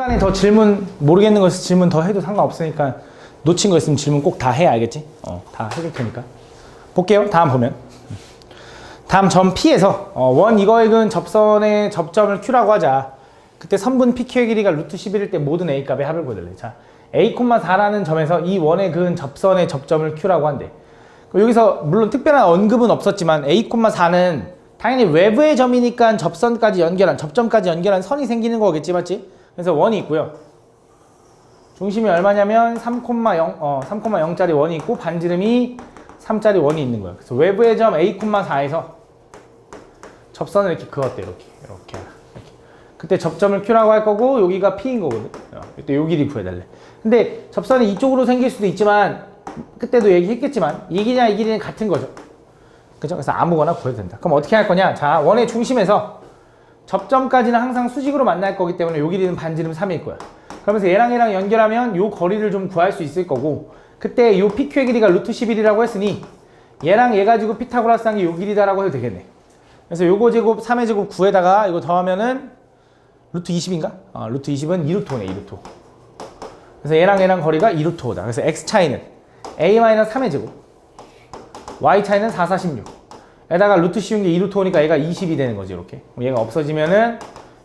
중간에 더 질문 모르겠는 거 있으면 질문 더 해도 상관없으니까 놓친 거 있으면 질문 꼭 다 해. 알겠지? 다 해줄 테니까. 볼게요. 다음 보면. 다음 점 P에서 원 이거액은 접선의 접점을 Q라고 하자. 그때 선분 PQ의 길이가 루트 11일 때 모든 A 값의 합을 구해달래. 자, A,4라는 점에서 이 원의 그은 접선의 접점을 Q라고 한대. 여기서 물론 특별한 언급은 없었지만 A,4는 당연히 외부의 점이니까 접선까지 연결한, 접점까지 연결한 선이 생기는 거겠지, 맞지? 그래서 원이 있고요. 중심이 얼마냐면 3,0짜리 원이 있고 반지름이 3짜리 원이 있는 거야. 그래서 외부의 점 A,4에서 접선을 이렇게 그었대. 이렇게 하나. 이렇게. 그때 접점을 Q라고 할 거고 여기가 P인 거거든. 이때 요 길이 구해달래. 근데 접선이 이쪽으로 생길 수도 있지만 그때도 얘기했겠지만 이 길이나 이 길이는 같은 거죠. 그죠? 그래서 아무거나 구해도 된다. 그럼 어떻게 할 거냐? 자, 원의 중심에서 접점까지는 항상 수직으로 만날 거기 때문에 요 길이는 반지름 3일 거야. 그러면서 얘랑 연결하면 요 거리를 좀 구할 수 있을 거고 그때 요 PQ의 길이가 루트 11이라고 했으니 얘랑 얘 가지고 피타고라스 한 게 요 길이다라고 해도 되겠네. 그래서 요거 제곱 3의 제곱 9에다가 이거 더하면은 루트 20인가? 루트 20은 2루트 5네. 2루트 5. 그래서 얘랑 거리가 2루트 5다. 그래서 x 차이는 a-3의 제곱 y 차이는 4, 4, 16 에다가 루트 씌운 게 2루트 5니까 얘가 20이 되는 거지. 이렇게. 그럼 얘가 없어지면은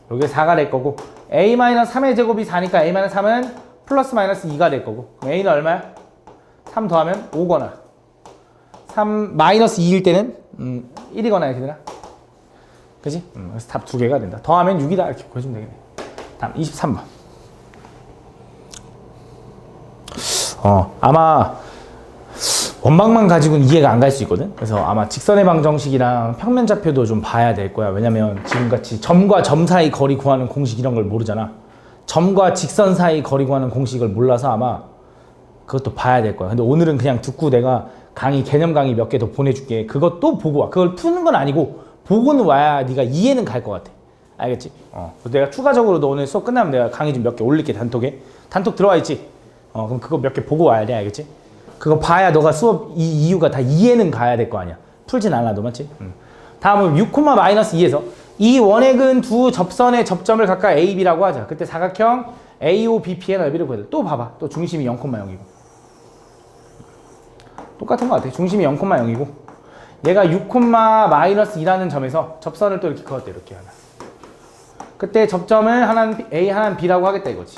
요게 4가 될 거고 a-3의 제곱이 4니까 a-3은 플러스 마이너스 2가 될 거고 그럼 a는 얼마야? 3 더하면 5거나 3 마이너스 2일 때는 1이거나 이렇게 되나? 그지? 그래서 답 두 개가 된다. 더하면 6이다 이렇게 보여주면 되겠네. 다음 23번. 아마 원방만 가지고는 이해가 안 갈 수 있거든. 그래서 아마 직선의 방정식이랑 평면 좌표도 좀 봐야 될 거야. 왜냐면 지금같이 점과 점 사이 거리 구하는 공식 이런 걸 모르잖아. 점과 직선 사이 거리 구하는 공식을 몰라서 아마 그것도 봐야 될 거야. 근데 오늘은 그냥 듣고 내가 개념 강의 몇 개 더 보내줄게. 그것도 보고 와. 그걸 푸는 건 아니고 보고는 와야 네가 이해는 갈 것 같아. 알겠지? 내가 추가적으로 너 오늘 수업 끝나면 내가 강의 좀 몇 개 올릴게. 단톡에. 단톡 들어와 있지? 그럼 그거 몇 개 보고 와야 돼. 알겠지? 그거 봐야 너가 수업 이 이유가 다 이해는 가야 될 거 아니야. 풀진 않아도 맞지? 다음은 6,-2에서 이 원액은 두 접선의 접점을 각각 A, B라고 하자. 그때 사각형 AOBP의 넓이를 구해야 돼. 또 봐봐. 또 중심이 0,0이고. 똑같은 것 같아. 중심이 0,0이고 얘가 6,-2라는 점에서 접선을 또 이렇게 그었대. 이렇게 하나. 그때 접점을 하나는 A, 하나는 B라고 하겠다 이거지.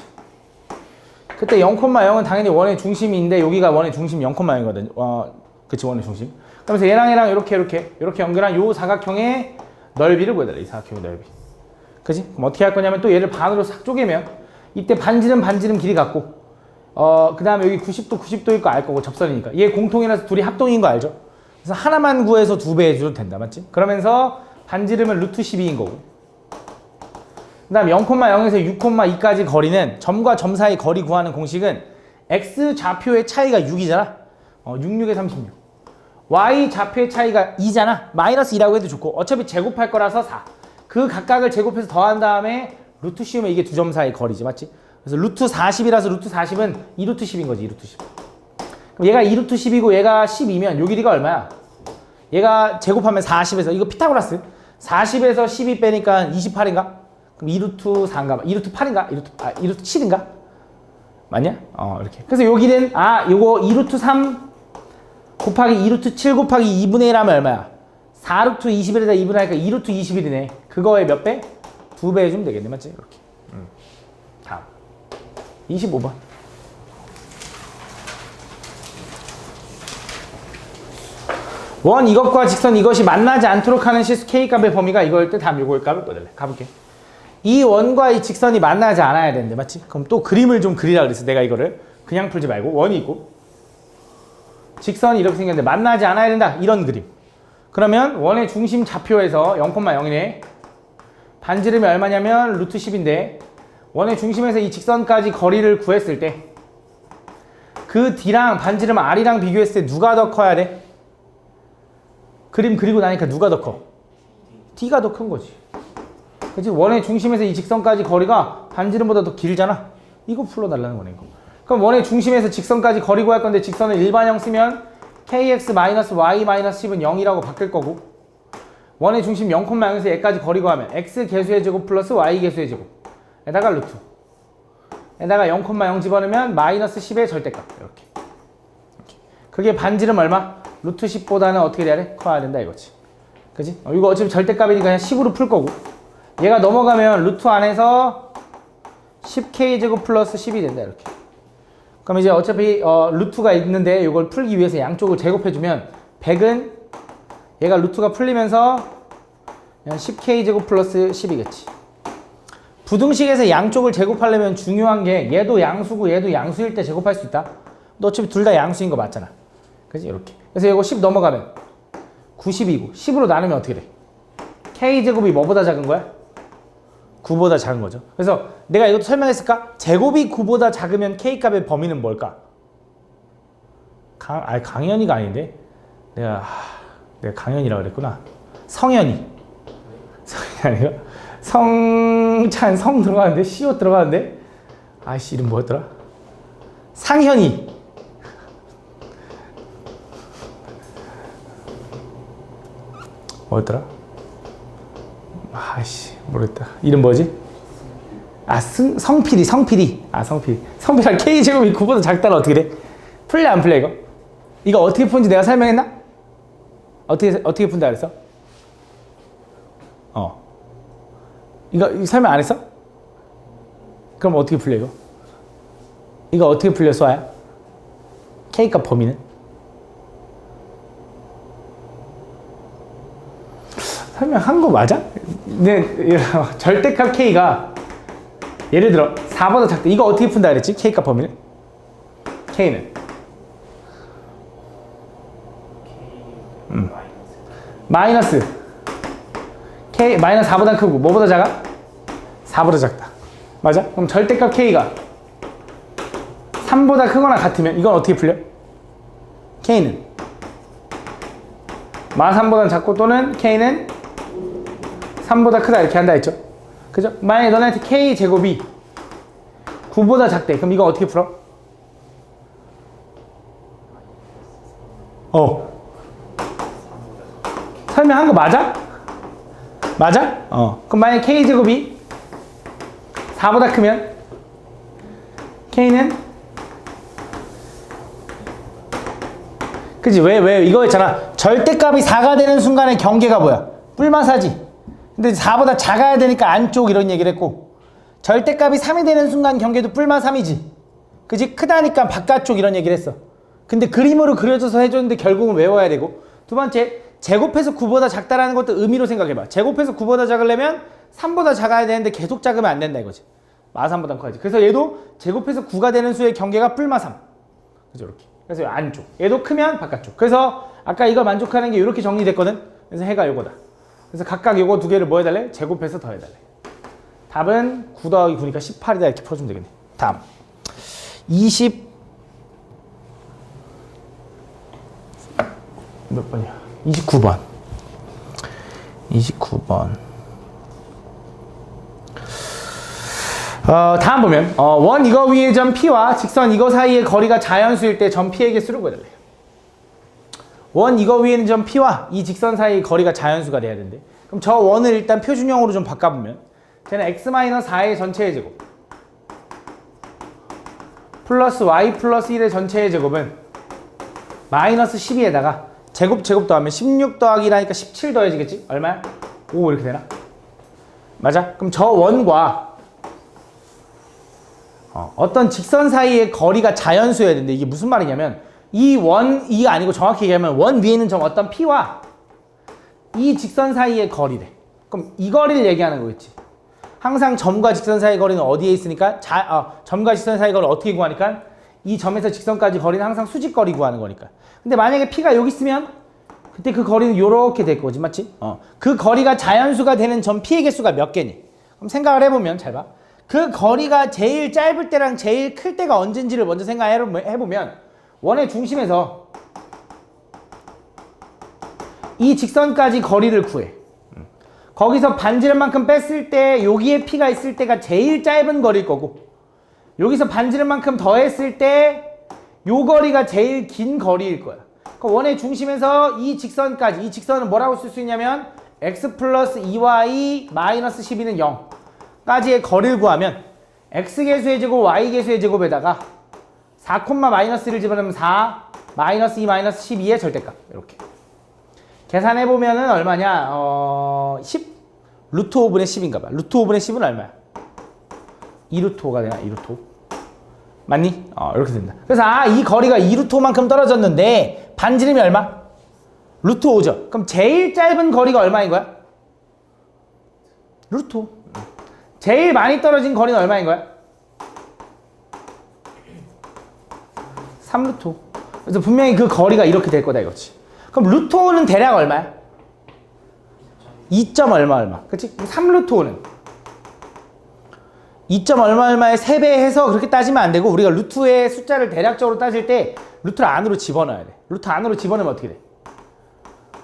그때 0,0은 당연히 원의 중심인데 여기가 원의 중심 0,0이거든. 그치, 원의 중심. 그러면서 얘랑 이렇게 연결한 요 사각형의 넓이를 구해달라. 이 사각형의 넓이. 그치? 그럼 어떻게 할 거냐면 또 얘를 반으로 싹 쪼개면 이때 반지름 길이 같고 그 다음에 여기 90도일 거 알 거고 접선이니까 얘 공통이라서 둘이 합동인 거 알죠? 그래서 하나만 구해서 2배 해줘도 된다. 맞지? 그러면서 반지름은 루트 12인 거고 그 다음 0,0에서 6,2까지 거리는 점과 점 사이 거리 구하는 공식은 x 좌표의 차이가 6이잖아. 66에 36. y 좌표의 차이가 2잖아. 마이너스 2라고 해도 좋고 어차피 제곱할 거라서 4. 그 각각을 제곱해서 더한 다음에 루트 씌우면 이게 두 점 사이 거리지. 맞지? 그래서 루트 40이라서 루트 40은 2루트 10인 거지. 2루트 10. 그럼 얘가 2루트 10이고 얘가 12면 요 길이가 얼마야? 얘가 제곱하면 40에서 이거 피타고라스 40에서 12 빼니까 28인가? 그럼 2루트 4인가? 2루트 8인가? 2루트 7인가? 맞냐? 이렇게. 그래서 요 길이는 요거 2루트 3 곱하기 2루트 7 곱하기 2분의 1 하면 얼마야? 4루트 21에다 2분의 하니까 2루트 21이네. 그거의 몇 배? 2배 해주면 되겠네. 맞지? 이렇게. 다음 25번. 원 이것과 직선 이것이 만나지 않도록 하는 실수 K값의 범위가 이거일 때 다음 요거일 값을 꺼낼래. 가볼게. 이 원과 이 직선이 만나지 않아야 되는데 맞지? 그럼 또 그림을 좀 그리라 그랬어. 내가 이거를 그냥 풀지 말고 원이 있고 직선이 이렇게 생겼는데 만나지 않아야 된다. 이런 그림. 그러면 원의 중심 좌표에서 0,0이네. 반지름이 얼마냐면 루트 10인데 원의 중심에서 이 직선까지 거리를 구했을 때 그 D랑 반지름 R이랑 비교했을 때 누가 더 커야 돼? 그림 그리고 나니까 누가 더 커? D가 더 큰 거지. 그치? 원의 중심에서 이 직선까지 거리가 반지름보다 더 길잖아. 이거 풀어달라는 거네. 이거. 그럼 원의 중심에서 직선까지 거리 구할 건데 직선을 일반형 쓰면 kx-y-10은 0이라고 바뀔 거고 원의 중심 0,0에서 얘까지 거리 구하면 x 개수의 제곱 플러스 y 개수의 제곱 에다가 루트 에다가 0,0 집어넣으면 마이너스 10의 절대값. 이렇게. 그게 반지름 얼마? 루트 10보다는 어떻게 돼야 돼? 커야 된다 이거지. 그지? 이거 어차피 절대값이니까 그냥 10으로 풀 거고. 얘가 넘어가면 루트 안에서 10k제곱 플러스 10이 된다 이렇게. 그럼 이제 어차피 루트가 있는데 이걸 풀기 위해서 양쪽을 제곱해주면 100은 얘가 루트가 풀리면서 그냥 10k제곱 플러스 10이겠지. 부등식에서 양쪽을 제곱하려면 중요한 게 얘도 양수고 얘도 양수일 때 제곱할 수 있다. 너 어차피 둘 다 양수인 거 맞잖아. 그지? 이렇게. 그래서 이거 10 넘어가면 90이고 10으로 나누면 어떻게 돼? k제곱이 뭐보다 작은 거야? 9보다 작은 거죠. 그래서 내가 이것도 설명했을까? 제곱이 9보다 작으면 k값의 범위는 뭘까? 강현이가 아닌데? 내가 강현이라고 그랬구나. 성현이 아니고 성찬 성 들어가는데 시옷 들어가는데 아이씨 이름 뭐였더라? 상현이 뭐였더라? 아이씨 모르겠다. 이름 뭐지? 성필이 성필이랑 k제곱이 9보다 작다는 어떻게 돼? 풀려 안 풀려 이거? 이거 어떻게 푸는지 내가 설명했나? 어떻게 푼다 그랬어? 이거 설명 안 했어? 그럼 어떻게 풀려 이거? 이거 어떻게 풀려 수아야? k값 범위는? 설명한 거 맞아? 네, 절대값 k가 예를 들어 4보다 작다. 이거 어떻게 푼다 그랬지? k값 범위는? k는 마이너스 k 마이너스 4보다 크고 뭐보다 작아? 4보다 작다. 맞아? 그럼 절대값 k가 3보다 크거나 같으면 이건 어떻게 풀려? k는 마 3보다 작고 또는 k는 3보다 크다 이렇게 한다 했죠? 그죠? 만약에 너네한테 k제곱이 9보다 작대. 그럼 이건 어떻게 풀어? 설명한 거 맞아? 맞아? 그럼 만약에 k제곱이 4보다 크면 k는 그치? 왜 이거 있잖아. 절대값이 4가 되는 순간에 경계가 뭐야? 뿔마사지. 근데 4보다 작아야 되니까 안쪽 이런 얘기를 했고, 절대값이 3이 되는 순간 경계도 뿔마 3이지. 그치? 크다니까 바깥쪽 이런 얘기를 했어. 근데 그림으로 그려줘서 해줬는데 결국은 외워야 되고. 두 번째, 제곱해서 9보다 작다라는 것도 의미로 생각해봐. 제곱해서 9보다 작으려면 3보다 작아야 되는데 계속 작으면 안 된다 이거지. 마 3보다 커야지. 그래서 얘도 제곱해서 9가 되는 수의 경계가 뿔마 3. 그죠? 이렇게. 그래서 안쪽. 얘도 크면 바깥쪽. 그래서 아까 이걸 만족하는 게 이렇게 정리됐거든. 그래서 해가 요거다. 그래서 각각 요거 두 개를 뭐 해달래? 제곱해서 더해달래. 답은 9 더하기 9니까 18이다 이렇게 풀어주면 되겠네. 다음 20 몇 번이야? 29번 29번 다음 보면 원 이거 위의 점 P와 직선 이거 사이의 거리가 자연수일 때 점 P에게 수를 구해달래요. 원 이거 위에 있는 점 P와 이 직선 사이의 거리가 자연수가 돼야 된대. 그럼 저 원을 일단 표준형으로 좀 바꿔보면 쟤는 x-4의 전체의 제곱 플러스 y 플러스 1의 전체의 제곱은 마이너스 12에다가 제곱 더하면 16 더하기라니까 17 더해지겠지? 얼마야? 5 이렇게 되나? 맞아? 그럼 저 원과 어떤 직선 사이의 거리가 자연수여야 되는데 이게 무슨 말이냐면 이게 아니고 정확히 얘기하면 원 위에 있는 점 어떤 P와 이 직선 사이의 거리래. 그럼 이 거리를 얘기하는 거겠지. 항상 점과 직선 사이의 거리는 어디에 있으니까 점과 직선 사이의 거리를 어떻게 구하니까 이 점에서 직선까지 거리는 항상 수직거리 구하는 거니까. 근데 만약에 P가 여기 있으면 그때 그 거리는 요렇게 될 거지. 맞지? 그 거리가 자연수가 되는 점 P의 개수가 몇 개니? 그럼 생각을 해보면 잘 봐. 그 거리가 제일 짧을 때랑 제일 클 때가 언젠지를 먼저 생각해보면 원의 중심에서 이 직선까지 거리를 구해. 거기서 반지름만큼 뺐을 때 여기에 P가 있을 때가 제일 짧은 거리일 거고 여기서 반지름만큼 더했을 때 요 거리가 제일 긴 거리일 거야. 그러니까 원의 중심에서 이 직선까지 이 직선은 뭐라고 쓸 수 있냐면 x 플러스 2y 마이너스 12는 0까지의 거리를 구하면 x계수의 제곱, y계수의 제곱에다가 4, 마이너스를 집어넣으면 4, 마이너스 2, 마이너스 12의 절대값. 이렇게. 계산해보면은 얼마냐? 10? 루트 5분의 10인가 봐. 루트 5분의 10은 얼마야? 2루트 5가 되나? 2루트 5? 맞니? 이렇게 된다. 그래서 이 거리가 2루트 5만큼 떨어졌는데 반지름이 얼마? 루트 5죠. 그럼 제일 짧은 거리가 얼마인 거야? 루트 5. 제일 많이 떨어진 거리는 얼마인 거야? 3루트 5. 그래서 분명히 그 거리가 이렇게 될 거다 이거지. 그럼 루트 5는 대략 얼마야? 2. 얼마. 그치? 3루트 5는 2. 얼마의 3배 해서 그렇게 따지면 안 되고 우리가 루트의 숫자를 대략적으로 따질 때 루트를 안으로 집어넣어야 돼. 루트 안으로 집어넣으면 어떻게 돼?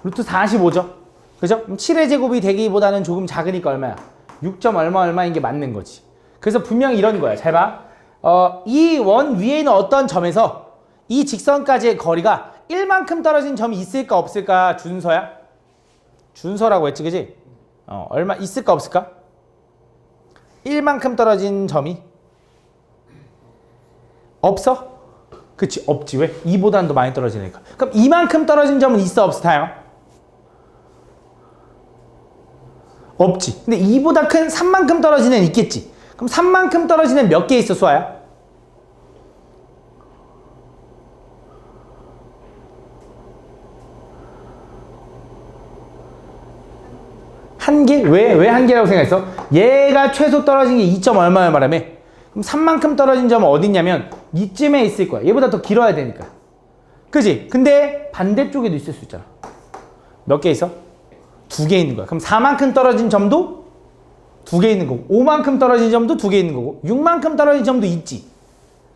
루트 45죠? 그죠? 7의 제곱이 되기보다는 조금 작으니까 얼마야? 6. 얼마인 게 맞는 거지. 그래서 분명히 이런 거야. 잘 봐. 이 원 위에 있는 어떤 점에서 이 직선까지의 거리가 1만큼 떨어진 점이 있을까 없을까? 준서야? 준서라고 했지, 그지? 얼마 있을까 없을까? 1만큼 떨어진 점이 없어? 그치, 없지. 왜? 2보다는 더 많이 떨어지니까. 그럼 2만큼 떨어진 점은 있어 없어, 다요? 없지. 근데 2보다 큰 3만큼 떨어진 애는 있겠지. 그럼 3만큼 떨어진 애는 몇 개 있어, 수아야? 한 개? 왜 한 개라고 생각했어? 얘가 최소 떨어진 게 2. 얼마를 말하며? 그럼 3만큼 떨어진 점은 어디 있냐면 이쯤에 있을 거야. 얘보다 더 길어야 되니까. 그지? 근데 반대쪽에도 있을 수 있잖아. 몇 개 있어? 2개 있는 거야. 그럼 4만큼 떨어진 점도 2개 있는 거고 5만큼 떨어진 점도 2개 있는 거고 6만큼 떨어진 점도 있지.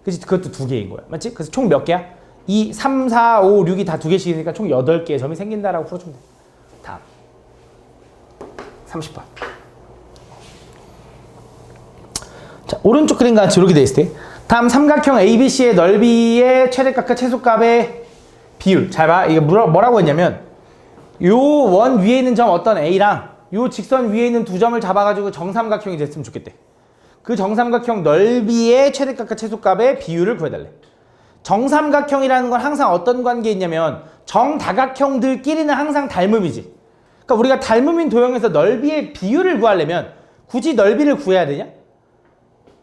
그치? 그것도 2개인 거야. 맞지? 그래서 총 몇 개야? 2, 3, 4, 5, 6이 다 2개씩이니까 총 8개의 점이 생긴다라고 풀어주면 돼. 다음 30번. 자, 오른쪽 그림과 같이 이렇게 돼 있을 때 다음 삼각형 ABC의 넓이의 최대값과 최소값의 비율. 잘 봐. 이게 뭐라고 했냐면 요 원 위에 있는 점 어떤 A랑 요 직선 위에 있는 두 점을 잡아가지고 정삼각형이 됐으면 좋겠대. 그 정삼각형 넓이의 최대값과 최소값의 비율을 구해달래. 정삼각형이라는 건 항상 어떤 관계에 있냐면 정다각형들끼리는 항상 닮음이지. 그러니까 우리가 닮음인 도형에서 넓이의 비율을 구하려면 굳이 넓이를 구해야 되냐?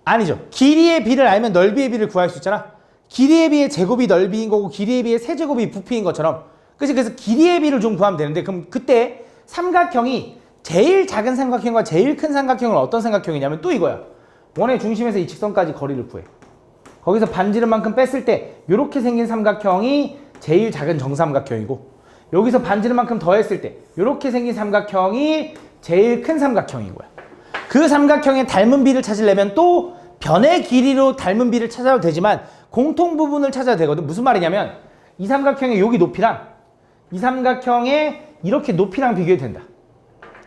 아니죠. 길이의 비를 알면 넓이의 비를 구할 수 있잖아. 길이의 비의 제곱이 넓이인 거고 길이의 비의 세제곱이 부피인 것처럼. 그래서 길이의 비를 좀 구하면 되는데 그럼 그때 삼각형이 제일 작은 삼각형과 제일 큰 삼각형은 어떤 삼각형이냐면 또 이거야. 원의 중심에서 이 직선까지 거리를 구해. 거기서 반지름만큼 뺐을 때 이렇게 생긴 삼각형이 제일 작은 정삼각형이고 여기서 반지름만큼 더했을 때 이렇게 생긴 삼각형이 제일 큰 삼각형인 거야. 그 삼각형의 닮은 비를 찾으려면 또 변의 길이로 닮은 비를 찾아도 되지만 공통 부분을 찾아야 되거든. 무슨 말이냐면 이 삼각형의 여기 높이랑 이 삼각형의 이렇게 높이랑 비교해도 된다.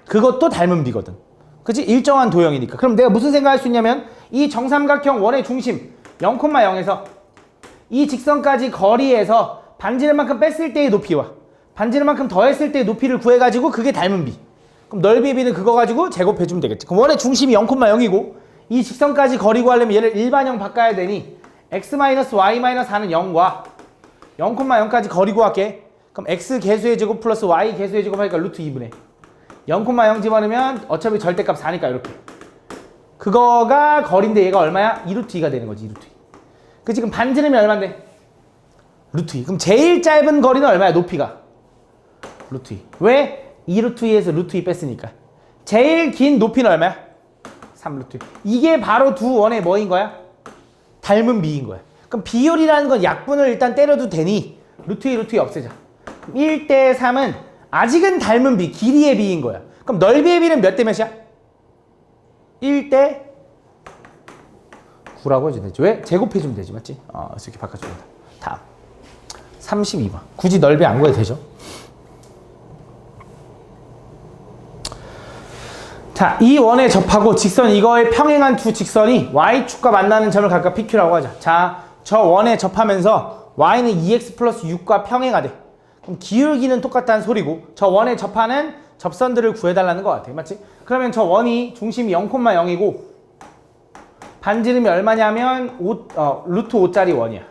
그것도 닮은 비거든. 그치? 일정한 도형이니까. 그럼 내가 무슨 생각할 수 있냐면 이 정삼각형 원의 중심 0,0에서 이 직선까지 거리에서 반지름만큼 뺐을 때의 높이와 반지름만큼 더했을 때의 높이를 구해가지고 그게 닮은 비. 그럼 넓이의 비는 그거 가지고 제곱해주면 되겠지. 그럼 원의 중심이 0,0이고 이 직선까지 거리 구하려면 얘를 일반형 바꿔야 되니 x-y-4는 0과 0,0까지 거리 구할게. 그럼 x 개수의 제곱 플러스 y 개수의 제곱 하니까 루트 2분의 0,0 집어넣으면 어차피 절대값 4니까 이렇게. 그거가 거리인데 얘가 얼마야? 2루트 2가 되는 거지. 2루트 2. 그치? 그럼 반지름이 얼마인데? 루트 2. 그럼 제일 짧은 거리는 얼마야? 높이가? 루트 2. 왜? 2루트 2에서 루트 2 뺐으니까. 제일 긴 높이는 얼마야? 3루트 2. 이게 바로 두 원의 뭐인 거야? 닮은 비인 거야. 그럼 비율이라는 건 약분을 일단 때려도 되니 루트 2, 루트 2 없애자. 1대 3은 아직은 닮은 비, 길이의 비인 거야. 그럼 넓이의 비는 몇 대 몇이야? 1대 9라고 해주면 되지. 왜? 제곱해주면 되지. 맞지? 이렇게 바꿔주면 돼. 다음 32번. 굳이 넓이 안 구해도 되죠. 자, 이 원에 접하고 직선 이거에 평행한 두 직선이 y축과 만나는 점을 각각 PQ라고 하자. 자, 저 원에 접하면서 y는 2x 플러스 6과 평행하대. 그럼 기울기는 똑같다는 소리고 저 원에 접하는 접선들을 구해달라는 것 같아. 맞지? 그러면 저 원이 중심이 0,0이고 반지름이 얼마냐면 루트 5짜리 원이야.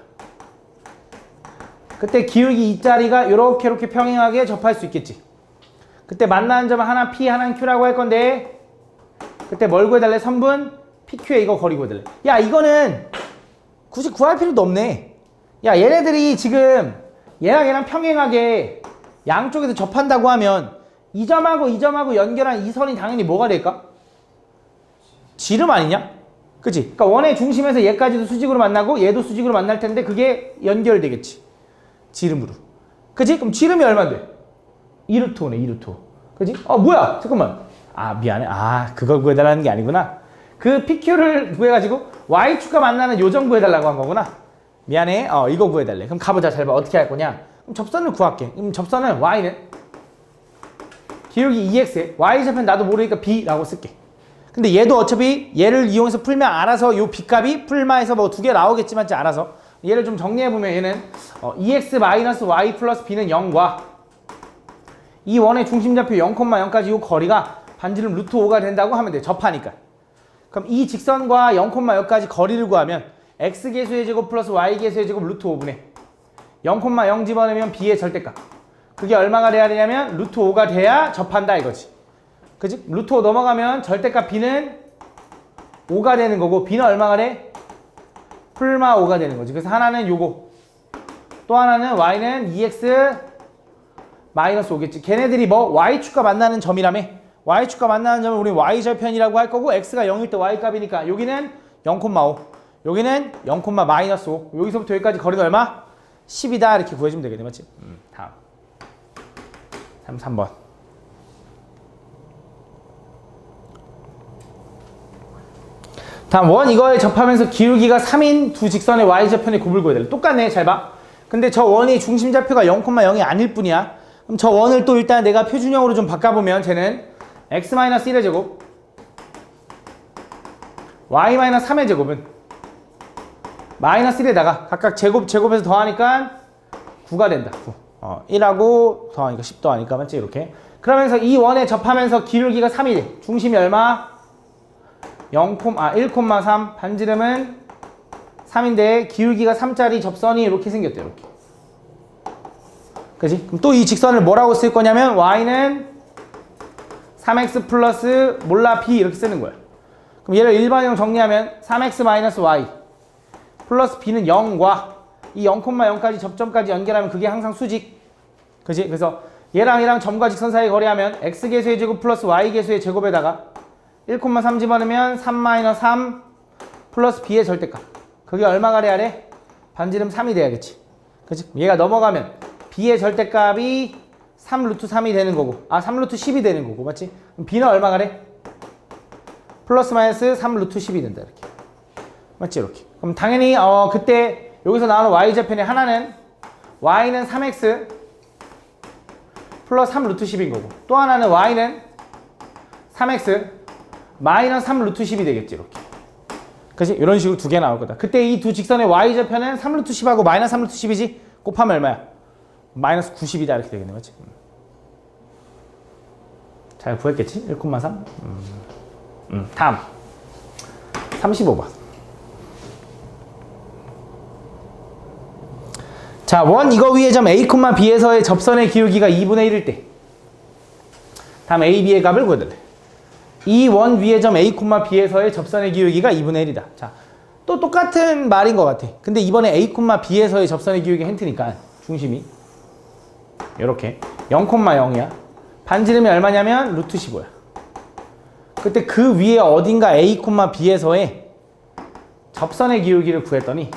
그때 기울기 2짜리가 이렇게 평행하게 접할 수 있겠지. 그때 만나는 점은 하나 P, 하나는 Q라고 할 건데 그때 뭘 구해달래? 선분 PQ에 이거 거리 구해달래. 야, 이거는 굳이 구할 필요도 없네. 야, 얘네들이 지금 얘랑 평행하게 양쪽에서 접한다고 하면 이 점하고 이 점하고 연결한 이 선이 당연히 뭐가 될까? 지름 아니냐? 그치? 그러니까 원의 중심에서 얘까지도 수직으로 만나고 얘도 수직으로 만날 텐데 그게 연결되겠지. 지름으로. 그치? 그럼 지름이 얼마인데? 2루트 5네, 2루트 5. 그치? 뭐야? 잠깐만. 미안해. 그걸 구해달라는 게 아니구나. 그 PQ를 구해가지고 Y축과 만나는 요점 구해달라고 한 거구나. 미안해. 이거 구해달래. 그럼 가보자. 잘 봐. 어떻게 할 거냐? 그럼 접선을 구할게. 그럼 접선은 Y는 기울기 2x에 Y좌편 나도 모르니까 B라고 쓸게. 근데 얘도 어차피 얘를 이용해서 풀면 알아서 요 B값이 풀마에서 뭐 두 개 나오겠지만 알아서 얘를 좀 정리해보면 얘는 2x-y 플러스 B는 0과 이 원의 중심좌표 0,0까지 이 거리가 반지름 루트 5가 된다고 하면 돼. 접하니까. 그럼 이 직선과 0,0까지 거리를 구하면 x계수의 제곱 플러스 y계수의 제곱 루트 5분의 0,0 집어넣으면 b의 절대값. 그게 얼마가 돼야 되냐면 루트 5가 돼야 접한다 이거지. 그치? 루트 5 넘어가면 절대값 b는 5가 되는 거고 b는 얼마가 돼? 풀마 5가 되는 거지. 그래서 하나는 요거 또 하나는 y는 2x 마이너스 5겠지. 걔네들이 뭐 y축과 만나는 점이라며. y축과 만나는 점은 우리 y절편이라고 할 거고 x가 0일 때 y값이니까 여기는 0,5 여기는 0,-5 여기서부터 여기까지 거리가 얼마? 10이다 이렇게 구해주면 되겠네. 맞지? 다음 3번 다음 원 이거에 접하면서 기울기가 3인 두 직선의 y좌편의 곱을 구해야 똑같네. 잘 봐. 근데 저 원의 중심좌표가 0,0이 아닐 뿐이야. 그럼 저 원을 또 일단 내가 표준형으로 좀 바꿔보면 쟤는 x-1의 제곱 y-3의 제곱은 마이너스 1에다가 각각 제곱해서 더하니까 9가 된다. 9. 1하고 더하니까 10 더하니까 맞지? 이렇게. 그러면서 이 원에 접하면서 기울기가 3이 돼. 중심이 얼마? 1,3 반지름은 3인데 기울기가 3짜리 접선이 이렇게 생겼대. 이렇게. 그치? 그럼 또 이 직선을 뭐라고 쓸 거냐면 y는 3x 플러스 몰라 b 이렇게 쓰는 거야. 그럼 얘를 일반형 정리하면 3x 마이너스 y 플러스 b는 0과 이 0,0까지 접점까지 연결하면 그게 항상 수직. 그치? 그래서 얘랑 점과 직선 사이 거리하면 x계수의 제곱 플러스 y계수의 제곱에다가 1,3 집어넣으면 3-3 플러스 b의 절대값. 그게 얼마가 돼야 돼? 반지름 3이 돼야겠지. 그치? 얘가 넘어가면 b의 절대값이 3 루트 3이 되는 거고 3 루트 10이 되는 거고 맞지? 그럼 b는 얼마가 돼? 플러스 마이너스 3 루트 10이 된다 이렇게. 맞지? 이렇게. 그럼 당연히 그때 여기서 나오는 y좌편의 하나는 y는 3x 플러스 3 루트 10인 거고 또 하나는 y는 3x 마이너스 3 루트 10이 되겠지 이렇게. 그치? 이런 식으로 두 개 나올 거다. 그때 이 두 직선의 y좌편은 3 루트 10하고 마이너스 3 루트 10이지? 곱하면 얼마야? 마이너스 90이다 이렇게 되겠네. 맞지? 잘 구했겠지? 1,3 다음 35번 자, 원 이거 위의 점 A, B에서의 접선의 기울기가 2분의 1일 때 다음 A, B의 값을 구해달래. 이 원 위의 점 A, B에서의 접선의 기울기가 2분의 1이다. 자, 또 똑같은 말인 것 같아. 근데 이번에 A, B에서의 접선의 기울기 힌트니까 중심이 이렇게 0,0이야. 반지름이 얼마냐면 루트 15야. 그때 그 위에 어딘가 A, B에서의 접선의 기울기를 구했더니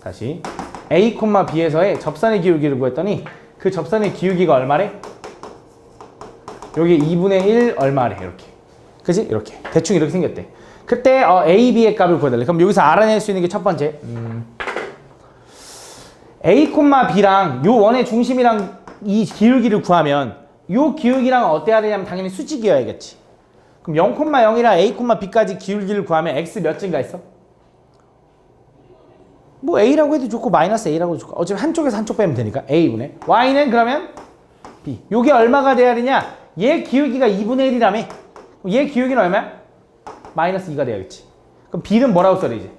다시 A, B에서의 접선의 기울기를 구했더니 그 접선의 기울기가 얼마래? 여기 2분의 1 얼마래? 이렇게. 그지? 이렇게. 대충 이렇게 생겼대. 그때 A, B의 값을 구해달래. 그럼 여기서 알아낼 수 있는 게 첫 번째 A, B랑 요 원의 중심이랑 이 기울기를 구하면 요 기울기랑 어때야 되냐면 당연히 수직이어야겠지. 그럼 0,0이랑 A, B까지 기울기를 구하면 X 몇 증가 있어? 뭐 A라고 해도 좋고 마이너스 A라고 해도 좋고 어차피 한쪽에서 한쪽 빼면 되니까 A분의 Y는 그러면 B. 요게 얼마가 돼야 되냐? 얘 기울기가 2분의 1이라며. 얘 기울기는 얼마야? 마이너스 2가 돼야겠지. 그럼 b는 뭐라고 써야 되지?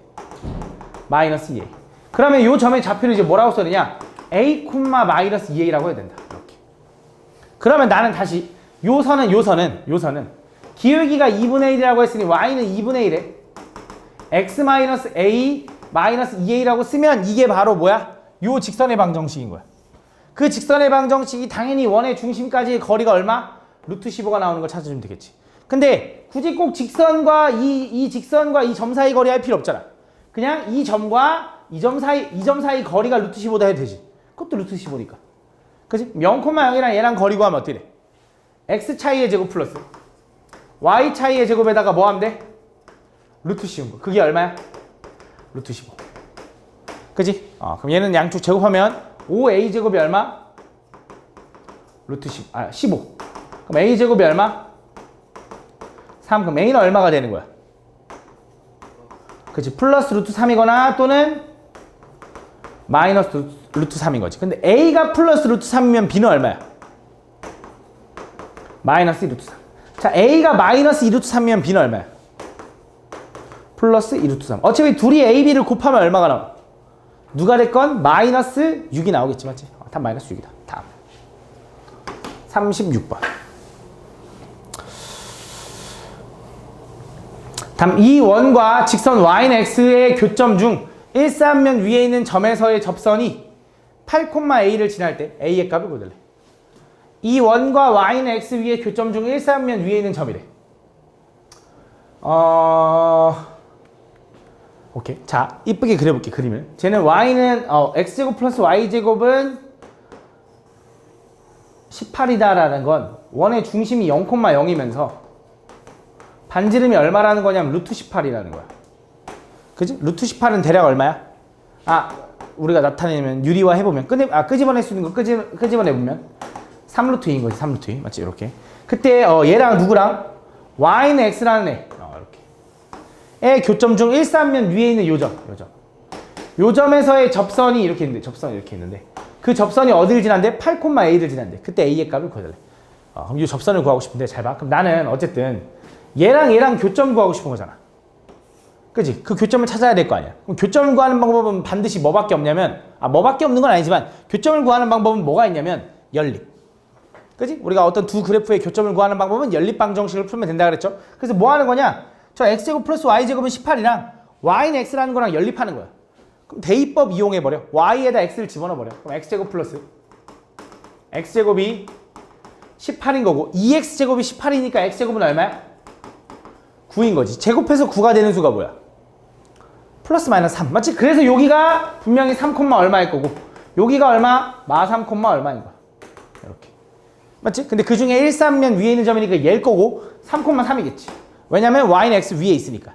마이너스 2a. 그러면 요 점의 좌표를 이제 뭐라고 써야 되냐? a, 마이너스 2a라고 해야 된다. 이렇게. 그러면 나는 다시 요선은 기울기가 2분의 1이라고 했으니 y는 2분의 1에 x 마이너스 a 마이너스 2a라고 쓰면 이게 바로 뭐야? 요 직선의 방정식인 거야. 그 직선의 방정식이 당연히 원의 중심까지의 거리가 얼마? 루트 15가 나오는 걸 찾아주면 되겠지. 근데 굳이 꼭 직선과 이 직선과 이 점 사이 거리 할 필요 없잖아. 그냥 이 점과 이 점 사이 거리가 루트 15다 해도 되지. 그것도 루트 15니까. 그치? 0,0이랑 얘랑 거리 구하면 어떻게 돼? x 차이의 제곱 플러스 y 차이의 제곱에다가 뭐 하면 돼? 루트 씌운 거. 그게 얼마야? 루트 15. 그지? 그럼 얘는 양쪽 제곱하면 5a 제곱이 얼마? 루트 15. 그럼 a 제곱이 얼마? 3. 그럼 a는 얼마가 되는 거야? 그치? 플러스 루트 3이거나 또는 마이너스 루트 3인 거지. 근데 a가 플러스 루트 3이면 b는 얼마야? 마이너스 2 루트 3. 자, a가 마이너스 2 루트 3이면 b는 얼마야? 플러스 2 루트 3. 어차피 둘이 a, b를 곱하면 얼마가 나와? 누가 됐건 마이너스 6이 나오겠지, 맞지? 답 마이너스 6이다. 다음 36번. 다음 이 원과 직선 y는 x의 교점 중 일사면면 위에 있는 점에서의 접선이 8,a를 지날 때 a의 값을 구해달래. 이 원과 y는 x 위의 교점 중 일사면면 위에 있는 점이래. 오케이. 자, 이쁘게 그려볼게, 그림을. 쟤는 y는 x제곱 플러스 y제곱은 18이다라는 건 원의 중심이 0,0이면서 반지름이 얼마라는 거냐면 루트 18이라는 거야. 그지? 루트 18은 대략 얼마야? 우리가 나타내면 유리화 해보면 끄집어낼 수 있는 거 끄집어내보면 3루트인 거지. 3루트. 맞지? 이렇게. 그때 얘랑 누구랑? y는 x라는 애 의 교점 중 일사면 위에 있는 요점. 요점에서의 접선이 이렇게 있는데 그 접선이 어디를 지난대? 8,a를 지난대. 그때 a의 값을 구해달래. 그럼 이 접선을 구하고 싶은데 잘 봐. 그럼 나는 어쨌든 얘랑 교점 구하고 싶은 거잖아. 그지? 그 교점을 찾아야 될 거 아니야. 그럼 교점을 구하는 방법은 반드시 뭐밖에 없냐면 뭐밖에 없는 건 아니지만 교점을 구하는 방법은 뭐가 있냐면 연립. 그지? 우리가 어떤 두 그래프의 교점을 구하는 방법은 연립 방정식을 풀면 된다 그랬죠? 그래서 뭐 하는 거냐? 저 x제곱 플러스 y제곱은 18이랑 y는 x라는 거랑 연립하는 거야. 그럼 대입법 이용해버려. y에다 x를 집어넣어버려. 그럼 x제곱 플러스 x제곱이 18인 거고 2x제곱이 18이니까 x제곱은 얼마야? 9인 거지. 제곱해서 9가 되는 수가 뭐야? 플러스 마이너스 3. 맞지? 그래서 여기가 분명히 3, 얼마일 거고 여기가 얼마? 마 3, 얼마인 거야. 이렇게. 맞지? 근데 그 중에 1,3면 위에 있는 점이니까 얘일 거고 3,3이겠지. 왜냐면 y는 x 위에 있으니까.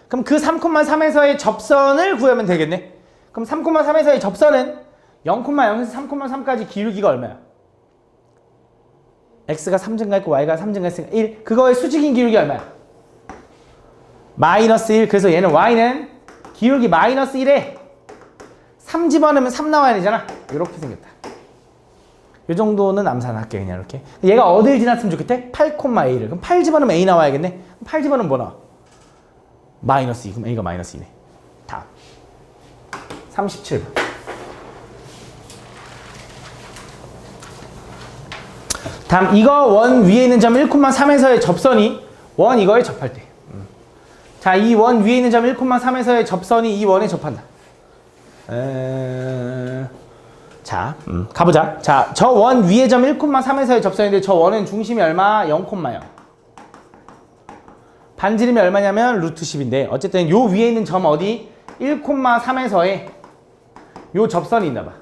그럼 그 3,3에서의 접선을 구하면 되겠네. 그럼 3,3에서의 접선은 0,0에서 3,3까지 기울기가 얼마야? x가 3증가 있고 y가 3증가 있으니까 1. 그거의 수직인 기울기 얼마야? 마이너스 1. 그래서 얘는 y는 기울기 마이너스 1에 3 집어넣으면 3 나와야 되잖아. 이렇게 생겼다. 이 정도는 암산할게. 그냥 이렇게. 얘가 어딜 지났으면 좋겠대? 8,a를. 그럼 8 집어넣으면 a 나와야겠네. 그럼 8 집어넣으면 뭐 나와? 마이너스 2. 그럼 a가 마이너스 2네. 다음 37번. 다음 이거 원 위에 있는 점 1,3에서의 접선이 원 이거에 접할 때. 자, 이 원 위에 있는 점 1,3에서의 접선이 이 원에 접한다. 자, 가보자. 자, 저 원 위의 점 1,3에서의 접선인데 저 원은 중심이 얼마? 0,0. 반지름이 얼마냐면 루트 10인데 어쨌든 요 위에 있는 점 어디? 1,3에서의 요 접선이 있나 봐.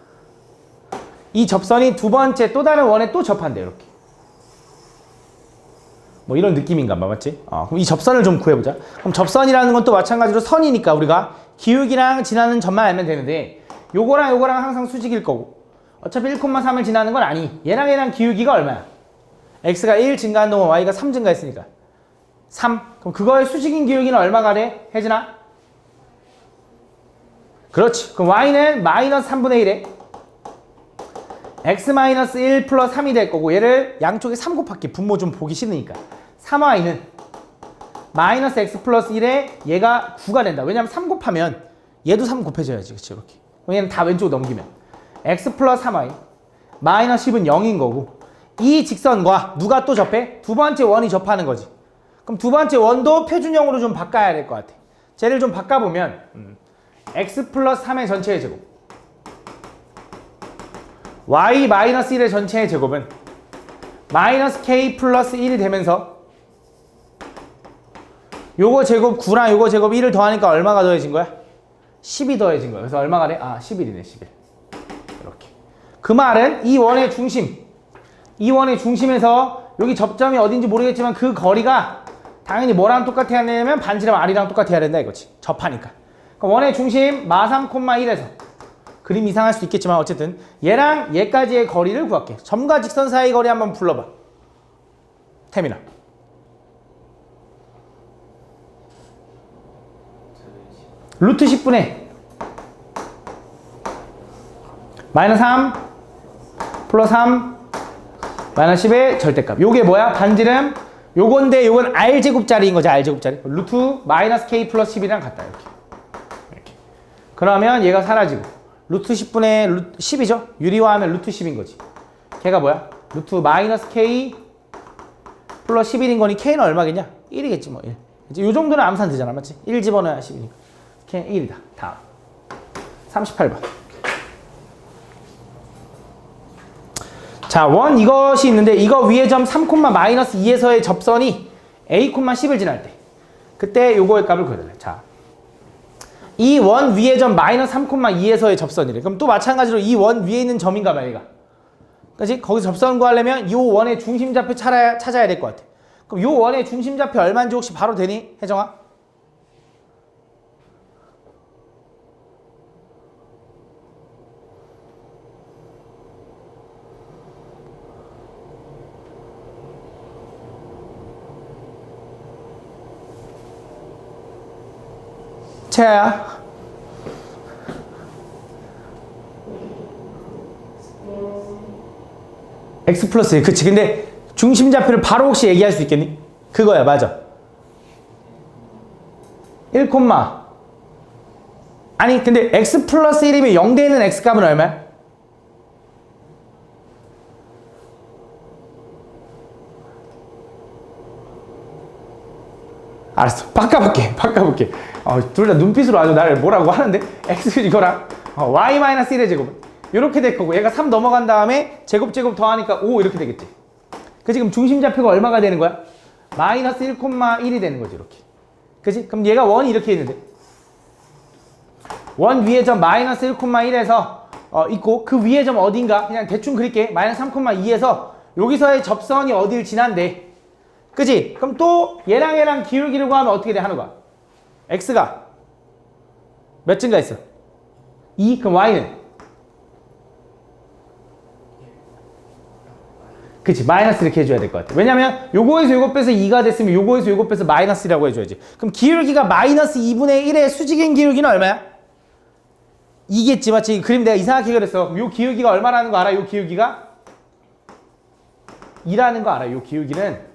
이 접선이 두 번째 또 다른 원에 또 접한대. 이렇게. 뭐 이런 느낌인가 봐. 맞지? 그럼 이 접선을 좀 구해보자. 그럼 접선이라는 건 또 마찬가지로 선이니까 우리가 기울기랑 지나는 점만 알면 되는데 요거랑 항상 수직일 거고 어차피 1,3을 지나는 건 아니. 얘랑 기울기가 얼마야? x가 1 증가한 동안 y가 3 증가했으니까 3. 그럼 그거의 수직인 기울기는 얼마가 돼? 혜진아? 그렇지. 그럼 y는 마이너스 3분의 1에 x 마이너스 1 플러스 3이 될 거고 얘를 양쪽에 3 곱할게. 분모 좀 보기 싫으니까 3y는 마이너스 x 플러스 1에 얘가 9가 된다. 왜냐면 3 곱하면 얘도 3 곱해줘야지. 그치, 이렇게. 왜냐면 다 왼쪽으로 넘기면. x 플러스 3y 마이너스 10은 0인 거고 이 직선과 누가 또 접해? 두 번째 원이 접하는 거지. 그럼 두 번째 원도 표준형으로 좀 바꿔야 될 것 같아. 쟤를 좀 바꿔보면 x 플러스 3의 전체의 제곱 y 마이너스 1의 전체의 제곱은 마이너스 k 플러스 1이 되면서 요거 제곱 9랑 요거 제곱 1을 더하니까 얼마가 더해진 거야? 10이 더해진 거야. 그래서 얼마가 돼? 아, 11이네, 11. 이렇게. 그 말은 이 원의 중심에서 여기 접점이 어딘지 모르겠지만 그 거리가 당연히 뭐랑 똑같아야 되냐면 반지름 r이랑 똑같아야 된다 이거지. 접하니까. 그럼 원의 중심 마3, 1에서 그림 이상할 수 있겠지만 어쨌든 얘랑 얘까지의 거리를 구할게. 점과 직선 사이 거리 한번 불러봐. 태민아. 루트 10분의 마이너스 3 플러스 3 마이너스 10의 절대값. 요게 뭐야? 반지름. 요건데 요건 r제곱짜리인 거지. r제곱짜리. 루트 마이너스 k 플러스 10이랑 같다. 이렇게. 그러면 얘가 사라지고 루트 10분의 루트 10이죠? 유리화하면 루트 10인 거지. 걔가 뭐야? 루트 마이너스 k 플러스 11인 거니 k는 얼마겠냐? 1이겠지 뭐 1. 이제 요 정도는 암산 되잖아. 맞지? 1 집어넣어야 10이니까. k는 1이다. 다음. 38번. 자, 원 이것이 있는데 이거 위에 점 3, 마이너스 2에서의 접선이 a, 10을 지날 때 그때 요거의 값을 구해달래. 자, 이 원 위에 점 마이너스 3, 2에서의 접선이래. 그럼 또 마찬가지로 이 원 위에 있는 점인가 봐, 얘가. 그치? 거기서 접선 구하려면 이 원의 중심좌표 찾아야 될 것 같아. 그럼 이 원의 중심좌표 얼마인지 혹시 바로 되니? 혜정아? 채야. x 플러스 1. 그치. 근데 중심좌표를 바로 혹시 얘기할 수 있겠니? 그거야. 맞아. 1, 아니 근데 x 플러스 1이면 0 되는 x값은 얼마야? 알았어. 바꿔볼게. 둘 다 눈빛으로 아주 나를 뭐라고 하는데? x 이거랑 y-1의 제곱은 이렇게 될 거고 얘가 3 넘어간 다음에 제곱 더하니까 5 이렇게 되겠지. 그치? 그럼 중심좌표가 얼마가 되는 거야? 마이너스 1,1이 되는 거지 이렇게. 그치? 그럼 얘가 원이 이렇게 있는데 원 위에 점 마이너스 1,1에서 있고 그 위에 점 어딘가 그냥 대충 그릴게. 마이너스 3,2에서 여기서의 접선이 어딜 지난대. 그치? 그럼 또 얘랑 기울기를 구하면 어떻게 돼? 한우가 x가 몇 증가했어? 2? 그럼 y는? 그치? 마이너스 이렇게 해줘야 될 것 같아. 왜냐면 요거에서 요거 빼서 2가 됐으면 요거에서 요거 빼서 마이너스라고 해줘야지. 그럼 기울기가 마이너스 2분의 1의 수직인 기울기는 얼마야? 2겠지 맞지? 그림 내가 이상하게 그랬어. 그럼 요 기울기가 얼마라는 거 알아? 요 기울기가 2라는 거 알아? 요 기울기는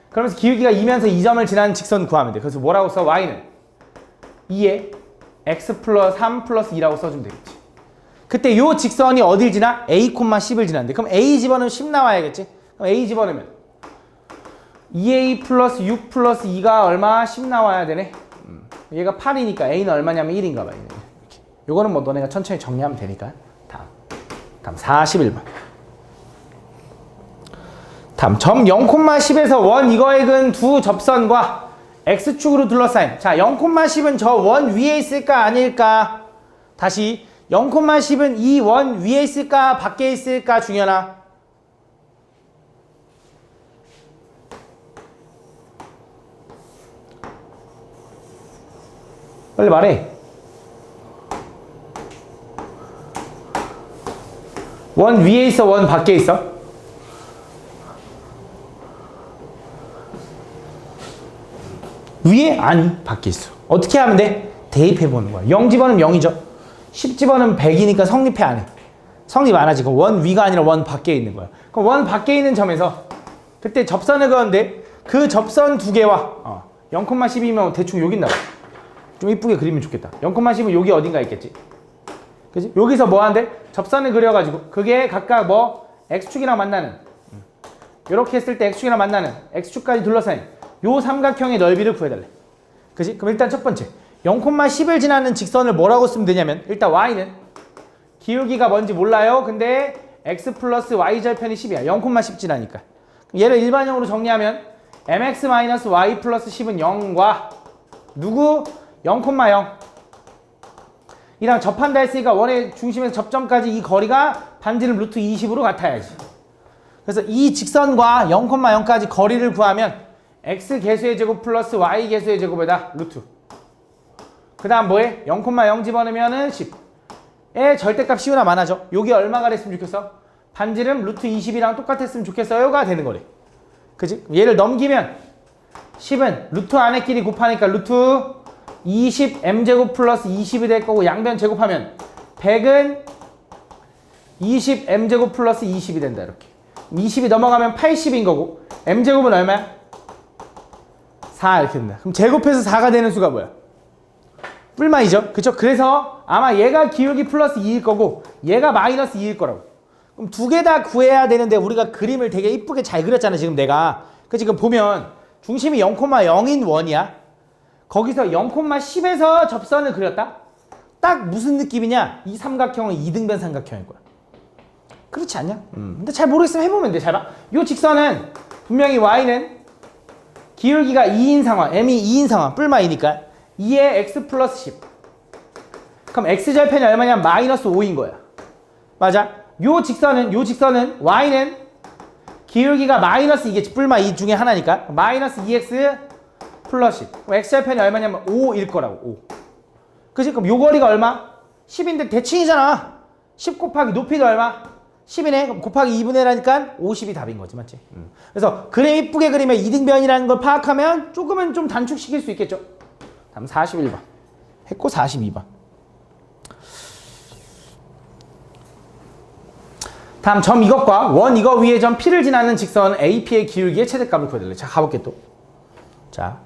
그러면서 기울기가 2면서 이 점을 지나는 직선 구하면 돼. 그래서 뭐라고 써? y는 2에 x 플러스 3 플러스 2라고 써주면 되겠지. 그때 요 직선이 어딜 지나? a, 10을 지나는데 그럼 a 집어넣으면 10 나와야겠지? 그럼 a 집어넣으면 2a 플러스 6 플러스 2가 얼마? 10 나와야 되네. 얘가 8이니까 a는 얼마냐면 1인가 봐. 이렇게. 요거는 뭐 너네가 천천히 정리하면 되니까. 다음 41번. 다음 점 0,10에서 원 이거의 근 두 접선과 x축으로 둘러싸임. 자, 0,10은 저 원 위에 있을까 아닐까? 다시 0,10은 이 원 위에 있을까 밖에 있을까? 중현아. 빨리 말해. 원 위에 있어, 원 밖에 있어? 위에? 아니, 밖에 있어. 어떻게 하면 돼? 대입해보는 거야. 0 집어넣으면 0이죠. 10 집어넣으면 100이니까 성립해 안 해? 성립 안 하지. 그럼 원 위가 아니라 원 밖에 있는 거야. 그럼 원 밖에 있는 점에서 그때 접선을 그었는데 그 접선 두 개와 0,12면 대충 여기 나와. 좀 이쁘게 그리면 좋겠다. 0,10은 여기 어딘가 있겠지. 그치? 여기서 뭐 한대? 접선을 그려가지고 그게 각각 뭐 x축이랑 만나는 이렇게 했을 때 x축이랑 만나는 x축까지 둘러싸인 요 삼각형의 넓이를 구해달래. 그치? 그럼 일단 첫 번째 0,10을 지나는 직선을 뭐라고 쓰면 되냐면 일단 y는 기울기가 뭔지 몰라요. 근데 x 플러스 y 절편이 10이야. 0,10 지나니까. 얘를 일반형으로 정리하면 mx-y 플러스 10은 0과 누구? 0,0 이랑 접한다 했으니까 원의 중심에서 접점까지 이 거리가 반지름 루트 20으로 같아야지. 그래서 이 직선과 0,0까지 거리를 구하면 x 개수의 제곱 플러스 y 개수의 제곱에다 루트. 그 다음 뭐해? 0,0 집어넣으면은 10의 절대값 시우나 많아져. 여기 얼마가 됐으면 좋겠어? 반지름 루트 20이랑 똑같았으면 좋겠어요가 되는 거래. 그치? 얘를 넘기면 10은 루트 안에 끼리 곱하니까 루트 20 m제곱 플러스 20이 될 거고 양변 제곱하면 100은 20 m제곱 플러스 20이 된다. 이렇게 20이 넘어가면 80인 거고 m제곱은 얼마야? 4 이렇게 된다. 그럼 제곱해서 4가 되는 수가 뭐야? 뿔마이죠. 그쵸? 그래서 아마 얘가 기울기 플러스 2일 거고 얘가 마이너스 2일 거라고. 그럼 두 개 다 구해야 되는데 우리가 그림을 되게 이쁘게 잘 그렸잖아 지금 내가. 그 지금 보면 중심이 0,0인 원이야. 거기서 0,10에서 접선을 그렸다? 딱 무슨 느낌이냐? 이 삼각형은 이등변 삼각형일 거야. 그렇지 않냐? 근데 잘 모르겠으면 해보면 돼. 잘 봐. 이 직선은 분명히 y는 기울기가 2인 상황, m이 2인 상황, 뿔마이니까 2에 x 플러스 10. 그럼 x절편이 얼마냐? 마이너스 5인 거야. 맞아? 요 직선은 y는 기울기가 마이너스 2겠지. 뿔마 2 중에 하나니까 마이너스 2x 플러스 10. 그럼 x절편이 얼마냐면 5일 거라고. 5. 그치? 그럼 요 거리가 얼마? 10인데 대칭이잖아. 10 곱하기 높이도 얼마? 10이네. 그럼 곱하기 2분의 1하니까 50이 답인 거지. 맞지? 그래서 그림 이쁘게 그리면 이등변이라는 걸 파악하면 조금은 좀 단축시킬 수 있겠죠. 다음 41번. 했고 42번. 다음 점 이것과 원 이거 위에 점 P를 지나는 직선 AP의 기울기의 최대값을 구해달래. 자, 가볼게 또. 자,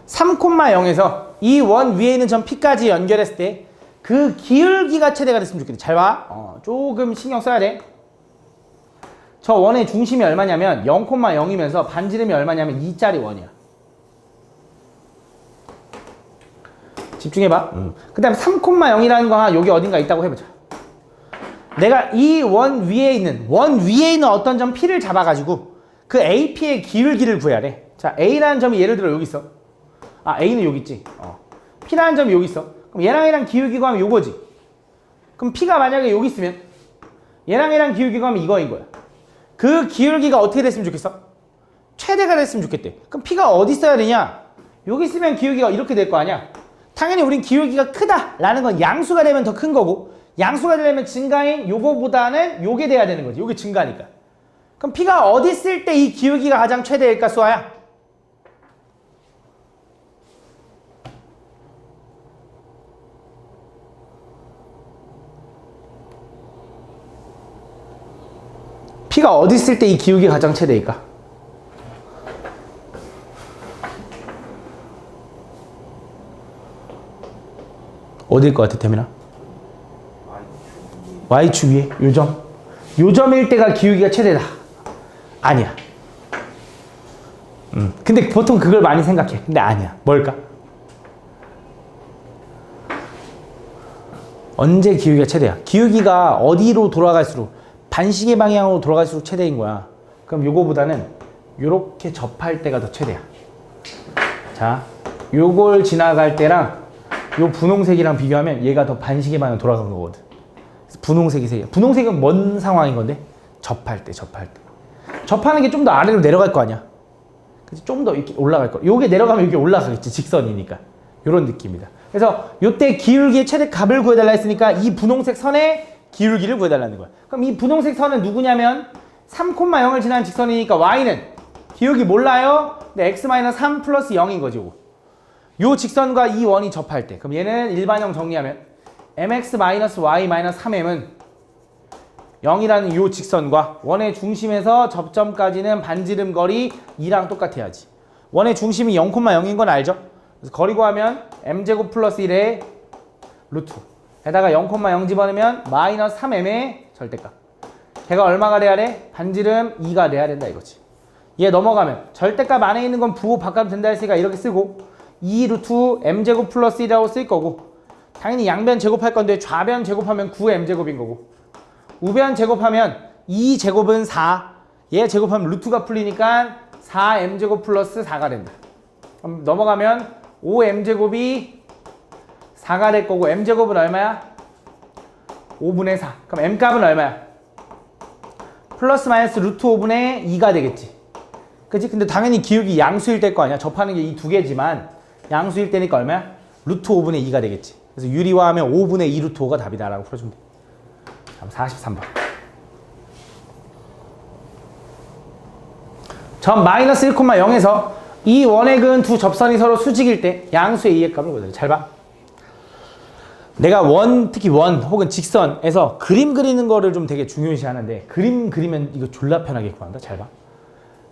3,0에서 이 원 위에 있는 점 P까지 연결했을 때 그 기울기가 최대가 됐으면 좋겠다. 잘 봐. 조금 신경 써야 돼. 저 원의 중심이 얼마냐면 0,0이면서 반지름이 얼마냐면 2짜리 원이야. 집중해봐. 그 다음에 3,0이라는 거 여기 어딘가 있다고 해보자. 내가 이 원 위에 있는 어떤 점 P를 잡아가지고 그 AP의 기울기를 구해야 돼. 자, A라는 점이 예를 들어 여기 있어. A는 여기 있지. P라는 점이 여기 있어. 그럼 얘랑 기울기 구하면 요거지. 그럼 P가 만약에 여기 있으면 얘랑 기울기 구하면 이거인 거야. 그 기울기가 어떻게 됐으면 좋겠어? 최대가 됐으면 좋겠대. 그럼 P가 어디 있어야 되냐? 여기 있으면 기울기가 이렇게 될 거 아니야? 당연히 우린 기울기가 크다라는 건 양수가 되면 더 큰 거고 양수가 되려면 증가인 요거보다는 요게 돼야 되는 거지. 요게 증가니까. 그럼 P가 어디 있을 때 이 기울기가 가장 최대일까, 수아야? P가 어디 있을 때 이 기울기가 가장 최대일까? 어디일 것 같아, 태민아? Y축 위에? 요점일 때가 기울기가 최대다. 아니야. 근데 보통 그걸 많이 생각해. 근데 아니야. 뭘까? 언제 기울기가 최대야? 기울기가 어디로 돌아갈수록 반시계 방향으로 돌아갈수록 최대인 거야. 그럼 요거보다는 요렇게 접할 때가 더 최대야. 자, 요걸 지나갈 때랑 요 분홍색이랑 비교하면 얘가 더 반시계 방향으로 돌아간 거거든. 분홍색이 색이야. 분홍색은 뭔 상황인 건데? 접할 때. 접하는 게 좀 더 아래로 내려갈 거 아니야. 좀 더 이렇게 올라갈 거. 요게 내려가면 이게 올라가겠지. 직선이니까. 요런 느낌이다. 그래서 요때 기울기의 최대값을 구해달라 했으니까 이 분홍색 선의 기울기를 구해달라는 거야. 그럼 이 분홍색 선은 누구냐면 3,0을 지나는 직선이니까 y는 기울기 몰라요. 근데 x-3 플러스 0인 거지. 요 직선과 이 원이 접할 때. 그럼 얘는 일반형 정리하면 mx-y-3m은 0이라는 요 직선과 원의 중심에서 접점까지는 반지름 거리 2랑 똑같아야지. 원의 중심이 0,0인 건 알죠? 그래서 거리 구하면 m제곱 플러스 1의 루트 에다가 0,0 집어넣으면 마이너스 3m의 절대값. 걔가 얼마가 돼야 돼? 반지름 2가 돼야 된다 이거지. 얘 넘어가면 절대값 안에 있는 건 부호 바꿔도 된다 했으니까 이렇게 쓰고 2 루트 m제곱 플러스 1이라고 쓸 거고 당연히 양변 제곱할 건데 좌변 제곱하면 9m제곱인 거고 우변 제곱하면 2제곱은 4 얘 제곱하면 루트가 풀리니까 4m제곱 플러스 4가 된다. 그럼 넘어가면 5m제곱이 4가 될 거고 m제곱은 얼마야? 5분의 4. 그럼 m값은 얼마야? 플러스 마이너스 루트 5분의 2가 되겠지. 그치? 근데 당연히 기울기 양수일 때일 거 아니야. 접하는 게 이 두 개지만 양수일 때니까 얼마야? 루트 5분의 2가 되겠지. 그래서 유리화하면 5분의 2 루트 5가 답이다 라고 풀어주면 돼. 다음 43번. 점 마이너스 1,0에서 이 원액은 두 접선이 서로 수직일 때 양수의 A의 값을 구해달래. 잘 봐. 내가 특히 원 혹은 직선에서 그림 그리는 거를 좀 되게 중요시 하는데 그림 그리면 이거 졸라 편하게 구한다. 잘 봐.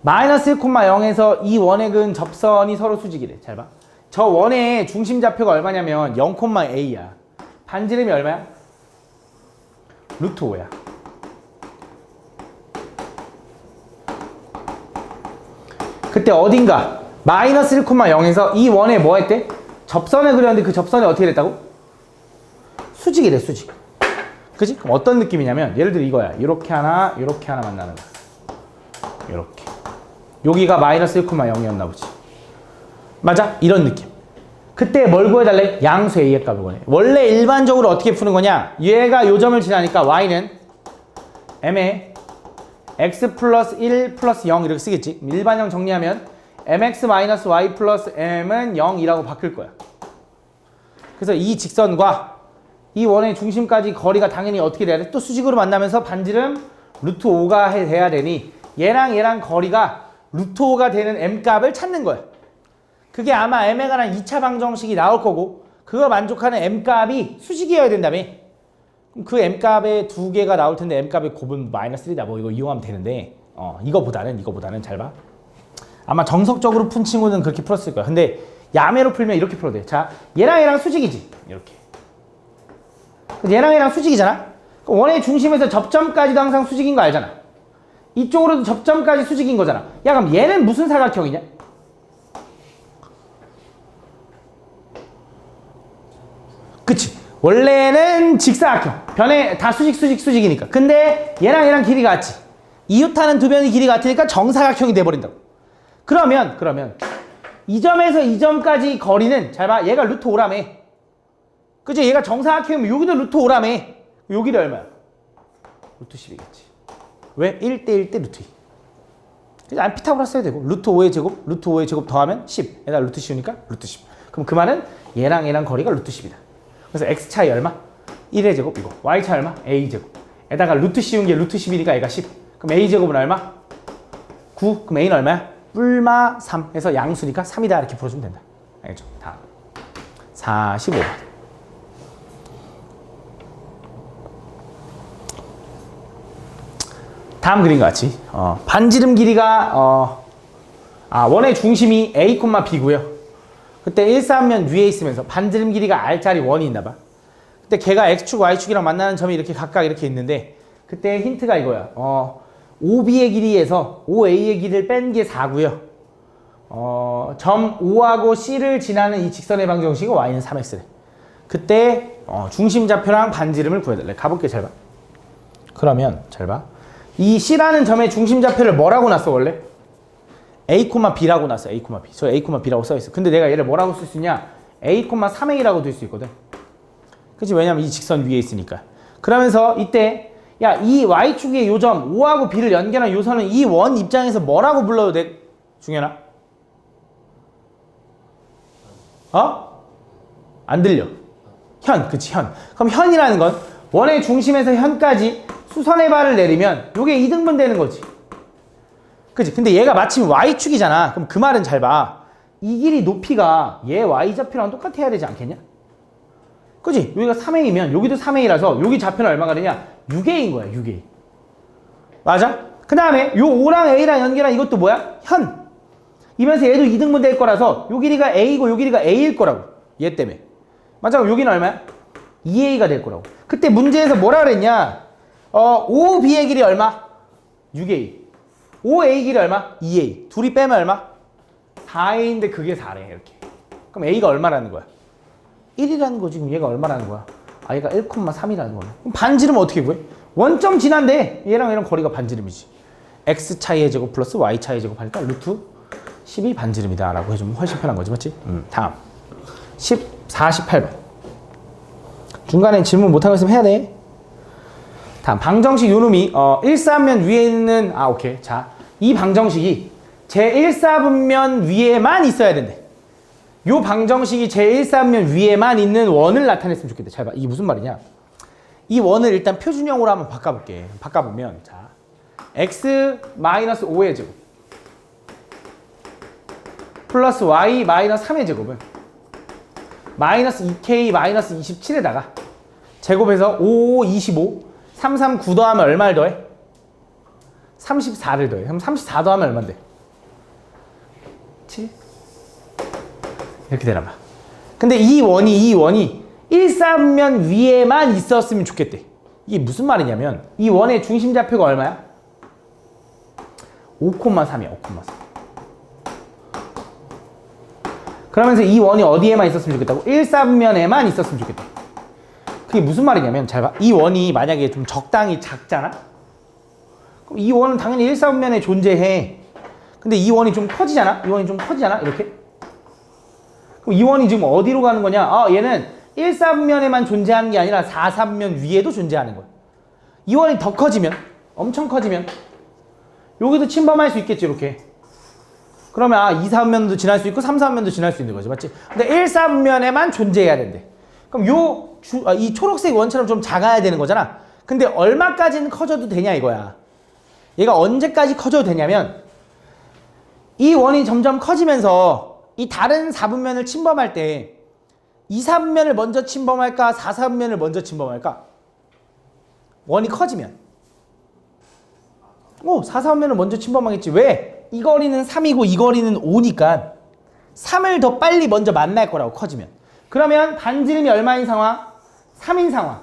마이너스 1,0에서 이 원액은 접선이 서로 수직이래. 잘 봐. 저 원의 중심 좌표가 얼마냐면 0,a야. 반지름이 얼마야? 루트 5야. 그때 어딘가 마이너스 1,0에서 이 원에 뭐 했대? 접선을 그렸는데 그 접선이 어떻게 됐다고? 수직이래, 수직. 그치? 그럼 어떤 느낌이냐면 예를 들어 이거야. 이렇게 하나 만나는 거야. 이렇게. 여기가 마이너스 1,0이었나 보지. 맞아? 이런 느낌. 그때 뭘 구해달래? 양수 A의 값을 구해. 원래 일반적으로 어떻게 푸는 거냐? 얘가 요 점을 지나니까 Y는 M에 X 플러스 1 플러스 0 이렇게 쓰겠지. 일반형 정리하면 MX 마이너스 Y 플러스 M은 0이라고 바뀔 거야. 그래서 이 직선과 이 원의 중심까지 거리가 당연히 어떻게 돼야 돼? 또 수직으로 만나면서 반지름 루트 5가 돼야 되니 얘랑 거리가 루트 5가 되는 M값을 찾는 거야. 그게 아마 M에 관한 2차 방정식이 나올 거고 그걸 만족하는 M값이 수직이어야 된다며. 그럼 그 M값에 두 개가 나올 텐데 M값의 곱은 마이너스 3다. 뭐 이거 이용하면 되는데 이거보다는 잘 봐. 아마 정석적으로 푼 친구는 그렇게 풀었을 거야. 근데 야매로 풀면 이렇게 풀어도 돼. 자, 얘랑 수직이지. 이렇게. 얘랑 수직이잖아. 원의 중심에서 접점까지도 항상 수직인 거 알잖아. 이쪽으로도 접점까지 수직인 거잖아. 야, 그럼 얘는 무슨 사각형이냐? 그치? 원래는 직사각형. 변에 다 수직이니까. 근데 얘랑 길이가 같지. 이웃하는 두 변이 길이 같으니까 정사각형이 돼버린다고. 그러면 이 점에서 이 점까지 거리는 잘 봐. 얘가 루트 5라며. 그치? 얘가 정사각형이면 여기도 루트 5라며. 여기도 얼마야? 루트 10이겠지. 왜? 1대 루트 2. 그냥 피타고라스 써야 되고 루트 5의 제곱 더하면 10. 얘가 루트 10이니까 루트 10. 그럼 그 말은 얘랑 거리가 루트 10이다. 그래서 x 차이 얼마? 1의 제곱 이거. y 차이 얼마? a 제곱. 에다가 루트 씌운 게 루트 10이니까 얘가 10. 그럼 a 제곱은 얼마? 9. 그럼 a는 얼마야? 뿔마 3 해서 양수니까 3이다 이렇게 풀어주면 된다. 알겠죠? 다음 45번. 다음 그림과 같이 반지름 길이가 원의 중심이 a, b고요. 그때 1,3면 위에 있으면서 반지름 길이가 r짜리 원이 있나 봐. 그때 걔가 x축, y축이랑 만나는 점이 이렇게 각각 이렇게 있는데 그때 힌트가 이거야. OB의 길이에서 OA의 길이를 뺀 게 4고요. 점 O하고 C를 지나는 이 직선의 방정식은 y는 3x래. 그때 중심 좌표랑 반지름을 구해달래. 가볼게. 잘 봐. 그러면 잘 봐. 이 C라는 점의 중심 좌표를 뭐라고 놨어 원래? A, B라고 놨어. A, B. 저 A, B라고 써있어. 근데 내가 얘를 뭐라고 쓸 수 있냐? A, 3A라고 될 수 있거든. 그치? 왜냐면 이 직선 위에 있으니까. 그러면서 이때 야, 이 Y축의 요 점 O하고 B를 연결한 요 선은 이 원 입장에서 뭐라고 불러도 돼? 중현아? 안 들려. 현. 그치, 현. 그럼 현이라는 건 원의 중심에서 현까지 수선의 발을 내리면 요게 2등분 되는 거지. 그치? 근데 얘가 마침 Y축이잖아. 그럼 그 말은 잘 봐. 이 길이 높이가 얘 Y좌표랑 똑같아야 되지 않겠냐? 그치? 여기가 3A면 여기도 3A라서 여기 좌표는 얼마가 되냐? 6A인 거야, 6A. 맞아? 그 다음에 요 O랑 A랑 연결한 이것도 뭐야? 현. 이면서 얘도 이등분 될 거라서 요 길이가 A고 요 길이가 A일 거라고. 얘 때문에. 맞아? 여기는 얼마야? 2A가 될 거라고. 그때 문제에서 뭐라 그랬냐? 5B의 길이 얼마? 6A. 5A 길이 얼마? 2A. 둘이 빼면 얼마? 4A인데 그게 4래. 이렇게. 그럼 A가 얼마라는 거야? 1이라는 거지. 그럼 얘가 얼마라는 거야? 아, 얘가 1,3이라는 거네. 그럼 반지름은 어떻게 구해? 원점 지난데 얘랑 얘랑 거리가 반지름이지. X 차이의 제곱 플러스 Y 차이의 제곱 하니까 루트 10이 반지름이다 라고 해주면 훨씬 편한 거지. 맞지? 다음 48번 중간에 질문 못한 거 있으면 해야 돼. 다음 방정식 요놈이 1사분면 위에 있는 오케이. 자, 이 방정식이 제1사분면 위에만 있어야 된대. 요 방정식이 제1사분면 위에만 있는 원을 나타냈으면 좋겠대. 잘 봐. 이게 무슨 말이냐? 이 원을 일단 표준형으로 한번 바꿔볼게. 바꿔보면 자, x-5의 제곱 플러스 y-3의 제곱은 마이너스 2k 마이너스 27에다가 제곱해서 5, 25, 3, 3, 9 더하면 얼마를 더해? 34를 더해. 그럼 34 더하면 얼마인데? 7? 이렇게 되나 봐. 근데 이 원이 1사분면 위에만 있었으면 좋겠대. 이게 무슨 말이냐면 이 원의 중심좌표가 얼마야? 5,3이야. 5,3. 그러면서 이 원이 어디에만 있었으면 좋겠다고? 1사분면에만 있었으면 좋겠다. 그게 무슨 말이냐면 잘 봐. 이 원이 만약에 좀 적당히 작잖아? 그럼 이 원은 당연히 1사분면에 존재해. 근데 이 원이 좀 커지잖아? 이 원이 좀 커지잖아? 이렇게? 그럼 이 원이 지금 어디로 가는 거냐? 얘는 1사분면에만 존재하는 게 아니라 4사분면 위에도 존재하는 거야. 이 원이 더 커지면, 엄청 커지면 여기도 침범할 수 있겠지, 이렇게. 그러면 2사분면도 지날 수 있고 3사분면도 지날 수 있는 거지, 맞지? 근데 1사분면에만 존재해야 된대. 그럼 이 초록색 원처럼 좀 작아야 되는 거잖아. 근데 얼마까지는 커져도 되냐 이거야. 얘가 언제까지 커져도 되냐면 이 원이 점점 커지면서 이 다른 4분면을 침범할 때 2사분면을 먼저 침범할까 4사분면을 먼저 침범할까? 원이 커지면 4사분면을 먼저 침범하겠지. 왜? 이 거리는 3이고 이 거리는 5니까 3을 더 빨리 먼저 만날 거라고, 커지면. 그러면 반지름이 얼마인 상황? 3인 상황.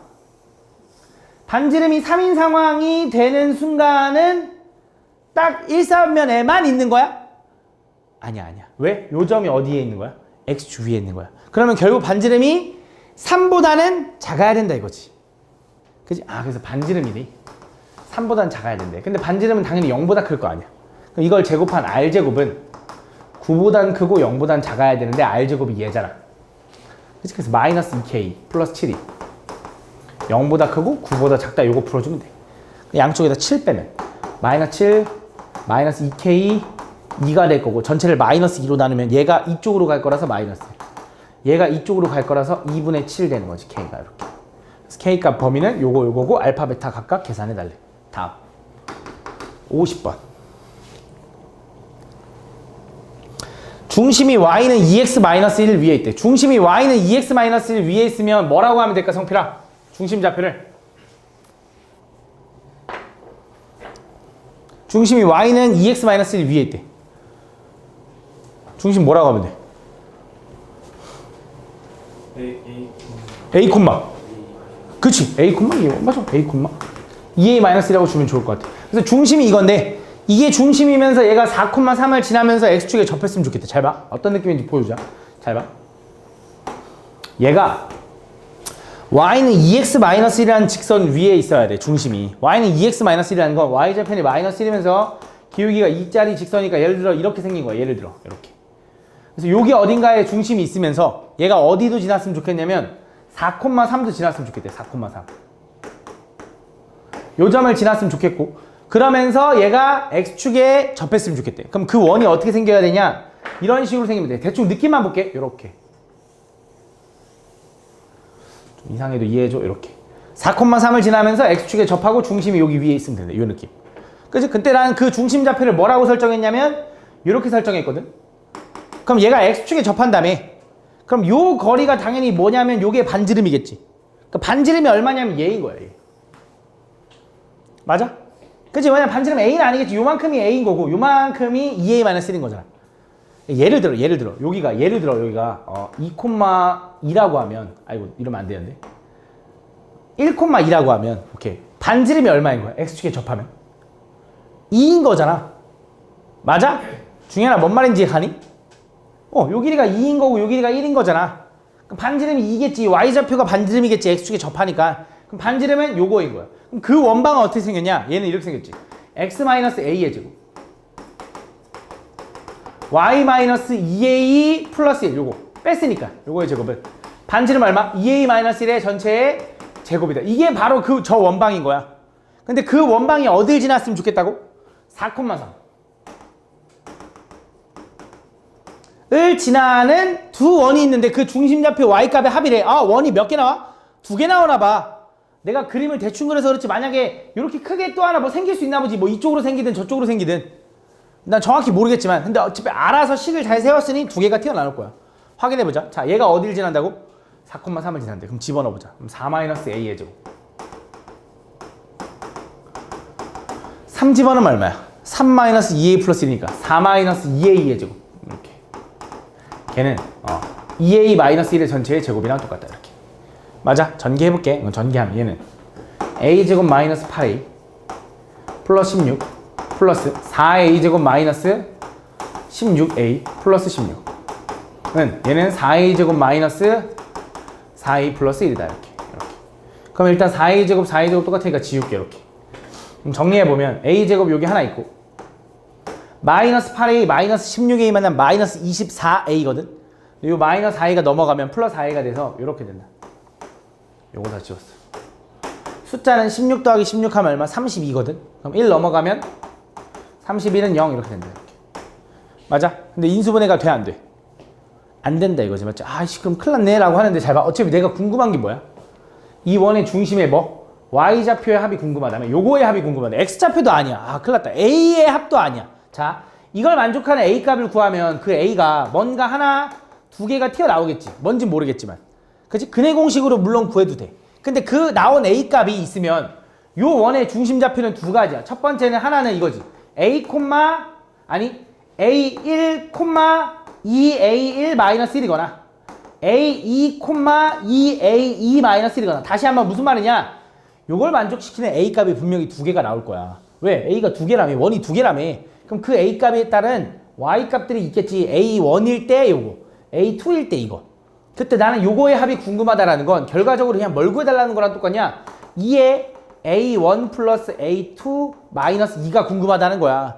반지름이 3인 상황이 되는 순간은 딱 1사분면에만 있는 거야? 아니야. 왜? 요 점이 어디에 있는 거야? X축 위에 있는 거야. 그러면 결국 반지름이 3보다는 작아야 된다 이거지. 그치? 그래서 반지름이 3보다는 작아야 된대. 근데 반지름은 당연히 0보다 클 거 아니야. 그럼 이걸 제곱한 R제곱은 9보단 크고 0보단 작아야 되는데 R제곱이 얘잖아. 그치? 그래서 마이너스 2K 플러스 7이 0보다 크고 9보다 작다. 요거 풀어주면 돼. 양쪽에다 7 빼면 마이너스 7 마이너스 2K 2가 될 거고, 전체를 마이너스 2로 나누면 얘가 이쪽으로 갈 거라서 마이너스, 얘가 이쪽으로 갈 거라서 2분의 7 되는 거지, K가. 이렇게. 그래서 K 값 범위는 요거고 알파 베타 각각 계산해 달래. 다음 50번 중심이 Y는 2x-1 위에 있대. 중심이 Y는 2x-1 위에 있으면 뭐라고 하면 될까, 성필아? 중심 좌표를. 중심이 Y는 2x-1 위에 있대. 중심 뭐라고 하면 돼? A 콤마. 그치? A 콤마? 맞아. A 콤마. 2A-1이라고 주면 좋을 것 같아. 그래서 중심이 이건데, 이게 중심이면서 얘가 4,3을 지나면서 X축에 접했으면 좋겠다. 잘 봐. 어떤 느낌인지 보여주자. 잘 봐. 얘가 Y는 2x-1이라는 직선 위에 있어야 돼, 중심이. Y는 2x-1이라는 건 Y절편이 마이너스 1이면서 기울기가 2짜리 직선이니까 예를 들어 이렇게 생긴 거야. 예를 들어 이렇게. 그래서 여기 어딘가에 중심이 있으면서 얘가 어디도 지났으면 좋겠냐면 4,3도 지났으면 좋겠대. 4,3. 요 점을 지났으면 좋겠고, 그러면서 얘가 X축에 접했으면 좋겠대. 그럼 그 원이 어떻게 생겨야 되냐? 이런 식으로 생기면 돼. 대충 느낌만 볼게. 요렇게. 좀 이상해도 이해해줘. 이렇게. 4,3을 지나면서 X축에 접하고 중심이 여기 위에 있으면 된다. 요 느낌. 그치? 그때 나는 그 중심 좌표를 뭐라고 설정했냐면 요렇게 설정했거든. 그럼 얘가 X축에 접한 다음에, 그럼 요 거리가 당연히 뭐냐면 요게 반지름이겠지. 그러니까 반지름이 얼마냐면 얘인 거야, 얘. 맞아? 그치? 왜냐면 반지름 A는 아니겠지. 요만큼이 A인 거고 요만큼이 2A-1인 거잖아. 예를 들어 여기가 2,2라고 하면 아이고 이러면 안 되는데 1,2라고 하면 오케이 반지름이 얼마인 거야? x축에 접하면 2인 거잖아. 맞아? 중현아 뭔 말인지 가니? 요 길이가 2인 거고 요 길이가 1인 거잖아. 그럼 반지름이 2겠지. y좌표가 반지름이겠지. x축에 접하니까. 그럼 반지름은 요거인 거야. 그럼 그 원방은 어떻게 생겼냐? 얘는 이렇게 생겼지. x-a의 제곱 y-2a 플러스 1 요거 뺐으니까 요거의 제곱은 반지름 얼마? 2a-1의 전체의 제곱이다. 이게 바로 그 저 원방인 거야. 근데 그 원방이 어딜 지났으면 좋겠다고? 4,3 을 지나는 두 원이 있는데 그 중심좌표 y값의 합이래. 아 원이 몇 개 나와? 2개 나오나 봐. 내가 그림을 대충 그려서 그렇지 만약에 이렇게 크게 또 하나 뭐 생길 수 있나 보지. 뭐 이쪽으로 생기든 저쪽으로 생기든 난 정확히 모르겠지만 근데 어차피 알아서 식을 잘 세웠으니 2개가 튀어나올 거야. 확인해보자. 자 얘가 어딜 지난다고? 4,3을 지난대. 그럼 집어넣어보자. 그럼 4-a의 제곱 3 집어넣으면 얼마야? 3-2a 플러스 1이니까 4-2a의 제곱 이렇게 걔는 2a-1의 전체의 제곱이랑 똑같다. 이렇게 맞아? 전개해볼게. 이건 전개하면 얘는 a제곱 마이너스 8a 플러스 16 플러스 4a제곱 마이너스 16a 플러스 16은 얘는 4a제곱 마이너스 4a 플러스 1이다. 이렇게 그럼 일단 4a제곱 4a제곱 똑같으니까 지울게. 이렇게 그럼 정리해보면 a제곱 여기 하나 있고 마이너스 8a 마이너스 16a 만나면 마이너스 24a거든. 이 마이너스 4a가 넘어가면 플러스 4a가 돼서 이렇게 된다. 요거 다 지웠어. 숫자는 16 더하기 16 하면 얼마? 32거든. 그럼 1 넘어가면 31은 0 이렇게 된다. 이렇게. 맞아? 근데 인수분해가 돼 안 돼? 안 된다 이거지. 맞지? 아이씨 그럼 큰일 났네 라고 하는데 잘 봐. 어차피 내가 궁금한 게 뭐야? 이 원의 중심에 뭐? y좌표의 합이 궁금하다면 요거의 합이 궁금하네. x좌표도 아니야. 아 큰일 났다. a의 합도 아니야. 자 이걸 만족하는 a 값을 구하면 그 a가 뭔가 하나 2개가 튀어나오겠지. 뭔진 모르겠지만 그치? 근해 공식으로 물론 구해도 돼. 근데 그 나온 a 값이 있으면 요 원의 중심 좌표는 2가지야. 첫 번째는 하나는 이거지. a, 아니 a1, 2a1-1이거나 a2, 2a2-1이거나 다시 한번 무슨 말이냐? 요걸 만족시키는 a 값이 분명히 2개가 나올 거야. 왜? a가 2개라며. 원이 2개라며. 그럼 그 a 값에 따른 y 값들이 있겠지. a1일 때 요거, a2일 때 이거. 그때 나는 요거의 합이 궁금하다라는 건 결과적으로 그냥 뭘 구해달라는 거랑 똑같냐? 2의 a1 플러스 a2 마이너스 2가 궁금하다는 거야.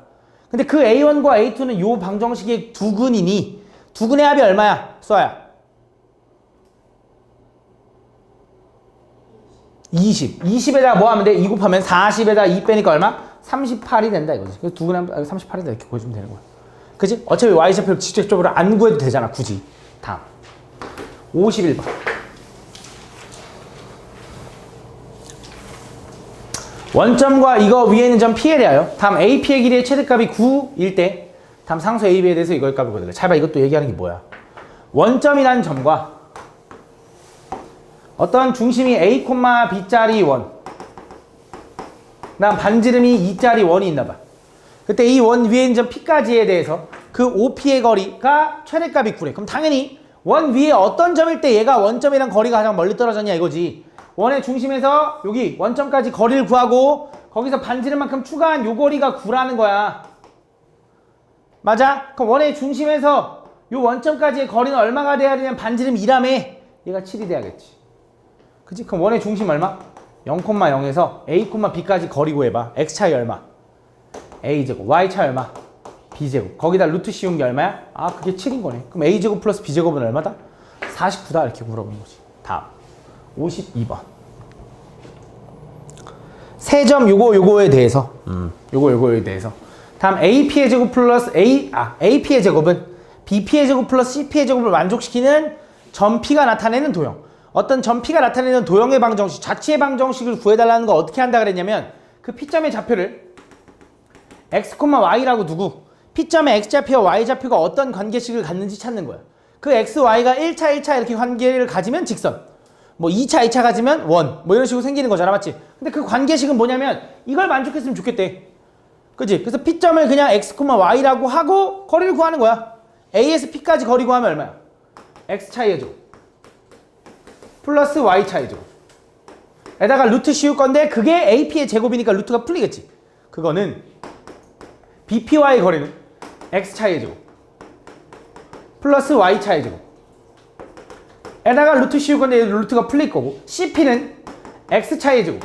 근데 그 a1과 a2는 요 방정식의 두근이니 두근의 합이 얼마야? 수아야. 20. 20에다가 뭐 하면 돼? 2 곱하면 40에다가 2 빼니까 얼마? 38이 된다 이거지. 그래서 두근의 합 38이다 이렇게 구해주면 되는 거야. 그치? 어차피 y좌표를 직접적으로 안 구해도 되잖아. 굳이. 다음. 51번. 원점과 이거 위에 있는 점 P에 대하여 다음 AP의 길이의 최대값이 9일 때 다음 상수 AB에 대해서 이걸 값을 구해달래. 잘 봐. 이것도 얘기하는 게 뭐야? 원점이라는 점과 어떤 중심이 A, B짜리 원 다음 반지름이 2짜리 원이 있나 봐. 그때 이 원 위에 있는 점 P까지에 대해서 그 OP의 거리가 최대값이 9래. 그럼 당연히 원 위에 어떤 점일 때 얘가 원점이랑 거리가 가장 멀리 떨어졌냐 이거지. 원의 중심에서 여기 원점까지 거리를 구하고 거기서 반지름만큼 추가한 요 거리가 9라는 거야. 맞아? 그럼 원의 중심에서 요 원점까지의 거리는 얼마가 돼야 되냐면 반지름 2라며 얘가 7이 돼야겠지. 그치? 그럼 원의 중심 얼마? 0,0에서 A, B까지 거리 구해봐. X차이 얼마? A제곱. Y차이 얼마? B제곱. 거기다 루트 씌운 게 얼마야? 아 그게 7인 거네. 그럼 A제곱 플러스 B제곱은 얼마다? 49다 이렇게 물어보는 거지. 다음 52번. 세 점 요거에 대해서 요거에 대해서 다음 AP의 제곱 플러스 AP의 제곱은 BP의 제곱 플러스 CP의 제곱을 만족시키는 점 P가 나타내는 도형. 어떤 점 P가 나타내는 도형의 방정식, 자체의 방정식을 구해달라는 거 어떻게 한다 그랬냐면 그 P점의 좌표를 X, Y라고 두고 P점의 X좌표와 Y좌표가 어떤 관계식을 갖는지 찾는 거야. 그 X, Y가 1차 이렇게 관계를 가지면 직선, 뭐 2차 가지면 원, 뭐 이런 식으로 생기는 거잖아. 맞지? 근데 그 관계식은 뭐냐면 이걸 만족했으면 좋겠대. 그치? 그래서 P점을 그냥 X, Y라고 하고 거리를 구하는 거야. A에서 P까지 거리 구하면 얼마야? X 차이의 제곱 플러스 Y 차이의 제곱 에다가 루트 씌울 건데 그게 AP의 제곱이니까 루트가 풀리겠지. 그거는 BP와의 거리는 X 차이의 제곱 플러스 Y 차이의 제곱 에다가 루트 씌울 건데 루트가 풀릴 거고 CP는 X 차이의 제곱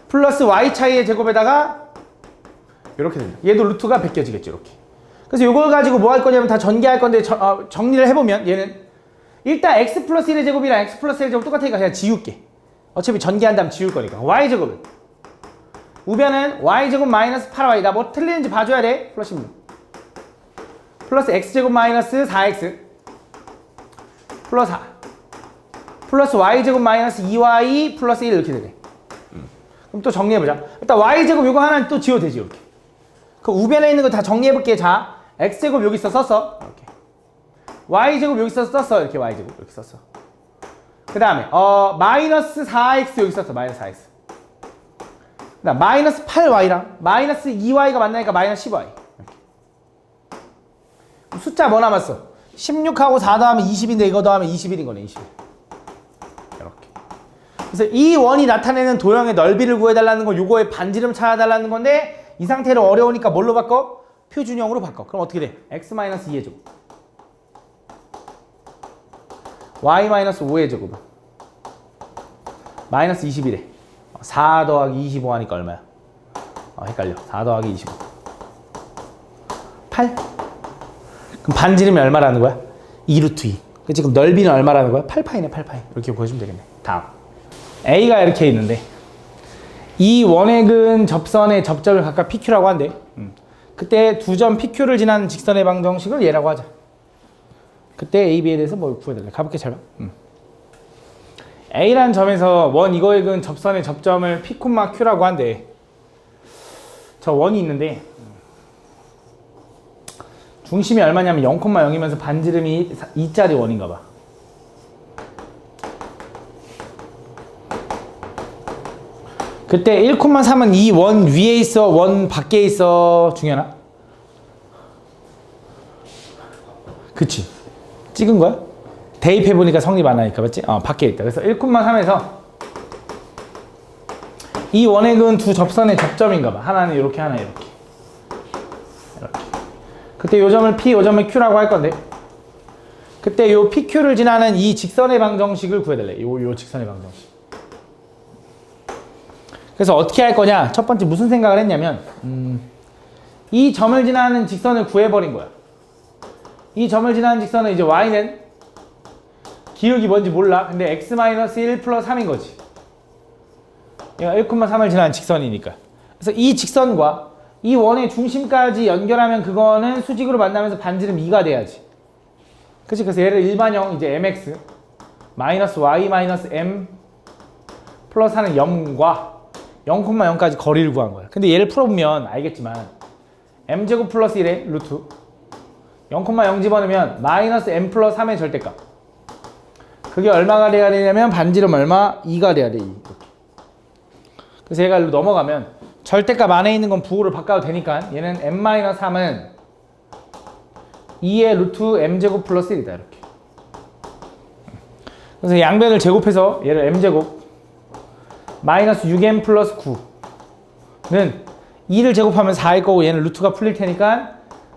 플러스 Y 차이의 제곱에다가 이렇게 됩니다. 얘도 루트가 벗겨지겠죠. 이렇게. 그래서 이걸 가지고 뭐 할 거냐면 다 전개할 건데 정리를 해보면 얘는 일단 x 플러스 1의 제곱이랑 x 플러스 1의 제곱 똑같으니까 그냥 지울게. 어차피 전개한 다음 지울 거니까. y제곱은 우변은 y제곱 마이너스 8y. 나 뭐 틀리는지 봐줘야 돼. 플러스입니다. 플러스 x제곱 마이너스 4x 플러스 4 플러스 y제곱 마이너스 2y 플러스 1 이렇게 되네. 그럼 또 정리해보자. 일단 y제곱 요거 하나는 또 지워도 되지. 이렇게. 그 우변에 있는 거 다 정리해볼게. 자, x제곱 여기 있어 썼어. 이렇게. y제곱 여기 있어 썼어. 이렇게 y제곱 이렇게 썼어. 그 다음에 마이너스 4x 여기 썼어. 마이너스 4x. 그 다음 마이너스 8y랑 마이너스 2y가 만나니까 마이너스 10y. 이렇게. 숫자 뭐 남았어? 16하고 4 더하면 20인데 이거 더하면 21인 거네. 21. 이렇게. 그래서 이 원이 나타내는 도형의 넓이를 구해달라는 건 요거의 반지름 찾아달라는 건데 이 상태로 어려우니까 뭘로 바꿔? 표준형으로 바꿔. 그럼 어떻게 돼? x-2의 제곱 y-5의 제곱 마이너스 21에 4 더하기 25 하니까 얼마야? 헷갈려. 4 더하기 25 8? 그럼 반지름이 얼마라는 거야? 2루트 2. 그치? 그럼 넓이는 얼마라는 거야? 8파이네 8파이. 이렇게 보여주면 되겠네. 다음 A가 이렇게 있는데 이 원액은 접선의 접점을 각각 PQ라고 한대. 그때 두 점 PQ를 지나는 직선의 방정식을 얘라고 하자. 그때 A, B에 대해서 뭘 구해달래. 가볍게 잘 봐. A라는 점에서 원 이거액은 접선의 접점을 P, Q라고 한대. 저 원이 있는데 중심이 얼마냐면 0,0이면서 반지름이 2짜리 원인가 봐. 그때 1,3은 이 원 위에 있어? 원 밖에 있어? 중현아? 그치? 찍은 거야? 대입해보니까 성립 안 하니까 맞지? 밖에 있다. 그래서 1,3에서 이 원액은 두 접선의 접점인가 봐. 하나는 이렇게 하나 이렇게. 그때 요 점을 P, 요 점을 Q라고 할 건데 그때 요 PQ를 지나는 이 직선의 방정식을 구해달래. 요 직선의 방정식. 그래서 어떻게 할 거냐? 첫 번째 무슨 생각을 했냐면 이 점을 지나는 직선을 구해버린 거야. 이 점을 지나는 직선은 이제 y는 기울기 뭔지 몰라. 근데 x-1 플러스 3인 거지. 얘가 1,3을 지나는 직선이니까. 그래서 이 직선과 이 원의 중심까지 연결하면 그거는 수직으로 만나면서 반지름 2가 돼야지. 그치? 그래서 얘를 일반형 이제 mx 마이너스 y 마이너스 m 플러스 하는 0과 0,0까지 거리를 구한 거야. 근데 얘를 풀어보면 알겠지만 m제곱 플러스 1의 루트 0,0 집어넣으면 마이너스 m 플러스 3의 절대값. 그게 얼마가 돼야 되냐면 반지름 얼마? 2가 돼야 돼. 2. 이렇게. 그래서 얘가 일로 넘어가면 절대값 안에 있는 건 부호를 바꿔도 되니까 얘는 m-3은 2의 루트 m제곱 플러스 1이다. 이렇게. 그래서 양변을 제곱해서 얘를 m제곱 마이너스 6m 플러스 9는 2를 제곱하면 4일 거고 얘는 루트가 풀릴 테니까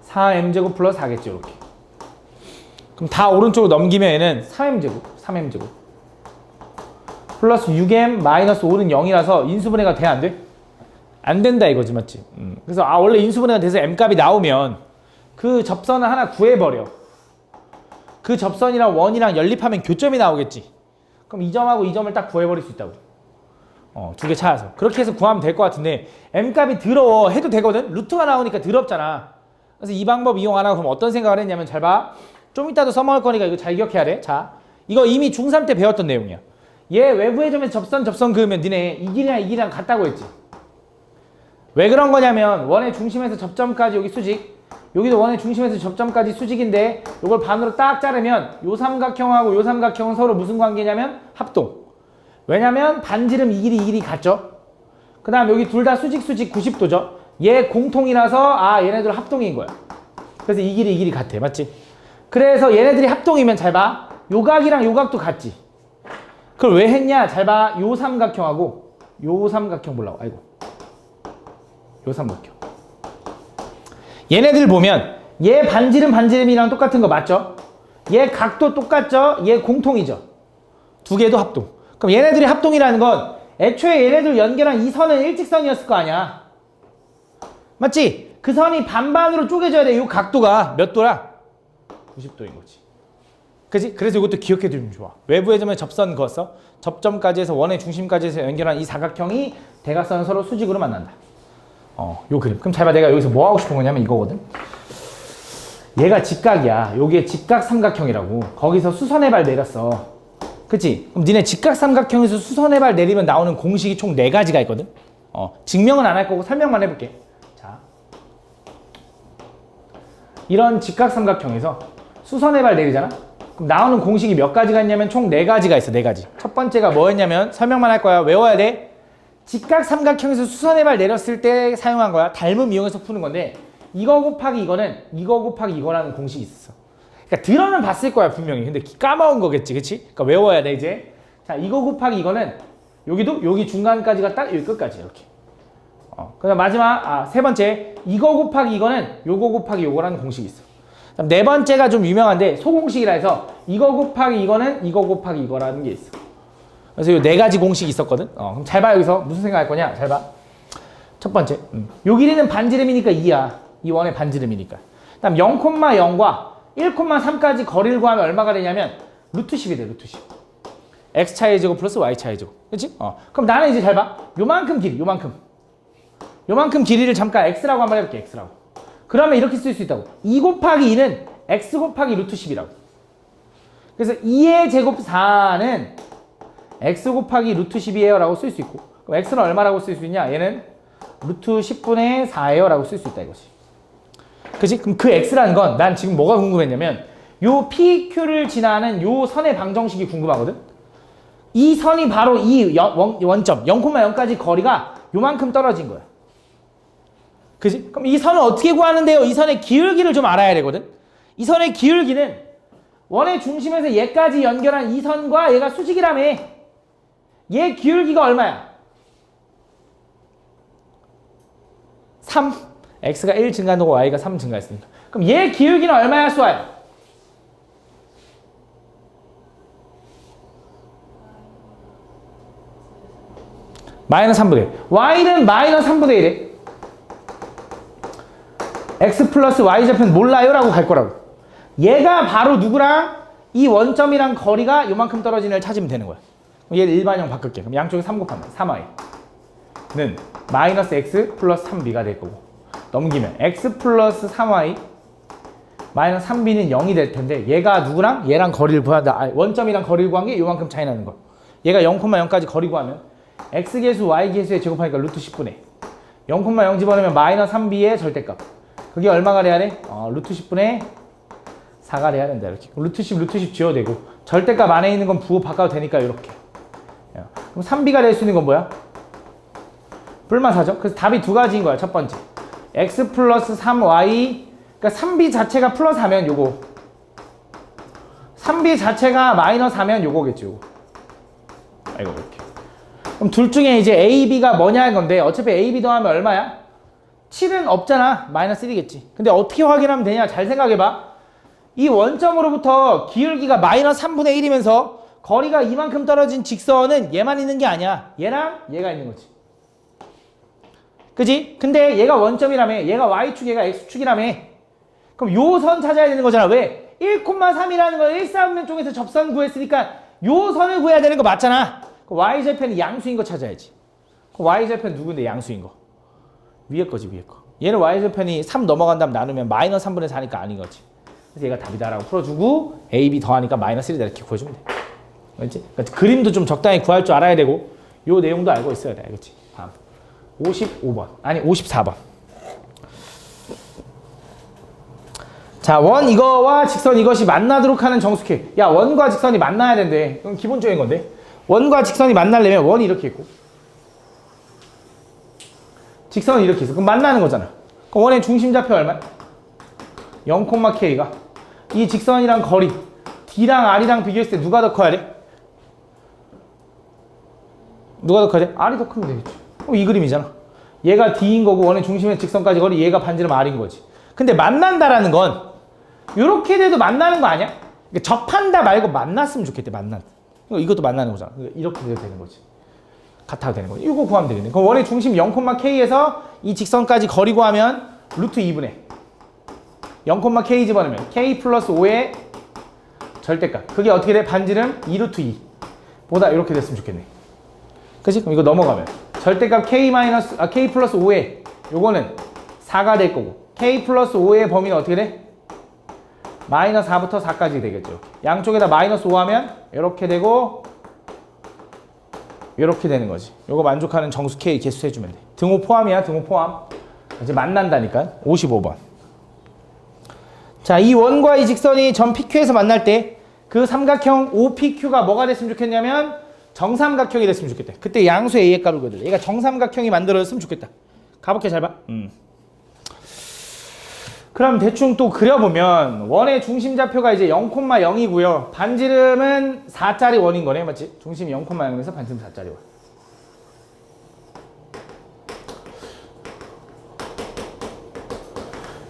4m제곱 플러스 4겠죠. 이렇게. 그럼 다 오른쪽으로 넘기면 얘는 3m제곱 플러스 6m 마이너스 5는 0이라서 인수분해가 돼? 안 돼? 안 된다 이거지 맞지? 그래서 원래 인수분해가 돼서 m값이 나오면 그 접선을 하나 구해버려. 그 접선이랑 원이랑 연립하면 교점이 나오겠지. 그럼 이 점하고 이 점을 딱 구해버릴 수 있다고. 두 개 찾아서 그렇게 해서 구하면 될 것 같은데 m값이 더러워 해도 되거든? 루트가 나오니까 더럽잖아. 그래서 이 방법 이용 안 하고 그럼 어떤 생각을 했냐면 잘 봐. 좀 이따도 써먹을 거니까 이거 잘 기억해야 돼. 자, 이거 이미 중3 때 배웠던 내용이야. 얘 외부의 점에서 접선 그으면 니네 이 길이랑 이 길이랑 같다고 했지. 왜 그런 거냐면 원의 중심에서 접점까지 여기 수직, 여기도 원의 중심에서 접점까지 수직인데 이걸 반으로 딱 자르면 요 삼각형하고 요 삼각형은 서로 무슨 관계냐면 합동. 왜냐면 반지름 이 길이 같죠? 그 다음 여기 둘 다 수직 90도죠? 얘 공통이라서 얘네들 합동인 거야. 그래서 이 길이 같아. 맞지? 그래서 얘네들이 합동이면 잘 봐. 요 각이랑 요 각도 같지? 그걸 왜 했냐? 잘 봐. 요 삼각형하고 요 삼각형 보려고. 아이고. 요 삼각형. 얘네들 보면 얘 반지름이랑 똑같은 거 맞죠? 얘 각도 똑같죠? 얘 공통이죠? 두 개도 합동. 그럼 얘네들이 합동이라는 건 애초에 얘네들 연결한 이 선은 일직선이었을 거 아니야. 맞지? 그 선이 반반으로 쪼개져야 돼. 이 각도가 몇 도라? 90도인 거지. 그지? 그래서 이것도 기억해 두면 좋아. 외부의 점에 접선 그었어. 접점까지 해서 원의 중심까지 해서 연결한 이 사각형이 대각선을 서로 수직으로 만난다. 요 그림. 그럼 잘 봐. 내가 여기서 뭐 하고 싶은 거냐면 이거거든. 얘가 직각이야. 요게 직각 삼각형이라고. 거기서 수선의 발 내렸어. 그치? 그럼 니네 직각 삼각형에서 수선의 발 내리면 나오는 공식이 총 4가지가 있거든. 증명은 안 할 거고 설명만 해볼게. 자, 이런 직각 삼각형에서 수선의 발 내리잖아. 그럼 나오는 공식이 몇 가지가 있냐면 총 4가지가 있어. 4가지. 첫 번째가 뭐였냐면 설명만 할 거야. 외워야 돼. 직각 삼각형에서 수선의 발 내렸을 때 사용한 거야. 닮음 이용해서 푸는 건데 이거 곱하기 이거는 이거 곱하기 이거라는 공식이 있었어. 그러니까 들어는 봤을 거야 분명히. 근데 까먹은 거겠지, 그치? 그러니까 외워야 돼 이제. 자, 이거 곱하기 이거는 여기도 여기 중간까지가 딱 여기 끝까지 이렇게. 그다음 마지막 세 번째 이거 곱하기 이거는 요거 곱하기 요거라는 공식이 있어. 그다음 네 번째가 좀 유명한데 소공식이라 해서 이거 곱하기 이거는 이거 곱하기 이거라는 게 있어. 그래서 이 4가지 공식이 있었거든. 그럼 잘 봐. 여기서 무슨 생각할 거냐? 잘 봐. 첫 번째, 요 길이는 반지름이니까 2야. 이 원의 반지름이니까. 그다음 0,0과 1,3까지 거리를 구하면 얼마가 되냐면 루트 10이 돼. 루트 10. x차의 제곱 플러스 y차의 제곱. 그렇지? 그럼 나는 이제 잘 봐. 요만큼 길이, 요만큼 길이를 잠깐 x라고 한번 해볼게. x라고. 그러면 이렇게 쓸 수 있다고. 2 곱하기 2는 x 곱하기 루트 10이라고. 그래서 2의 제곱 4는 x 곱하기 루트 10이에요 라고 쓸 수 있고, 그럼 x는 얼마라고 쓸 수 있냐? 얘는 루트 10분의 4예요 라고 쓸 수 있다 이거지. 그치? 그럼 그 x라는 건 난 지금 뭐가 궁금했냐면 요 PQ를 지나는 요 선의 방정식이 궁금하거든? 이 선이 바로 이 원점 0,0까지 거리가 요만큼 떨어진 거야. 그치? 그럼 이 선을 어떻게 구하는데요? 이 선의 기울기를 좀 알아야 되거든? 이 선의 기울기는 원의 중심에서 얘까지 연결한 이 선과 얘가 수직이라며. 얘 기울기가 얼마야? 3. x가 1 증가한 거고 y가 3 증가했으니까. 그럼 얘 기울기는 얼마야, 수아야? 마이너스 3분의 1. y는 마이너스 3분의 1에 x 플러스 y좌표는 몰라요 라고 갈 거라고. 얘가 바로 누구랑 이 원점이랑 거리가 요만큼 떨어지는 애를 찾으면 되는 거야. 그럼 얘를 일반형 바꿀게. 그럼 양쪽에 3 곱하면 3y는 마이너스 x 플러스 3b가 될 거고, 넘기면 x 플러스 3y 마이너스 3b는 0이 될 텐데 얘가 누구랑 얘랑 거리를 구한다. 원점이랑 거리를 구한 게 요만큼 차이 나는 거. 얘가 0,0까지 거리 구하면 x계수 y계수에 제곱하니까 루트 10분의 0,0 집어넣으면 마이너스 3b의 절대값. 그게 얼마가 돼야 돼? 루트 10분의 4가 돼야 된다. 이렇게. 루트 10 지워도 되고, 절대값 안에 있는 건 부호 바꿔도 되니까 이렇게. 그럼 3b가 될 수 있는 건 뭐야? 뿔마사죠? 그래서 답이 2가지인 거야. 첫 번째, x 플러스 3y, 그러니까 3b 자체가 플러스 하면 요거, 3b 자체가 마이너스 하면 요거겠지. 요거. 이거 이렇게. 그럼 둘 중에 이제 a, b가 뭐냐 한 건데, 어차피 a, b 더하면 얼마야? 7은 없잖아. 마이너스 1이겠지. 근데 어떻게 확인하면 되냐? 잘 생각해봐. 이 원점으로부터 기울기가 마이너스 3분의 1이면서 거리가 이만큼 떨어진 직선은 얘만 있는 게 아니야. 얘랑 얘가 있는 거지. 그지? 근데 얘가 원점이라며. 얘가 y축, 얘가 x축이라며. 그럼 요 선 찾아야 되는 거잖아. 왜? 1,3이라는 거 1사분면 쪽에서 접선 구했으니까 요 선을 구해야 되는 거 맞잖아. y절편이 양수인 거 찾아야지. y절편 누군데 양수인 거? 위에 거지, 위에 거. 얘는 y절편이 3 넘어간 다음 나누면 마이너스 3분의 4니까 아닌 거지. 그래서 얘가 답이다라고 풀어주고 a, b 더하니까 마이너스 1이다 이렇게 구해주면 돼. 알겠지? 그러니까 그림도 좀 적당히 구할 줄 알아야 되고 요 내용도 알고 있어야 돼. 알겠지? 다음 55번 아니 54번. 자, 원 이거와 직선 이것이 만나도록 하는 정수케. 야, 원과 직선이 만나야 된대. 그건 기본적인 건데, 원과 직선이 만나려면 원이 이렇게 있고 직선은 이렇게 있어. 그럼 만나는 거잖아. 그럼 원의 중심좌표 얼마? 0,k가 이 직선이랑 거리 D랑 R이랑 비교했을 때 누가 더 커야 돼? 누가 더 커야 돼? R이 더 크면 되겠지. 이 그림이잖아. 얘가 D인 거고 원의 중심의 직선까지 거리 얘가 반지름 R인 거지. 근데 만난다라는 건 이렇게 돼도 만나는 거 아니야? 접한다 말고 만났으면 좋겠대. 만난다. 이것도 만나는 거잖아. 이렇게 돼도 되는 거지. 같아도 되는 거지. 이거 구하면 되겠네. 그럼 원의 중심 0,k에서 이 직선까지 거리 구하면 루트 2분의 0,k 집어넣으면 k 플러스 5의 절대값. 그게 어떻게 돼? 반지름 2루트 2 보다 이렇게 됐으면 좋겠네. 그치? 그럼 이거 넘어가면 절대값 k 플러스 5에 요거는 4가 될 거고 k 플러스 5의 범위는 어떻게 돼? 마이너스 4부터 4까지 되겠죠. 양쪽에다 마이너스 5 하면 이렇게 되고 이렇게 되는 거지. 요거 만족하는 정수 k 개수 해주면 돼. 등호 포함이야. 등호 포함. 이제 만난다니까. 55번. 자, 이 원과 이 직선이 점 PQ에서 만날 때 그 삼각형 OPQ가 뭐가 됐으면 좋겠냐면 정삼각형이 됐으면 좋겠다. 그때 양수 A의 값을 그려. 얘가 정삼각형이 만들어졌으면 좋겠다. 가볼게. 잘 봐. 그럼 대충 또 그려보면 원의 중심 좌표가 이제 0,0이고요. 반지름은 4짜리 원인 거네. 맞지? 중심이 0,0에서 반지름 4짜리 원.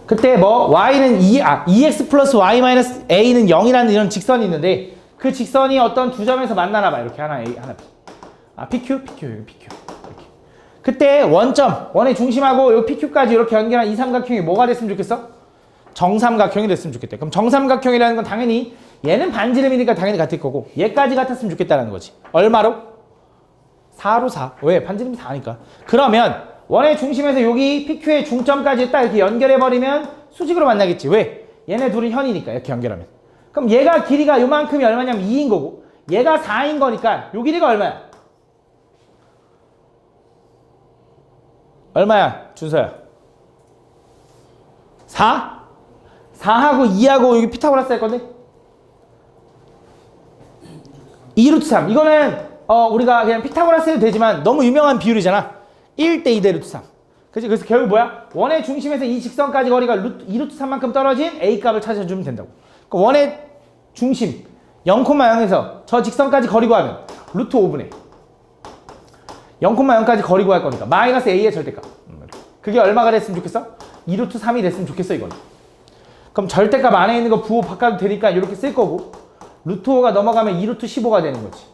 그때 뭐 y는 2x 플러스 y 마이너스 a는 0이라는 이런 직선이 있는데 그 직선이 어떤 두 점에서 만나나 봐. 이렇게 하나 A, 하나 B. PQ, PQ, PQ. 이렇게. 그때 원점, 원의 중심하고 요 PQ까지 이렇게 연결한 이 삼각형이 뭐가 됐으면 좋겠어? 정삼각형이 됐으면 좋겠대. 그럼 정삼각형이라는 건 당연히 얘는 반지름이니까 당연히 같을 거고 얘까지 같았으면 좋겠다는 거지. 얼마로? 4로 4. 왜? 반지름이 4니까. 그러면 원의 중심에서 여기 PQ의 중점까지 딱 이렇게 연결해버리면 수직으로 만나겠지. 왜? 얘네 둘은 현이니까 이렇게 연결하면. 그럼 얘가 길이가 요만큼이 얼마냐면 2인 거고 얘가 4인 거니까 요 길이가 얼마야? 얼마야? 준서야. 4? 4하고 2하고 여기 피타고라스 할 건데 2루트 3. 이거는 우리가 그냥 피타고라스 해도 되지만 너무 유명한 비율이잖아. 1대 2대 루트 3. 그치? 그래서 결국 뭐야? 원의 중심에서 이 직선까지 거리가 2루트 3만큼 떨어진 A 값을 찾아주면 된다고. 그러니까 원의 중심 0,0에서 저 직선까지 거리 구하면 루트 5분의 0,0까지 거리 구할 거니까 마이너스 A의 절대값. 그게 얼마가 됐으면 좋겠어? 2루트 3이 됐으면 좋겠어 이건. 그럼 절대값 안에 있는 거 부호 바꿔도 되니까 이렇게 쓸 거고 루트 5가 넘어가면 2루트 15가 되는 거지.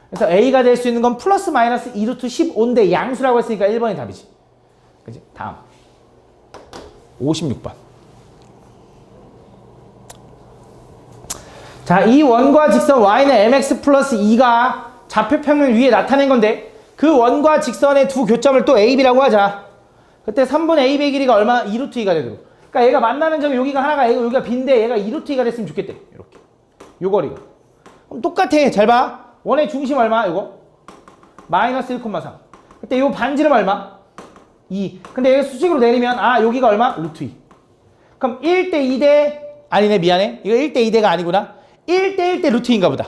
그래서 A가 될 수 있는 건 플러스 마이너스 2루트 15인데 양수라고 했으니까 1번이 답이지. 그치? 다음 56번. 자, 이 원과 직선 y는 mx 플러스 2가 좌표평면 위에 나타낸 건데 그 원과 직선의 두 교점을 또 AB라고 하자. 그때 3분의 AB의 길이가 얼마? 2루트 2가 되도록. 그러니까 얘가 만나는 점이 여기가 하나가 A고 여기가 B인데 얘가 2루트 2가 됐으면 좋겠대. 이렇게. 요 거리가. 그럼 똑같아. 잘 봐. 원의 중심 얼마? 이거 마이너스 1,3. 그때 요 반지름 얼마? 2. 근데 얘가 수직으로 내리면 여기가 얼마? 루트 2. 그럼 1대 2대 아니네 미안해. 이거 1대 2대가 아니구나. 1대 1대 루트 2인가 보다.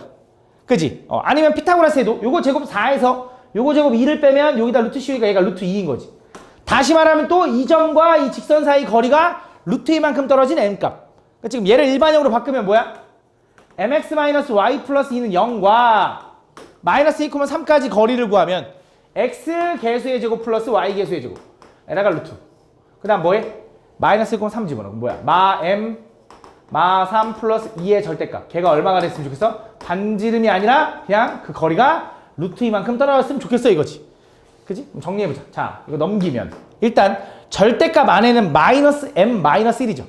그지? 아니면 피타고라스 해도 요거 제곱 4에서 요거 제곱 2를 빼면 여기다 루트 씌우니까 얘가 루트 2인 거지. 다시 말하면 또 이 점과 이 직선 사이 거리가 루트 2만큼 떨어진 m값. 그러니까 지금 얘를 일반형으로 바꾸면 뭐야? mx-y 플러스 2는 0과 마이너스 2,3까지 거리를 구하면 x 개수의 제곱 플러스 y 개수의 제곱 에다가 루트. 그 다음 뭐해? 마이너스 1,3 집어넣어. 뭐야? 마 3 플러스 2의 절대값. 걔가 얼마가 됐으면 좋겠어? 반지름이 아니라 그냥 그 거리가 루트 2만큼 떨어졌으면 좋겠어 이거지. 그지? 그럼 정리해보자. 자, 이거 넘기면 일단 절대값 안에는 마이너스 m 마이너스 1이죠.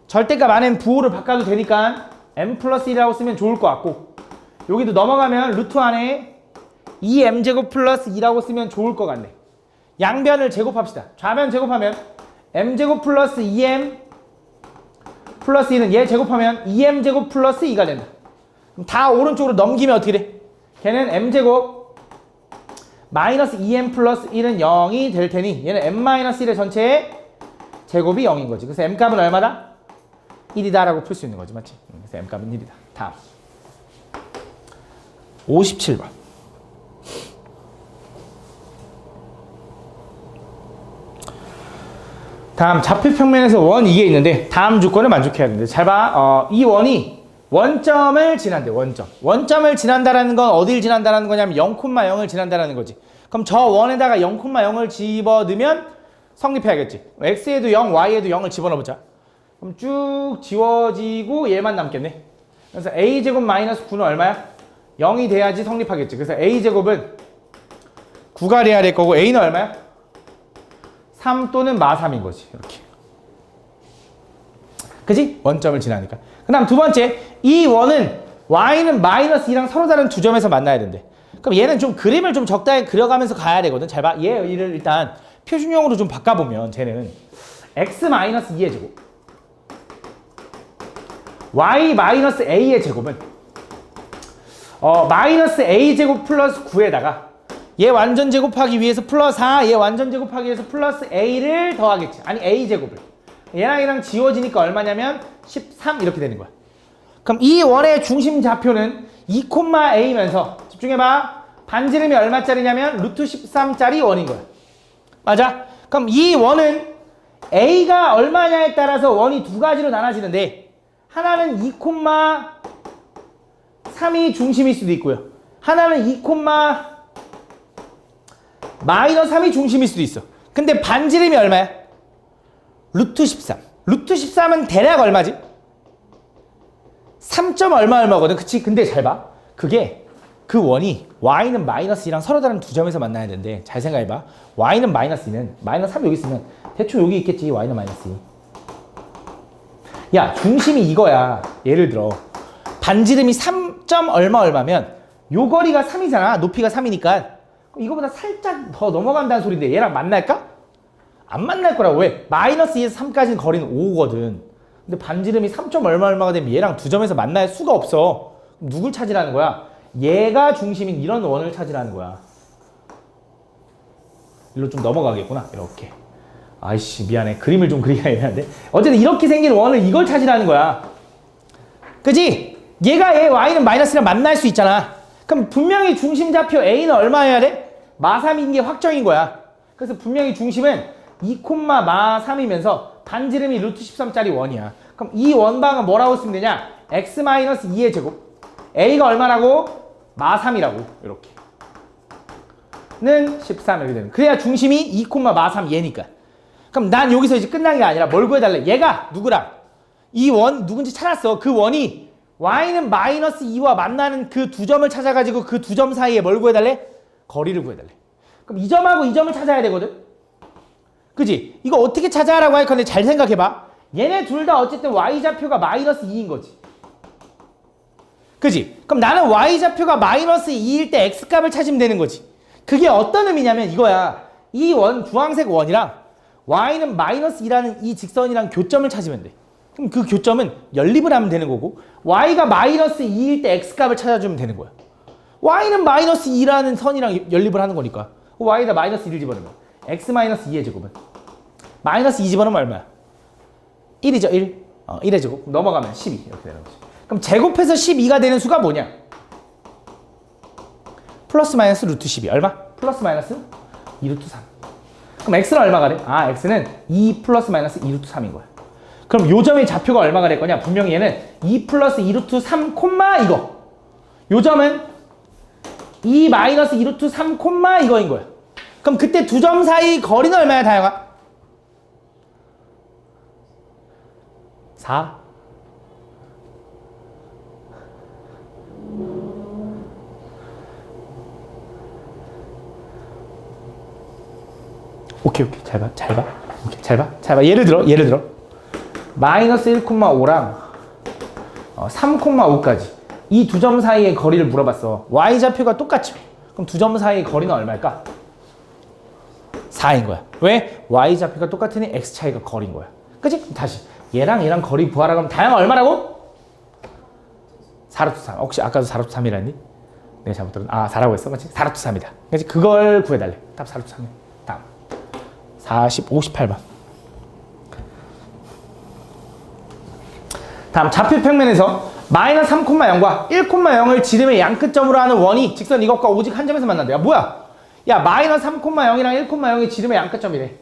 절대값 안에는 부호를 바꿔도 되니까 m 플러스 1이라고 쓰면 좋을 것 같고 여기도 넘어가면 루트 안에 2m제곱 플러스 2라고 쓰면 좋을 것 같네. 양변을 제곱합시다. 좌변 제곱하면 m제곱 플러스 2m 플러스 2는 얘 제곱하면 2m제곱 플러스 2가 된다. 그럼 다 오른쪽으로 넘기면 어떻게 돼? 걔는 m제곱 마이너스 2m 플러스 1은 0이 될 테니 얘는 m 마이너스 1의 전체의 제곱이 0인 거지. 그래서 m값은 얼마다? 1이다 라고 풀 수 있는 거지. 맞지? 그래서 m값은 1이다. 다음 57번. 다음 좌표평면에서 원 이게 있는데 다음 조건을 만족해야 되는데 잘 봐. 이 원이 원점을 지난대. 원점을 지난다라는 건 어딜 지난다라는 거냐면 0,0을 지난다라는 거지. 그럼 저 원에다가 0,0을 집어넣으면 성립해야겠지. x에도 0, y에도 0을 집어넣어보자. 그럼 쭉 지워지고 얘만 남겠네. 그래서 a제곱 마이너스 9는 얼마야? 0이 돼야지 성립하겠지. 그래서 a제곱은 9가 돼야 될 거고 a는 얼마야? 3 또는 마3인 거지. 이렇게. 그지? 원점을 지나니까. 그 다음 두 번째, 이 원은 y는 마이너스 2랑 서로 다른 두 점에서 만나야 된대. 그럼 얘는 좀 그림을 좀 적당히 그려가면서 가야 되거든. 잘 봐. 얘를 일단 표준형으로 좀 바꿔보면 쟤는 x 마이너스 2의 제곱 y 마이너스 a의 제곱은 마이너스 a 제곱 플러스 9에다가 얘 완전 제곱하기 위해서 플러스 4, 얘 완전 제곱하기 위해서 플러스 a를 더하겠지. 아니 a 제곱을. 얘랑 지워지니까 얼마냐면 13 이렇게 되는 거야. 그럼 이 원의 중심 좌표는 2,a면서 집중해봐. 반지름이 얼마짜리냐면 루트 13짜리 원인 거야. 맞아? 그럼 이 원은 a가 얼마냐에 따라서 원이 두 가지로 나눠지는데 하나는 2,3이 중심일 수도 있고요. 하나는 2, 마이너스 3이 중심일 수도 있어. 근데 반지름이 얼마야? 루트 13. 루트 13은 대략 얼마지? 3. 얼마거든. 그치? 근데 잘 봐. 그게 그 원이 y는 마이너스 2랑 서로 다른 두 점에서 만나야 되는데 잘 생각해봐. y는 마이너스 2는 마이너스 3 여기 있으면 대충 여기 있겠지. y는 마이너스 2. 야, 중심이 이거야. 예를 들어 반지름이 3. 얼마면 요 거리가 3이잖아. 높이가 3이니까 이거보다 살짝 더 넘어간다는 소리인데 얘랑 만날까? 안 만날 거라고. 왜? 마이너스 2에서 3까지는 거리는 5거든. 근데 반지름이 3. 얼마가 되면 얘랑 두 점에서 만날 수가 없어. 그럼 누굴 찾으라는 거야? 얘가 중심인 이런 원을 찾으라는 거야. 일로 좀 넘어가겠구나. 이렇게. 아이씨 미안해. 그림을 좀 그리기가 애매한데. 어쨌든 이렇게 생긴 원을 이걸 찾으라는 거야. 그지? 얘가 얘 y는 마이너스랑 만날 수 있잖아. 그럼 분명히 중심 좌표 a는 얼마여야 돼? 마3인 게 확정인 거야. 그래서 분명히 중심은 2,마3이면서 반지름이 루트 13짜리 원이야. 그럼 이 원방은 뭐라고 쓰면 되냐? x-2의 제곱 a가 얼마라고? 마3이라고. 이렇게 는 13 이렇게 되는. 그래야 중심이 2,마3 얘니까. 그럼 난 여기서 이제 끝난 게 아니라 뭘 구해달래? 얘가 누구랑? 이 원 누군지 찾았어. 그 원이 y는 마이너스 2와 만나는 그 두 점을 찾아가지고 그 두 점 사이에 뭘 구해달래? 거리를 구해달래. 그럼 이 점하고 이 점을 찾아야 되거든? 그지? 이거 어떻게 찾아라고 할 건데 잘 생각해봐. 얘네 둘 다 어쨌든 y좌표가 마이너스 2인 거지. 그지? 그럼 나는 y좌표가 마이너스 2일 때 x값을 찾으면 되는 거지. 그게 어떤 의미냐면 이거야. 이 원, 주황색 원이랑 y는 마이너스 2라는 이 직선이랑 교점을 찾으면 돼. 그럼 그 교점은 연립을 하면 되는 거고 y가 마이너스 2일 때 x값을 찾아주면 되는 거야. y는 마이너스 2라는 선이랑 연립을 하는 거니까 y에다 마이너스 2를 집어넣으면 x-2의 제곱은 마이너스 2 집어넣으면 얼마야? 1이죠. 1. 1의 제곱. 넘어가면 12 이렇게 되는 거지. 그럼 제곱해서 12가 되는 수가 뭐냐? 플러스 마이너스 루트 12. 얼마? 플러스 마이너스 2 루트 3. 그럼 x는 얼마가 돼? x는 2 플러스 마이너스 2 루트 3인 거야. 그럼 요 점의 좌표가 얼마가 될 거냐? 분명히 얘는 2 플러스 2 루트 3 콤마 이거. 요 점은 2 마이너스 2 루트 3 콤마 이거인 거야. 그럼 그때 두 점 사이 거리는 얼마야, 다영아? 4. 오케이. 잘 봐. 오케이, 잘 봐. 예를 들어. 마이너스 1,5랑 3,5까지 이 두 점 사이의 거리를 물어봤어. y좌표가 똑같죠. 그럼 두 점 사이의 거리는 얼마일까? 4인 거야. 왜? y좌표가 똑같으니 x 차이가 거리인 거야. 그치? 다시 얘랑 거리 구하라고 하면 다양한 얼마라고? 4루트 3. 혹시 아까도 4루트 3이라 했니? 내가 잘못 들었나? 4라고 했어. 그치? 4루트 3이다. 그치? 그걸 구해달래. 답 4루트 3이야. 다음 58번. 다음 좌표평면에서 마이너스 3,0과 1,0을 지름의 양끝점으로 하는 원이 직선 이것과 오직 한 점에서 만난다. 야 뭐야? 야 마이너스 3,0이랑 1,0이 지름의 양끝점이래.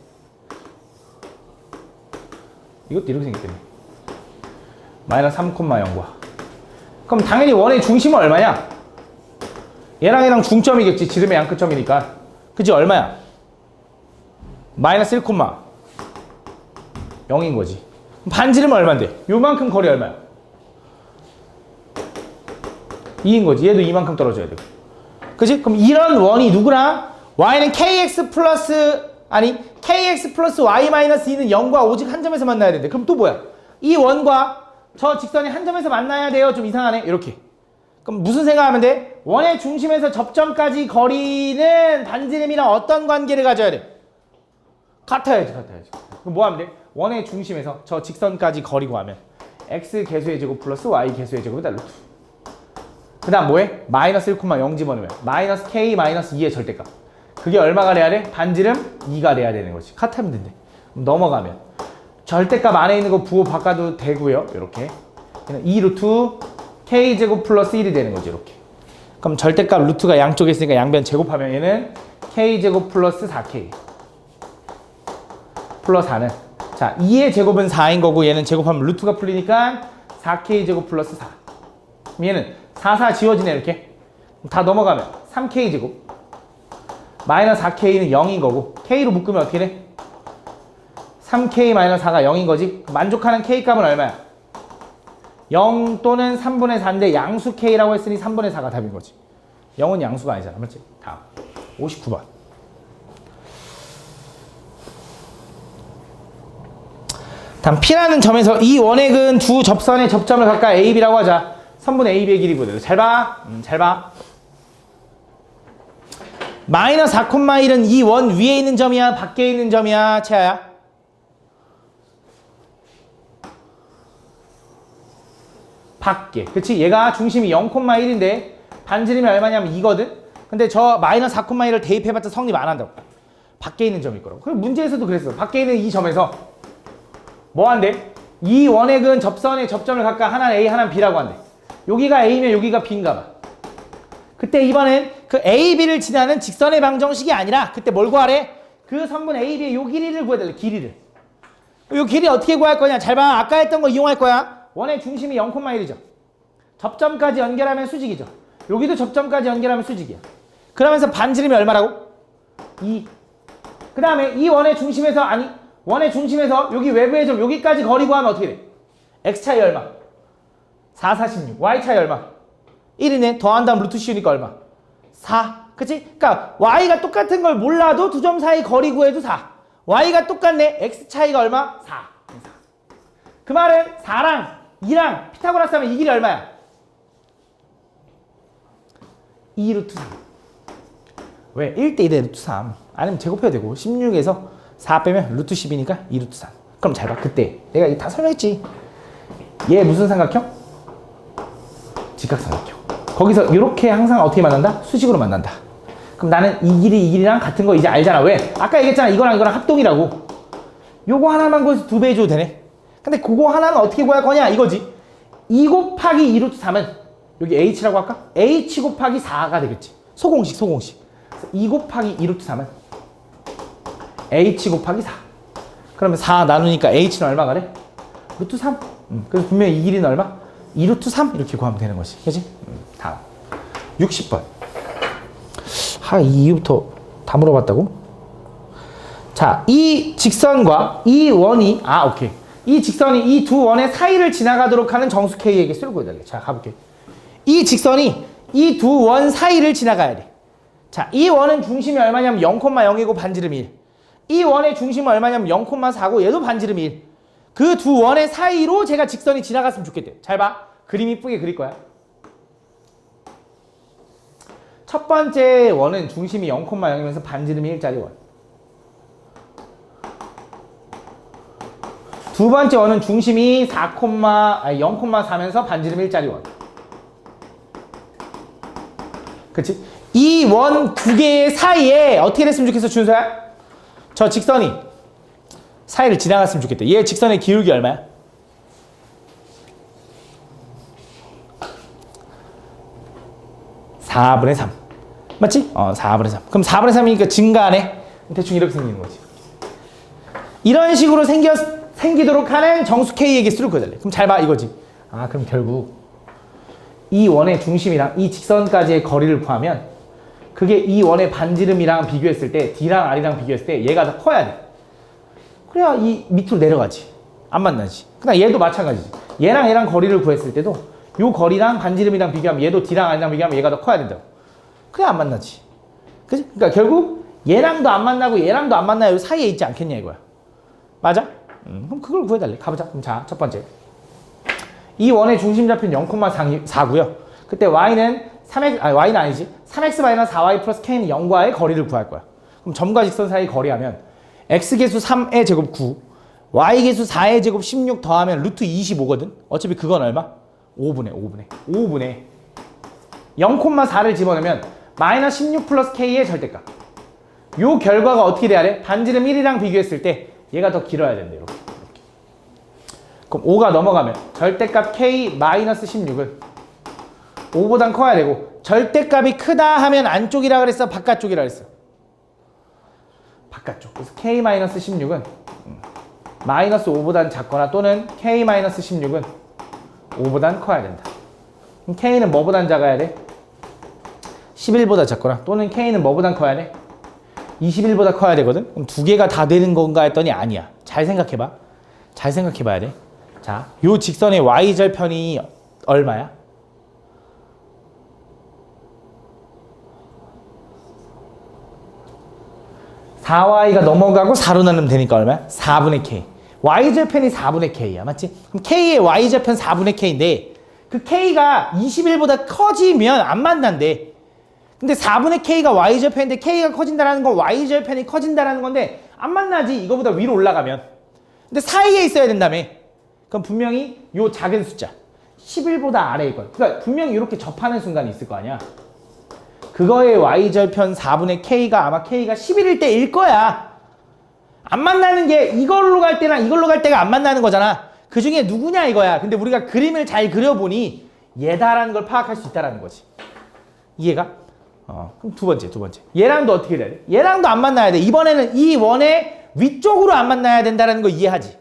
이것도 이렇게 생겼기 때문에 마이너스 3,0과 그럼 당연히 원의 중심은 얼마냐? 얘랑 중점이겠지. 지름의 양끝점이니까. 그치? 얼마야? 마이너스 1,0인 거지. 반지름은 얼만데? 요만큼 거리 얼마야? 2인 거지. 얘도 이만큼 떨어져야 되고. 그치? 그럼 이런 원이 누구랑? y는 kx 플러스 y 마이너스 2는 0과 오직 한 점에서 만나야 되는데 그럼 또 뭐야? 이 원과 저 직선이 한 점에서 만나야 돼요. 좀 이상하네. 이렇게. 그럼 무슨 생각하면 돼? 원의 중심에서 접점까지 거리는 반지름이랑 어떤 관계를 가져야 돼? 같아야지. 그럼 뭐 하면 돼? 원의 중심에서 저 직선까지 거리 구하면 x 개수의 제곱 플러스 y 개수의 제곱이다 루트. 그 다음 뭐해? 마이너스 1,0 집어넣으면 마이너스 k 마이너스 2의 절대값. 그게 얼마가 돼야 돼? 반지름 2가 돼야 되는 거지. 같으면 된대. 그럼 넘어가면 절대값 안에 있는 거 부호 바꿔도 되고요. 이렇게 2 루트 k제곱 플러스 1이 되는 거지. 이렇게. 그럼 절대값 루트가 양쪽에 있으니까 양변 제곱하면 얘는 k제곱 플러스 4k 플러스 4는 자 2의 제곱은 4인 거고 얘는 제곱하면 루트가 풀리니까 4k제곱 플러스 4. 얘는 4 지워지네. 이렇게. 다 넘어가면 3k제곱 마이너스 4k는 0인 거고 k로 묶으면 어떻게 돼? 3k 마이너스 4가 0인 거지. 만족하는 k 값은 얼마야? 0 또는 3분의 4인데 양수 k라고 했으니 3분의 4가 답인 거지. 0은 양수가 아니잖아. 맞지? 다음 59번. 다음 P라는 점에서 이 원액은 두 접선의 접점을 각각 A, B라고 하자. 선분 A, B의 길이거든. 잘 봐. 잘 봐. 마이너스 4,1은 이 원 위에 있는 점이야? 밖에 있는 점이야? 채아야? 밖에. 그치? 얘가 중심이 0,1인데 반지름이 얼마냐면 2거든? 근데 저 마이너스 4,1을 대입해봤자 성립 안 한다고. 밖에 있는 점일 거라고. 그럼 문제에서도 그랬어. 밖에 있는 이 점에서 뭐 한대? 이 원액은 접선의 접점을 각각 하나는 A, 하나는 B라고 한대. 여기가 A면 여기가 B인가 봐. 그때 이번엔 그 A, B를 지나는 직선의 방정식이 아니라 그때 뭘 구하래? 그 선분 A, B의 요 길이를 구해달래. 길이를. 요 길이 어떻게 구할 거냐? 잘 봐. 아까 했던 거 이용할 거야. 원의 중심이 0,1이죠. 접점까지 연결하면 수직이죠. 여기도 접점까지 연결하면 수직이야. 그러면서 반지름이 얼마라고? 2. 그 다음에 이 원의 중심에서 원의 중심에서 여기 외부의 점 여기까지 거리 구하면 어떻게 돼? x 차이 얼마? 4, 46. y 차이 얼마? 1이네. 더한 다음 루트 씌우니까 얼마? 4. 그치? 그러니까 y가 똑같은 걸 몰라도 두 점 사이 거리 구해도 4. y가 똑같네. x 차이가 얼마? 4. 그 말은 4랑 2랑 피타고라스 하면 이 길이 얼마야? 2 루트 3. 왜? 1대1에 루트 3. 아니면 제곱해야 되고 16에서 4 빼면 루트 10이니까 2 루트 3. 그럼 잘 봐. 그때 내가 이거 다 설명했지. 얘 무슨 삼각형? 직각삼각형. 거기서 이렇게 항상 어떻게 만난다? 수직으로 만난다. 그럼 나는 이 길이랑 같은 거 이제 알잖아. 왜? 아까 얘기했잖아. 이거랑 합동이라고. 요거 하나만 구해서 2배 해줘도 되네. 근데 그거 하나는 어떻게 구할 거냐? 이거지. 2 곱하기 2 루트 3은 여기 h라고 할까? h 곱하기 4가 되겠지. 소공식. 2 곱하기 2 루트 3은 h 곱하기 4. 그러면 4 나누니까 h는 얼마가 돼? 루트 3. 그래서 분명히 이 길이는 얼마? 2 루트 3 이렇게 구하면 되는 거지. 그치? 다음 60번. 이 이유부터 다 물어봤다고? 자, 이 직선과 이 원이 오케이. 이 직선이 이 두 원의 사이를 지나가도록 하는 정수 K에게 수를 구해달래. 자, 가볼게. 이 직선이 이 두 원 사이를 지나가야 돼. 자, 이 원은 중심이 얼마냐면 0,0이고 반지름 1. 이 원의 중심은 얼마냐면 0,4고 얘도 반지름 1. 그 두 원의 사이로 제가 직선이 지나갔으면 좋겠대. 잘 봐. 그림 이쁘게 그릴 거야. 첫 번째 원은 중심이 0,0이면서 반지름이 1짜리 원. 두 번째 원은 중심이 0,4면서 반지름 1짜리 원. 그치? 이 원 두 개의 사이에 어떻게 됐으면 좋겠어, 준서야? 저 직선이 사이를 지나갔으면 좋겠다. 얘 직선의 기울기 얼마야? 4분의 3. 맞지? 4분의 3. 그럼 4분의 3이니까 증가하네? 대충 이렇게 생기는 거지. 이런 식으로 생기도록 하는 정수 K의 개수를 구해달래. 그럼 잘 봐, 이거지. 아, 그럼 결국 이 원의 중심이랑 이 직선까지의 거리를 구하면 그게 이 원의 반지름이랑 비교했을 때 D랑 R이랑 비교했을 때 얘가 더 커야 돼. 그래야 이 밑으로 내려가지. 안 만나지. 그러나 얘도 마찬가지지. 얘랑 거리를 구했을 때도 요 거리랑 반지름이랑 비교하면 얘도 D랑 R이랑 비교하면 얘가 더 커야 된다고. 그래야 안 만나지. 그치? 그러니까 결국 얘랑도 안 만나고 얘랑도 안 만나요. 사이에 있지 않겠냐 이거야. 맞아? 그럼 그걸 구해달래. 가보자. 그럼 자, 첫 번째. 이 원의 중심 좌표는 0,4고요. 그때 y는 3x, 아니 y는 아니지. 3x-4y 플러스 k는 0과의 거리를 구할 거야. 그럼 점과 직선 사이 거리하면 x계수 3의 제곱 9, y계수 4의 제곱 16 더하면 루트 25거든. 어차피 그건 얼마? 5분의 0,4를 집어넣으면 마이너스 16 플러스 k의 절대값. 요 결과가 어떻게 돼야 돼? 반지름 1이랑 비교했을 때 얘가 더 길어야 된대. 이렇게. 그럼 5가 넘어가면 절대값 k 마이너스 16은 5보단 커야 되고, 절대값이 크다 하면 안쪽이라 그랬어? 바깥쪽이라 그랬어? 바깥쪽. 그래서 k 마이너스 16은 마이너스 5보단 작거나 또는 k 마이너스 16은 5보단 커야 된다. 그럼 k는 뭐보단 작아야 돼? 11보다 작거나 또는 k는 뭐보단 커야 돼? 21보다 커야 되거든? 그럼 두 개가 다 되는 건가 했더니 아니야. 잘 생각해봐. 잘 생각해봐야 돼. 자, 요 직선의 y절편이 얼마야? 4y가 넘어가고 4로 나누면 되니까 얼마야? 4분의 k. y절편이 4분의 k야. 맞지? 그럼 k의 y절편 4분의 k인데 그 k가 21보다 커지면 안 만난대. 근데 4분의 k가 y절편인데 k가 커진다라는 건 y절편이 커진다라는 건데 안 만나지. 이거보다 위로 올라가면. 근데 사이에 있어야 된다며. 그럼 분명히 요 작은 숫자 11보다 아래일 거야. 그러니까 분명히 이렇게 접하는 순간이 있을 거 아니야. 그거의 y절편 4분의 k가 아마 k가 11일 때일 거야. 안 만나는 게 이걸로 갈 때랑 이걸로 갈 때가 안 만나는 거잖아. 그 중에 누구냐 이거야. 근데 우리가 그림을 잘 그려보니 얘다라는 걸 파악할 수 있다라는 거지. 이해가? 그럼 두 번째. 얘랑도 어떻게 돼야 돼? 얘랑도 안 만나야 돼. 이번에는 이 원의 위쪽으로 안 만나야 된다는 거 이해하지?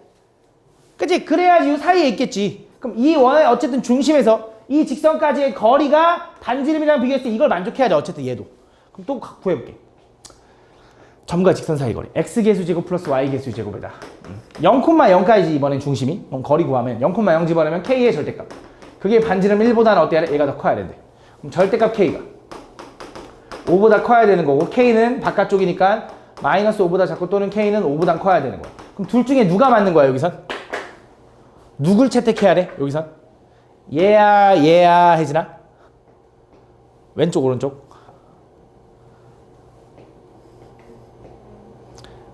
그치? 그래야지 이 사이에 있겠지. 그럼 이 원의 어쨌든 중심에서 이 직선까지의 거리가 반지름이랑 비교했을 때 이걸 만족해야 돼. 어쨌든 얘도. 그럼 또 구해볼게. 점과 직선 사이 거리. x계수 제곱 플러스 y계수 제곱이다. 0,0까지 이번엔 중심이. 그럼 거리 구하면 0,0 집어넣으면 k의 절대값. 그게 반지름 1보다는 어때야 돼? 얘가 더 커야 된대. 그럼 절대값 k가 5보다 커야 되는 거고 k는 바깥쪽이니까 마이너스 5보다 작고 또는 k는 5보다 커야 되는 거야. 그럼 둘 중에 누가 맞는 거야 여기선? 누굴 채택해야 돼 여기선? 얘야 혜진아? 왼쪽 오른쪽?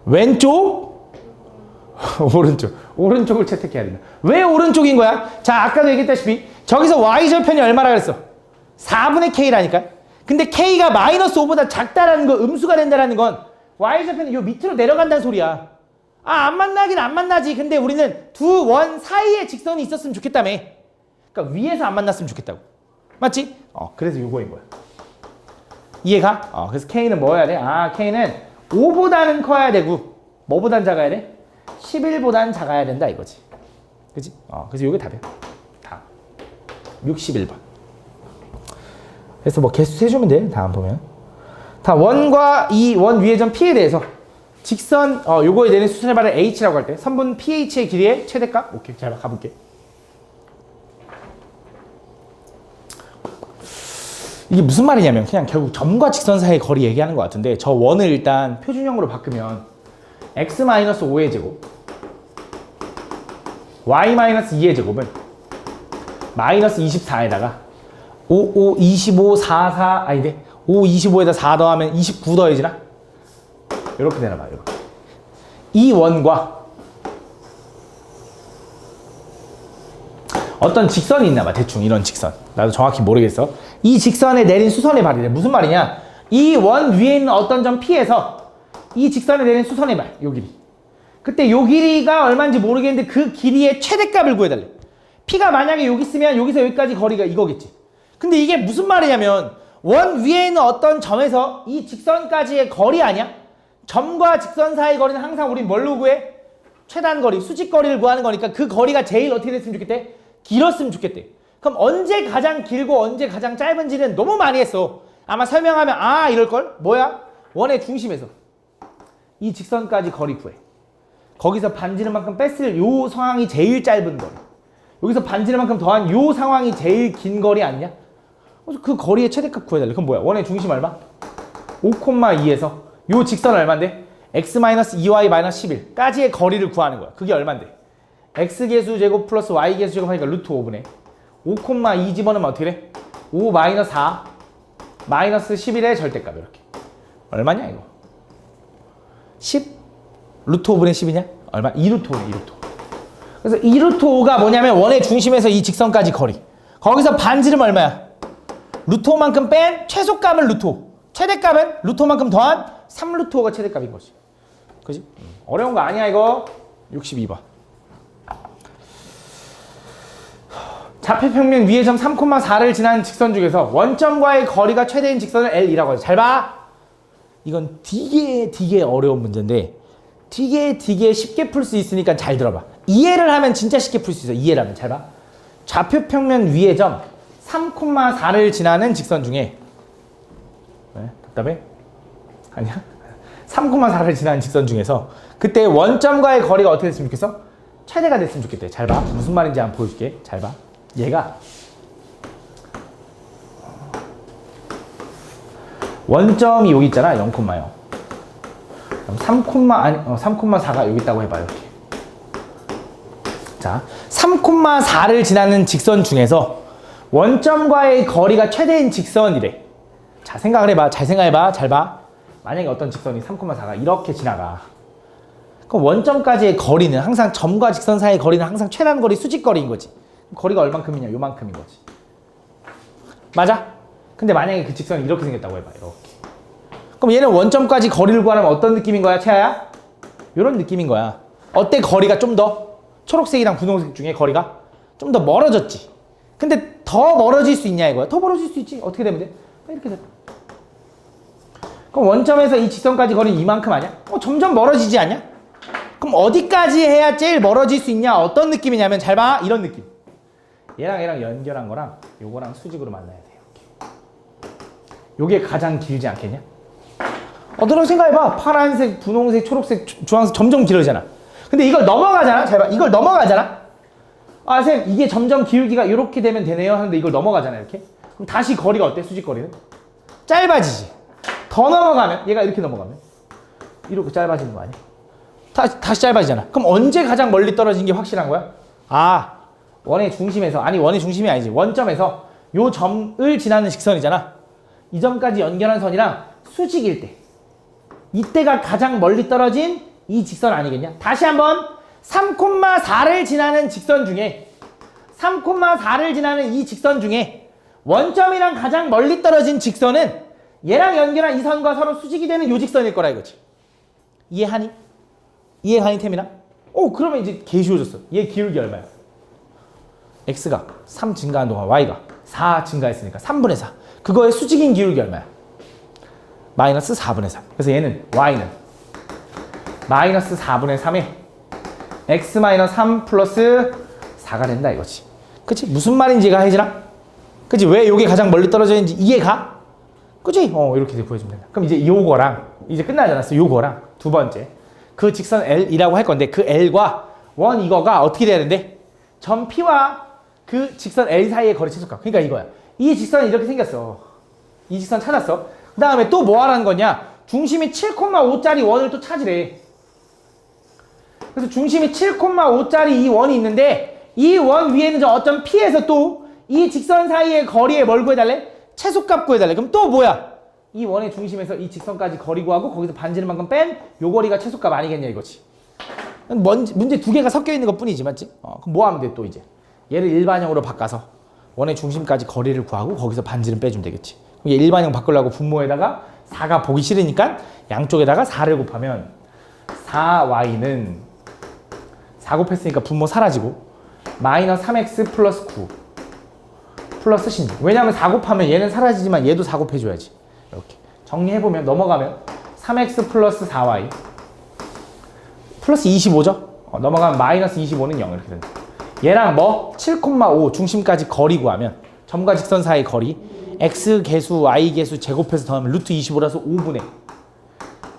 왼쪽? 오른쪽을 채택해야 된다. 왜 오른쪽인 거야? 자, 아까도 얘기했다시피 저기서 y절편이 얼마라 그랬어? 4분의 k라니까. 근데 k가 마이너스 5보다 작다라는 거, 음수가 된다라는 건 y절편이 요 밑으로 내려간다는 소리야. 아, 안 만나긴 안 만나지. 근데 우리는 두 원 사이에 직선이 있었으면 좋겠다며. 그러니까 위에서 안 만났으면 좋겠다고. 맞지? 그래서 요거인 거야. 이해가? 그래서 k는 뭐 해야 돼? k는 5보다는 커야 되고 뭐보단 작아야 돼? 11보단 작아야 된다 이거지. 그치? 그래서 요게 답이야. 답. 61번. 그래서 뭐 개수 세주면 돼. 다음 보면. 다 원과 이 원 위의 점 P에 대해서 직선, 요거에 대한 수선의 발을 H라고 할 때 선분 PH의 길이의 최대값. 오케이. 잘 가볼게. 이게 무슨 말이냐면 그냥 결국 점과 직선 사이의 거리 얘기하는 것 같은데 저 원을 일단 표준형으로 바꾸면 x-5의 제곱 y-2의 제곱은 마이너스 24에다가 5, 25, 4, 4 아닌데 5, 25에다 4 더하면 29 더해지나? 이렇게 되나 봐요. 이 원과 어떤 직선이 있나 봐. 대충 이런 직선. 나도 정확히 모르겠어. 이 직선에 내린 수선의 발이래. 무슨 말이냐? 이 원 위에 있는 어떤 점 P에서 이 직선에 내린 수선의 발, 요 길이. 그때 요 길이가 얼마인지 모르겠는데 그 길이의 최대값을 구해달래. P가 만약에 여기 있으면 여기서 여기까지 거리가 이거겠지. 근데 이게 무슨 말이냐면 원 위에 있는 어떤 점에서 이 직선까지의 거리 아니야? 점과 직선 사이 거리는 항상 우린 뭘로 구해? 최단 거리, 수직 거리를 구하는 거니까 그 거리가 제일 어떻게 됐으면 좋겠대? 길었으면 좋겠대. 그럼 언제 가장 길고 언제 가장 짧은지는 너무 많이 했어. 아마 설명하면 아 이럴걸? 뭐야? 원의 중심에서 이 직선까지 거리 구해. 거기서 반지름 만큼 뺐을 요 상황이 제일 짧은 거리. 여기서 반지름 만큼 더한 요 상황이 제일 긴 거리 아니냐? 그래서 그 거리의 최대값 구해달래. 그럼 뭐야? 원의 중심 얼마? 5,2에서 요 직선 얼마인데? x-2y-11까지의 거리를 구하는 거야. 그게 얼마인데? x계수 제곱 플러스 y계수 제곱 하니까 루트 5분의 5,2 집어넣으면 어떻게 돼? 5 마이너스 4 마이너스 11의 절대값 이렇게. 얼마냐 이거? 10? 루트 5분의 10이냐? 얼마? 2루트 5네 2루트 5. 그래서 2루트 5가 뭐냐면 원의 중심에서 이 직선까지 거리. 거기서 반지름 얼마야? 루트 5만큼 뺀 최소값은 루트 5. 최대값은 루트 5만큼 더한 3루트 5가 최대값인 거지. 그지? 어려운 거 아니야 이거? 62번. 좌표평면 위의 점 3,4를 지나는 직선 중에서 원점과의 거리가 최대인 직선을 L이라고 하죠. 잘 봐. 이건 되게 어려운 문제인데 되게 쉽게 풀 수 있으니까 잘 들어봐. 이해를 하면 진짜 쉽게 풀 수 있어. 이해를 하면. 잘 봐. 좌표평면 위의 점 3,4를 지나는 직선 중에 왜? 답답해? 아니야? 3,4를 지나는 직선 중에서 그때 원점과의 거리가 어떻게 됐으면 좋겠어? 최대가 됐으면 좋겠대. 잘 봐. 무슨 말인지 한번 보여줄게. 잘 봐. 얘가 원점이 여기 있잖아. 0,0. 3,4가 여기 있다고 해봐요. 이렇게. 자, 3,4를 지나는 직선 중에서 원점과의 거리가 최대인 직선이래. 자, 생각을 해봐. 잘 생각해봐. 잘 봐. 만약에 어떤 직선이 3,4가 이렇게 지나가. 그럼 원점까지의 거리는 항상 점과 직선 사이의 거리는 항상 최단 거리, 수직 거리인 거지. 거리가 얼만큼이냐? 요만큼인 거지. 맞아? 근데 만약에 그 직선이 이렇게 생겼다고 해봐. 이렇게. 그럼 얘는 원점까지 거리를 구하려면 어떤 느낌인 거야, 채아야? 이런 느낌인 거야. 어때? 거리가 좀 더 초록색이랑 분홍색 중에 거리가 좀 더 멀어졌지. 근데 더 멀어질 수 있냐 이거야? 더 멀어질 수 있지. 어떻게 되면 돼? 이렇게 됐다. 그럼 원점에서 이 직선까지 거리는 이만큼 아니야? 점점 멀어지지 않냐? 그럼 어디까지 해야 제일 멀어질 수 있냐? 어떤 느낌이냐면 잘 봐. 이런 느낌. 얘랑 연결한 거랑 요거랑 수직으로 만나야 돼. 이렇게. 요게 가장 길지 않겠냐? 너는 생각해봐. 파란색, 분홍색, 초록색, 주황색 점점 길어지잖아. 근데 이걸 넘어가잖아. 잘 봐. 이걸 넘어가잖아. 아, 쌤, 이게 점점 기울기가 이렇게 되면 되네요. 하는데 이걸 넘어가잖아. 이렇게. 그럼 다시 거리가 어때? 수직거리는? 짧아지지. 더 넘어가면, 얘가 이렇게 넘어가면 이렇게 짧아지는 거 아니야? 다시 짧아지잖아. 그럼 언제 가장 멀리 떨어진 게 확실한 거야? 아, 원의 중심에서, 아니 원의 중심이 아니지. 원점에서 요 점을 지나는 직선이잖아. 이 점까지 연결한 선이랑 수직일 때. 이때가 가장 멀리 떨어진 이 직선 아니겠냐? 다시 한번 3,4를 지나는 직선 중에 3,4를 지나는 이 직선 중에 원점이랑 가장 멀리 떨어진 직선은 얘랑 연결한 이 선과 서로 수직이 되는 요 직선일 거라 이거지. 이해하니? 이해가니 태민아? 그러면 이제 개 쉬워졌어. 얘 기울기 얼마야? x가 3 증가한 동안 y가 4 증가했으니까 3분의 4. 그거의 수직인 기울기 얼마야? 마이너스 4분의 3. 그래서 얘는 y는 마이너스 4분의 3에 x 마이너스 3 플러스 4가 된다 이거지. 그치? 무슨 말인지 이해가 해지나? 그치? 왜 이게 가장 멀리 떨어져 있는지 이해가? 그치? 이렇게 보여주면 된다. 그럼 이제 요거랑 이제 끝나지 않았어. 요거랑 두 번째 그 직선 L이라고 할 건데 그 L과 원 이거가 어떻게 돼야 되는데? 점 P와 그 직선 L 사이의 거리 최소값. 그러니까 이거야. 이 직선이 이렇게 생겼어. 이 직선 찾았어. 그 다음에 또 뭐 하라는 거냐? 중심이 7,5짜리 원을 또 찾으래. 그래서 중심이 7,5짜리 이 원이 있는데 이 원 위에 있는 저 어점 P에서 또 이 직선 사이의 거리에 뭘 구해달래? 최소값 구해달래. 그럼 또 뭐야? 이 원의 중심에서 이 직선까지 거리 구하고 거기서 반지름만큼 뺀 요 거리가 최소값 아니겠냐 이거지. 문제 두 개가 섞여 있는 것 뿐이지, 맞지? 그럼 뭐 하면 돼 또 이제? 얘를 일반형으로 바꿔서 원의 중심까지 거리를 구하고 거기서 반지름 빼주면 되겠지. 얘 일반형 바꾸려고 분모에다가 4가 보기 싫으니까 양쪽에다가 4를 곱하면 4y는 4 곱했으니까 분모 사라지고 마이너스 3x 플러스 9 플러스 16. 왜냐하면 4 곱하면 얘는 사라지지만 얘도 4 곱해줘야지. 이렇게 정리해보면 넘어가면 3x 플러스 4y 플러스 25죠? 넘어가면 마이너스 25는 0 이렇게 된다. 얘랑 뭐 7,5 중심까지 거리 구하면 점과 직선 사이 거리 x 개수 y 개수 제곱해서 더하면 루트 25라서 5분의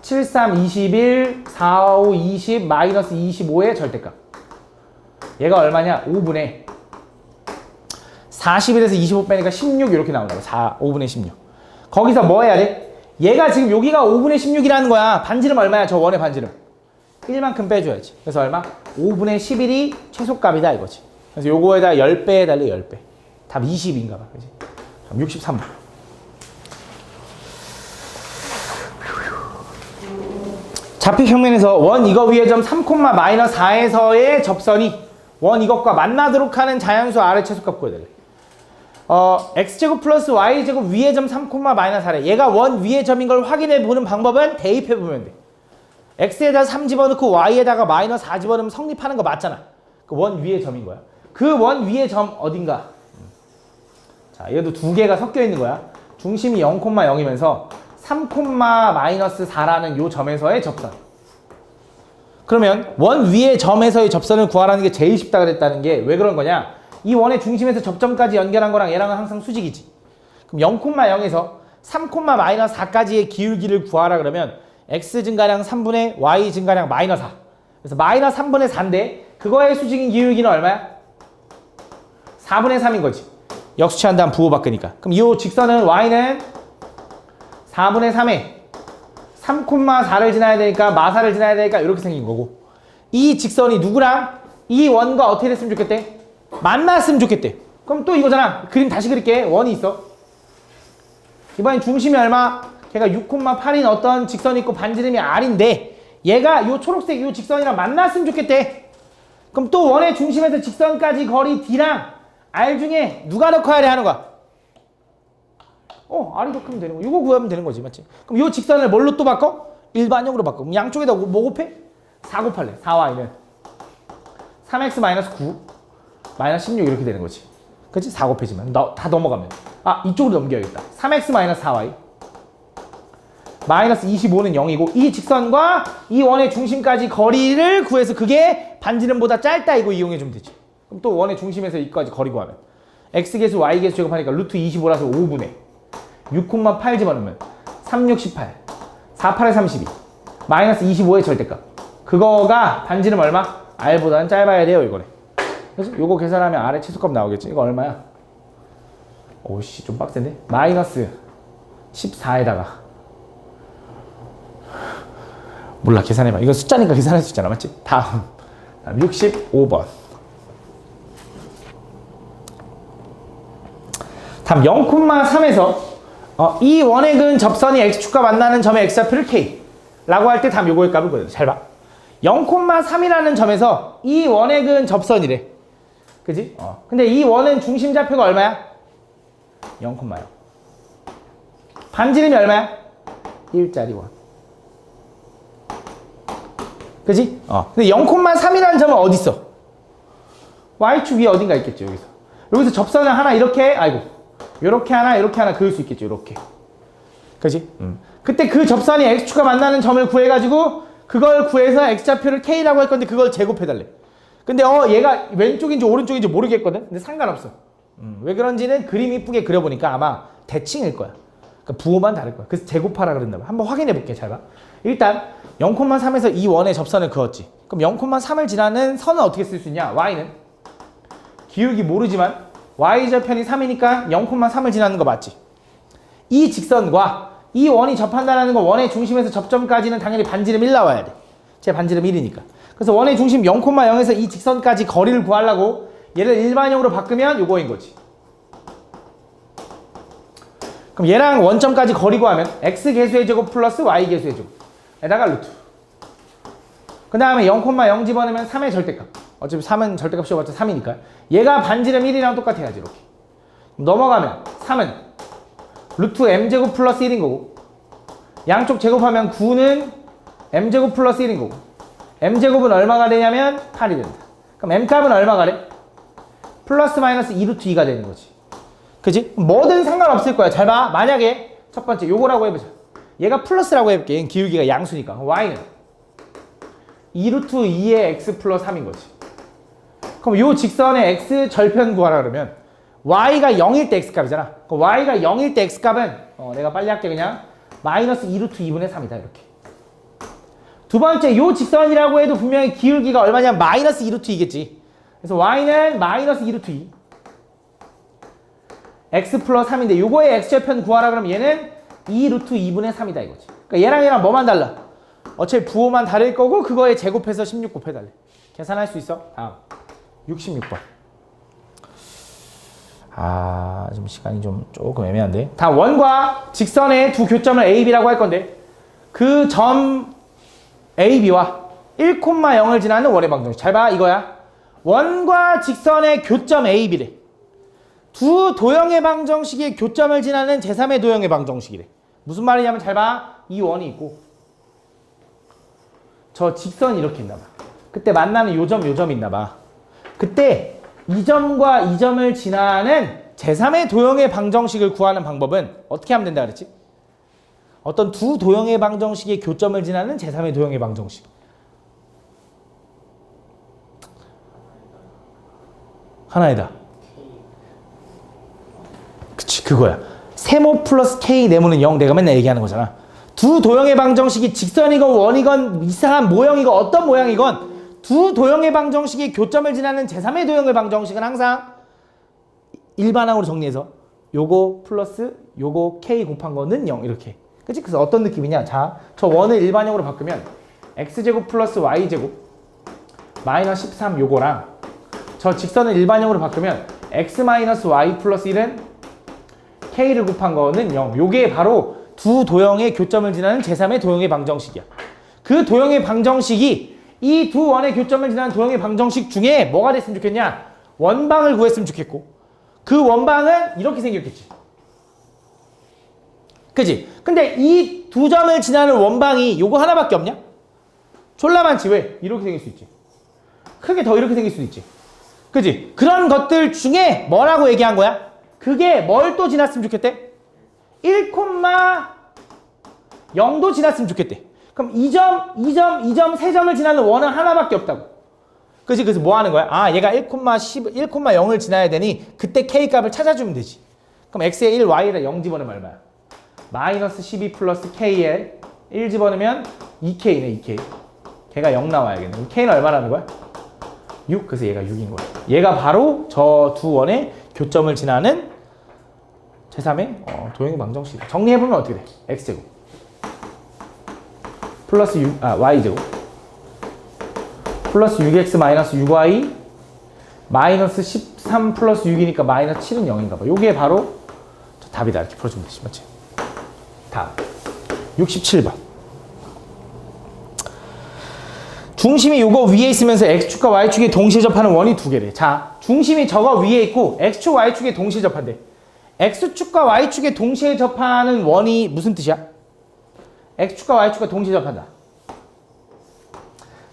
7, 3, 21, 4, 5, 20 마이너스 25의 절대값. 얘가 얼마냐? 5분의 41에서 25 빼니까 16 이렇게 나온다고. 5분의 16. 거기서 뭐 해야 돼? 얘가 지금 여기가 5분의 16이라는 거야. 반지름 얼마야? 저 원의 반지름 1만큼 빼줘야지. 그래서 얼마? 5분의 11이 최소값이다 이거지. 그래서 요거에다 10배 해달래. 10배. 답 20인가 봐. 그지? 63번. 좌표평면에서 원 이거 위의 점 3,-4에서의 접선이 원 이것과 만나도록 하는 자연수 R의 최소값 구해야 돼. x제곱 플러스 y제곱 위의 점 3,-4래. 얘가 원 위의 점인 걸 확인해 보는 방법은 대입해 보면 돼. x에다 3 집어넣고 y에다가 마이너스 4 집어넣으면 성립하는 거 맞잖아. 그 원 위의 점인 거야. 그 원 위의 점 어딘가. 자, 얘도 두 개가 섞여 있는 거야. 중심이 0,0이면서 3,-4라는 요 점에서의 접선. 그러면 원 위의 점에서의 접선을 구하라는 게 제일 쉽다 그랬다는 게 왜 그런 거냐? 이 원의 중심에서 접점까지 연결한 거랑 얘랑은 항상 수직이지. 그럼 0,0에서 3,-4까지의 기울기를 구하라 그러면 x 증가량 3분의 y 증가량 마이너스 4. 그래서 마이너스 3분의 4인데 그거의 수직인 기울기는 얼마야? 4분의 3인 거지. 역수치한 다음 부호 바꾸니까. 그럼 이 직선은 y는 4분의 3에 3,4를 지나야 되니까 마사를 지나야 되니까 이렇게 생긴 거고, 이 직선이 누구랑 이 원과 어떻게 됐으면 좋겠대? 만났으면 좋겠대. 그럼 또 이거잖아. 그림 다시 그릴게. 원이 있어. 이번엔 중심이 얼마? 걔가 6,8인 어떤 직선이 있고 반지름이 R인데 얘가 요 초록색 요 직선이랑 만났으면 좋겠대. 그럼 또 원의 중심에서 직선까지 거리 D랑 R 중에 누가 더 커야 돼 하는 거야? R이 더 크면 되는 거. 이거 구하면 되는 거지, 맞지? 그럼 요 직선을 뭘로 또 바꿔? 일반형으로 바꿔. 그럼 양쪽에다 뭐 곱해? 4 곱할래. 4y는 3x-9 마이너스 16 이렇게 되는 거지. 그치? 4 곱해지면 다 넘어가면 이쪽으로 넘겨야겠다. 3x-4y 마이너스 25는 0이고 이 직선과 이 원의 중심까지 거리를 구해서 그게 반지름보다 짧다 이거 이용해주면 되지. 그럼 또 원의 중심에서 이까지 거리 구하면 x개수 y개수 제곱하니까 루트 25라서 5분의 6,8 집어넣으면 3, 6, 18 4, 8에 32 마이너스 25의 절대값. 그거가 반지름 얼마? R보다는 짧아야 돼요 이거네. 그래서 요거 계산하면 R의 최소값 나오겠지. 이거 얼마야? 오씨 좀 빡센데? 마이너스 14에다가 몰라 계산해봐. 이거 숫자니까 계산할 수 있잖아, 맞지? 다음 65번. 다음 0,3에서 이 원액은 접선이 x축과 만나는 점의 x좌표를 k 라고 할 때 다음 요거의 값을 보여줘. 잘 봐. 0,3이라는 점에서 이 원액은 접선이래. 그지? 근데 이 원은 중심 좌표가 얼마야? 0,0. 반지름이 얼마야? 1짜리 원. 그지? 근데 0,3이라는 점은 어디 있어? y축 위에 어딘가 있겠죠, 여기서. 여기서 접선을 하나 이렇게, 요렇게 하나, 이렇게 하나 그을 수 있겠죠, 요렇게. 그지? 그때 그 접선이 x축과 만나는 점을 구해가지고 그걸 구해서 x좌표를 k라고 할 건데 그걸 제곱해달래. 근데 얘가 왼쪽인지 오른쪽인지 모르겠거든? 근데 상관없어. 왜 그런지는 그림 이쁘게 그려보니까 아마 대칭일 거야. 그러니까 부호만 다를 거야. 그래서 제곱하라 그런다. 한번 확인해 볼게. 잘 봐. 일단 0,3에서 이 원의 접선을 그었지. 그럼 0,3을 지나는 선은 어떻게 쓸 수 있냐? y는 기울기 모르지만 y좌편이 3이니까 0,3을 지나는 거 맞지? 이 직선과 이 원이 접한다는 거 원의 중심에서 접점까지는 당연히 반지름 1 나와야 돼. 제 반지름 1이니까. 그래서 원의 중심 0,0에서 이 직선까지 거리를 구하려고 얘를 일반형으로 바꾸면 요거인 거지. 그럼 얘랑 원점까지 거리 구하면 x 개수의 제곱 플러스 y 개수의 제곱 에다가 루트. 그 다음에 0,0 집어넣으면 3의 절대값. 어차피 3은 절대값 씌워봤자 3이니까 얘가 반지름 1이랑 똑같아야지. 이렇게 넘어가면 3은 루트 m제곱 플러스 1인 거고, 양쪽 제곱하면 9는 m제곱 플러스 1인 거고, m제곱은 얼마가 되냐면 8이 된다. 그럼 m값은 얼마가 돼? 플러스 마이너스 2루트 2가 되는 거지. 그지? 뭐든 상관없을 거야. 잘 봐. 만약에 첫 번째 요거라고 해보자. 얘가 플러스라고 해볼게. 얘는 기울기가 양수니까. y는 2루트 2의 x 플러스 3인 거지. 그럼 요 직선의 x 절편 구하라 그러면 y가 0일 때 x값이잖아. 그럼 y가 0일 때 x값은 내가 빨리 할게 그냥 마이너스 2루트 2분의 3이다 이렇게. 두 번째 요 직선이라고 해도 분명히 기울기가 얼마냐면 마이너스 2루트 2겠지. 그래서 y는 마이너스 2루트 2 x 플러스 3인데 요거의 x절편 구하라 그러면 얘는 2루트 2분의 3이다 이거지. 그러니까 얘랑 뭐만 달라? 어차피 부호만 다를 거고 그거에 제곱해서 16 곱해달래. 계산할 수 있어? 다음 66번. 좀 시간이 조금 애매한데. 다음 원과 직선의 두 교점을 A, B라고 할 건데 그 점 A, B와 1,0을 지나는 원의 방정식. 잘 봐, 이거야. 원과 직선의 교점 A, B래. 두 도형의 방정식의 교점을 지나는 제3의 도형의 방정식이래. 무슨 말이냐면 잘 봐. 이 원이 있고 저 직선이 이렇게 있나 봐. 그때 만나는 요점이 있나 봐. 그때 이 점과 이 점을 지나는 제3의 도형의 방정식을 구하는 방법은 어떻게 하면 된다 그랬지? 어떤 두 도형의 방정식의 교점을 지나는 제3의 도형의 방정식. 하나이다. 그치, 그거야. 세모 플러스 K 네모는 0 내가 맨날 얘기하는 거잖아. 두 도형의 방정식이 직선이건 원이건 이상한 모형이건 어떤 모양이건 두 도형의 방정식이 교점을 지나는 제3의 도형의 방정식은 항상 일반항으로 정리해서 요거 플러스 요거 K 곱한 거는 0 이렇게. 그치? 그래서 어떤 느낌이냐? 자, 저 원을 일반형으로 바꾸면 x제곱 플러스 y제곱 마이너스 13 요거랑 저 직선을 일반형으로 바꾸면 x 마이너스 y 플러스 1은 k를 곱한 거는 0. 요게 바로 두 도형의 교점을 지나는 제3의 도형의 방정식이야. 그 도형의 방정식이 이 두 원의 교점을 지나는 도형의 방정식 중에 뭐가 됐으면 좋겠냐? 원방을 구했으면 좋겠고 그 원방은 이렇게 생겼겠지. 그치? 근데 이 두 점을 지나는 원방이 요거 하나밖에 없냐? 졸라 많지. 왜? 이렇게 생길 수 있지. 크게 더 이렇게 생길 수도 있지. 그치? 그런 것들 중에 뭐라고 얘기한 거야? 그게 뭘 또 지났으면 좋겠대? 1,0도 지났으면 좋겠대. 그럼 이 점, 세 점을 지나는 원은 하나밖에 없다고. 그치? 그래서 뭐 하는 거야? 얘가 1,0을 지나야 되니 그때 k 값을 찾아주면 되지. 그럼 x에 1, y에다 0 집어넣으면 얼마야? 마이너스 12 플러스 k에 1 집어넣으면 2k네, 2k. 걔가 0 나와야겠네. k는 얼마라는 거야? 6. 그래서 얘가 6인 거야. 얘가 바로 저 두 원의 교점을 지나는 제3의 도형의 방정식. 정리해보면 어떻게 돼? x제곱 플러스 y제곱 플러스 6x 마이너스 6y 마이너스 13 플러스 6이니까 마이너스 7은 0인가 봐. 요게 바로 답이다. 이렇게 풀어주면 되지. 맞지? 다음 67번. 중심이 요거 위에 있으면서 x축과 y축에 동시에 접하는 원이 두 개래. 자, 중심이 저거 위에 있고 x축, y축에 동시에 접한대. x축과 y축에 동시에 접하는 원이 무슨 뜻이야? x축과 y축과 동시에 접한다.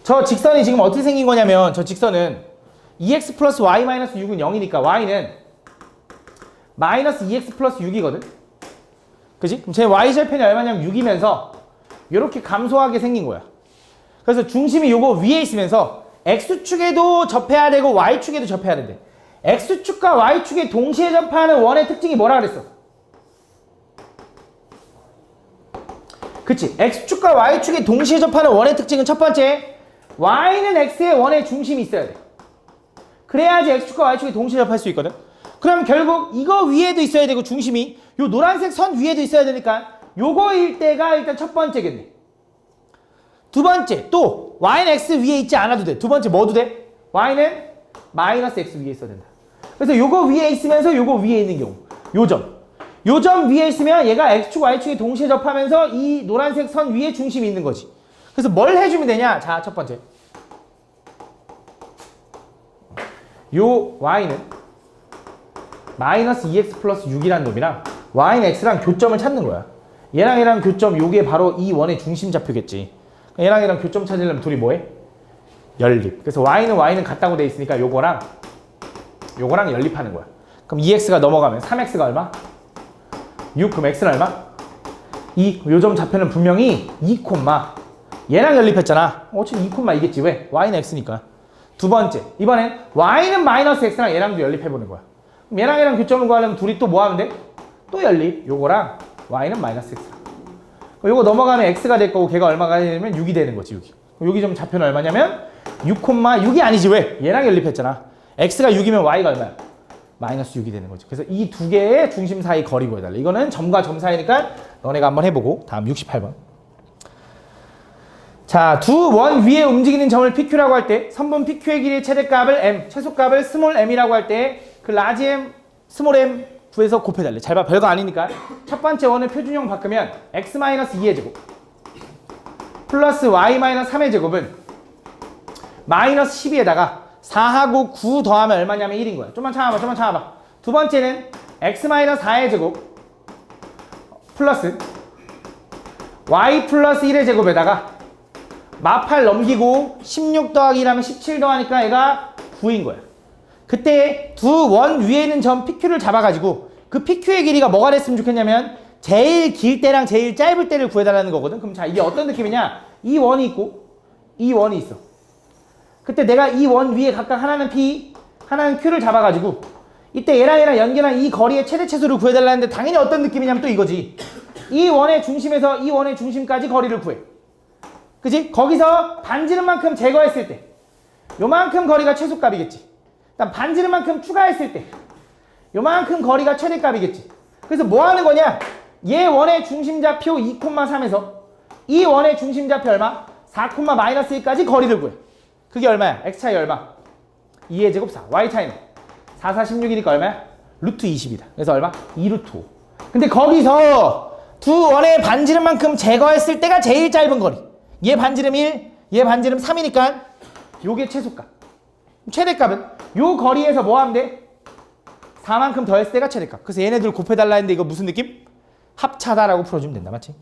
저 직선이 지금 어떻게 생긴 거냐면 저 직선은 2x 플러스 y 마이너스 6은 0이니까 y는 마이너스 2x 플러스 6이거든. 그치? 그럼 제 y절편이 얼마냐면 6이면서 이렇게 감소하게 생긴 거야. 그래서 중심이 요거 위에 있으면서 x축에도 접해야 되고 y축에도 접해야 된대. x축과 y축에 동시에 접하는 원의 특징이 뭐라 그랬어? 그치? x축과 y축에 동시에 접하는 원의 특징은 첫 번째, y는 x의 원의 중심이 있어야 돼. 그래야지 x축과 y축에 동시에 접할 수 있거든. 그럼 결국 이거 위에도 있어야 되고 중심이 요 노란색 선 위에도 있어야 되니까 요거일 때가 일단 첫 번째겠네. 두 번째, 또 y는 x 위에 있지 않아도 돼. 두 번째 뭐도 돼? y는 마이너스 x 위에 있어야 된다. 그래서 요거 위에 있으면서 요거 위에 있는 경우 요 점 위에 있으면 얘가 x축, y축이 동시에 접하면서 이 노란색 선 위에 중심이 있는 거지. 그래서 뭘 해주면 되냐? 자, 첫 번째 요 y는 마이너스 2x 플러스 6이라는 놈이랑 y는 x랑 교점을 찾는 거야. 얘랑 교점, 요게 바로 이 원의 중심 좌표겠지. 얘랑 교점 찾으려면 둘이 뭐해? 연립. 그래서 y는 같다고 돼 있으니까 요거랑 연립하는 거야. 그럼 2x가 넘어가면 3x가 얼마? 6. 그럼 x는 얼마? 2. 요점 좌표는 분명히 2, 얘랑 연립했잖아. 어차피 2,2겠지. 왜? y는 x니까. 두 번째, 이번엔 y는 마이너스 x랑 얘랑도 연립해보는 거야. 그럼 얘랑 교점을 구하려면 둘이 또 뭐 하면 돼? 또 연립. 요거랑 y는 마이너스 x랑. 요거 넘어가면 x가 될 거고 걔가 얼마가 되냐면 6이 되는 거지. 6이. 여기 좀 좌표는 얼마냐면 6,6이 아니지. 왜? 얘랑 연립했잖아. x가 6이면 y가 얼마야? 마이너스 6이 되는 거지. 그래서 이 두 개의 중심 사이 거리 구해달래. 이거는 점과 점 사이니까 너네가 한번 해보고. 다음 68번. 자, 두 원 위에 움직이는 점을 PQ라고 할 때 선분 PQ의 길이의 최대값을 m, 최소값을 스몰 m이라고 할 때 그 라지 m, 스몰 m 구해서 곱해달래. 잘 봐. 별거 아니니까. 첫 번째 원을 표준형 바꾸면 x-2의 제곱 플러스 y-3의 제곱은 마이너스 12에다가 4하고 9 더하면 얼마냐면 1인 거야. 좀만 참아봐. 두 번째는 x-4의 제곱 플러스 y 플러스 1의 제곱에다가 마팔 넘기고 16 더하기 1하면 17 더하니까 얘가 9인 거야. 그때 두 원 위에 있는 점 PQ를 잡아가지고 그 PQ의 길이가 뭐가 됐으면 좋겠냐면 제일 길 때랑 제일 짧을 때를 구해달라는 거거든. 그럼 자, 이게 어떤 느낌이냐? 이 원이 있고 이 원이 있어. 그때 내가 이 원 위에 각각 하나는 P, 하나는 Q를 잡아가지고 이때 얘랑 연결한 이 거리의 최대 최소를 구해달라는데 당연히 어떤 느낌이냐면 또 이거지. 이 원의 중심에서 이 원의 중심까지 거리를 구해. 그지? 거기서 반지름만큼 제거했을 때 요만큼 거리가 최소값이겠지. 일단 반지름만큼 추가했을 때 요만큼 거리가 최대값이겠지. 그래서 뭐 하는 거냐? 얘 원의 중심좌표 2,3에서 이 원의 중심좌표 얼마? 4,-1까지 거리를 구해. 그게 얼마야? x 차이 얼마? 2의 제곱 4. y 차이는 4, 4, 16이니까 얼마야? 루트 20이다. 그래서 얼마? 2루트 5. 근데 거기서 두 원의 반지름만큼 제거했을 때가 제일 짧은 거리. 얘 반지름 1, 얘 반지름 3이니까 요게 최소값. 최대값은 요 거리에서 뭐 하면 돼? 4만큼 더했을 때가 최대값. 그래서 얘네들 곱해달라 했는데 이거 무슨 느낌? 합차다라고 풀어주면 된다. 맞지?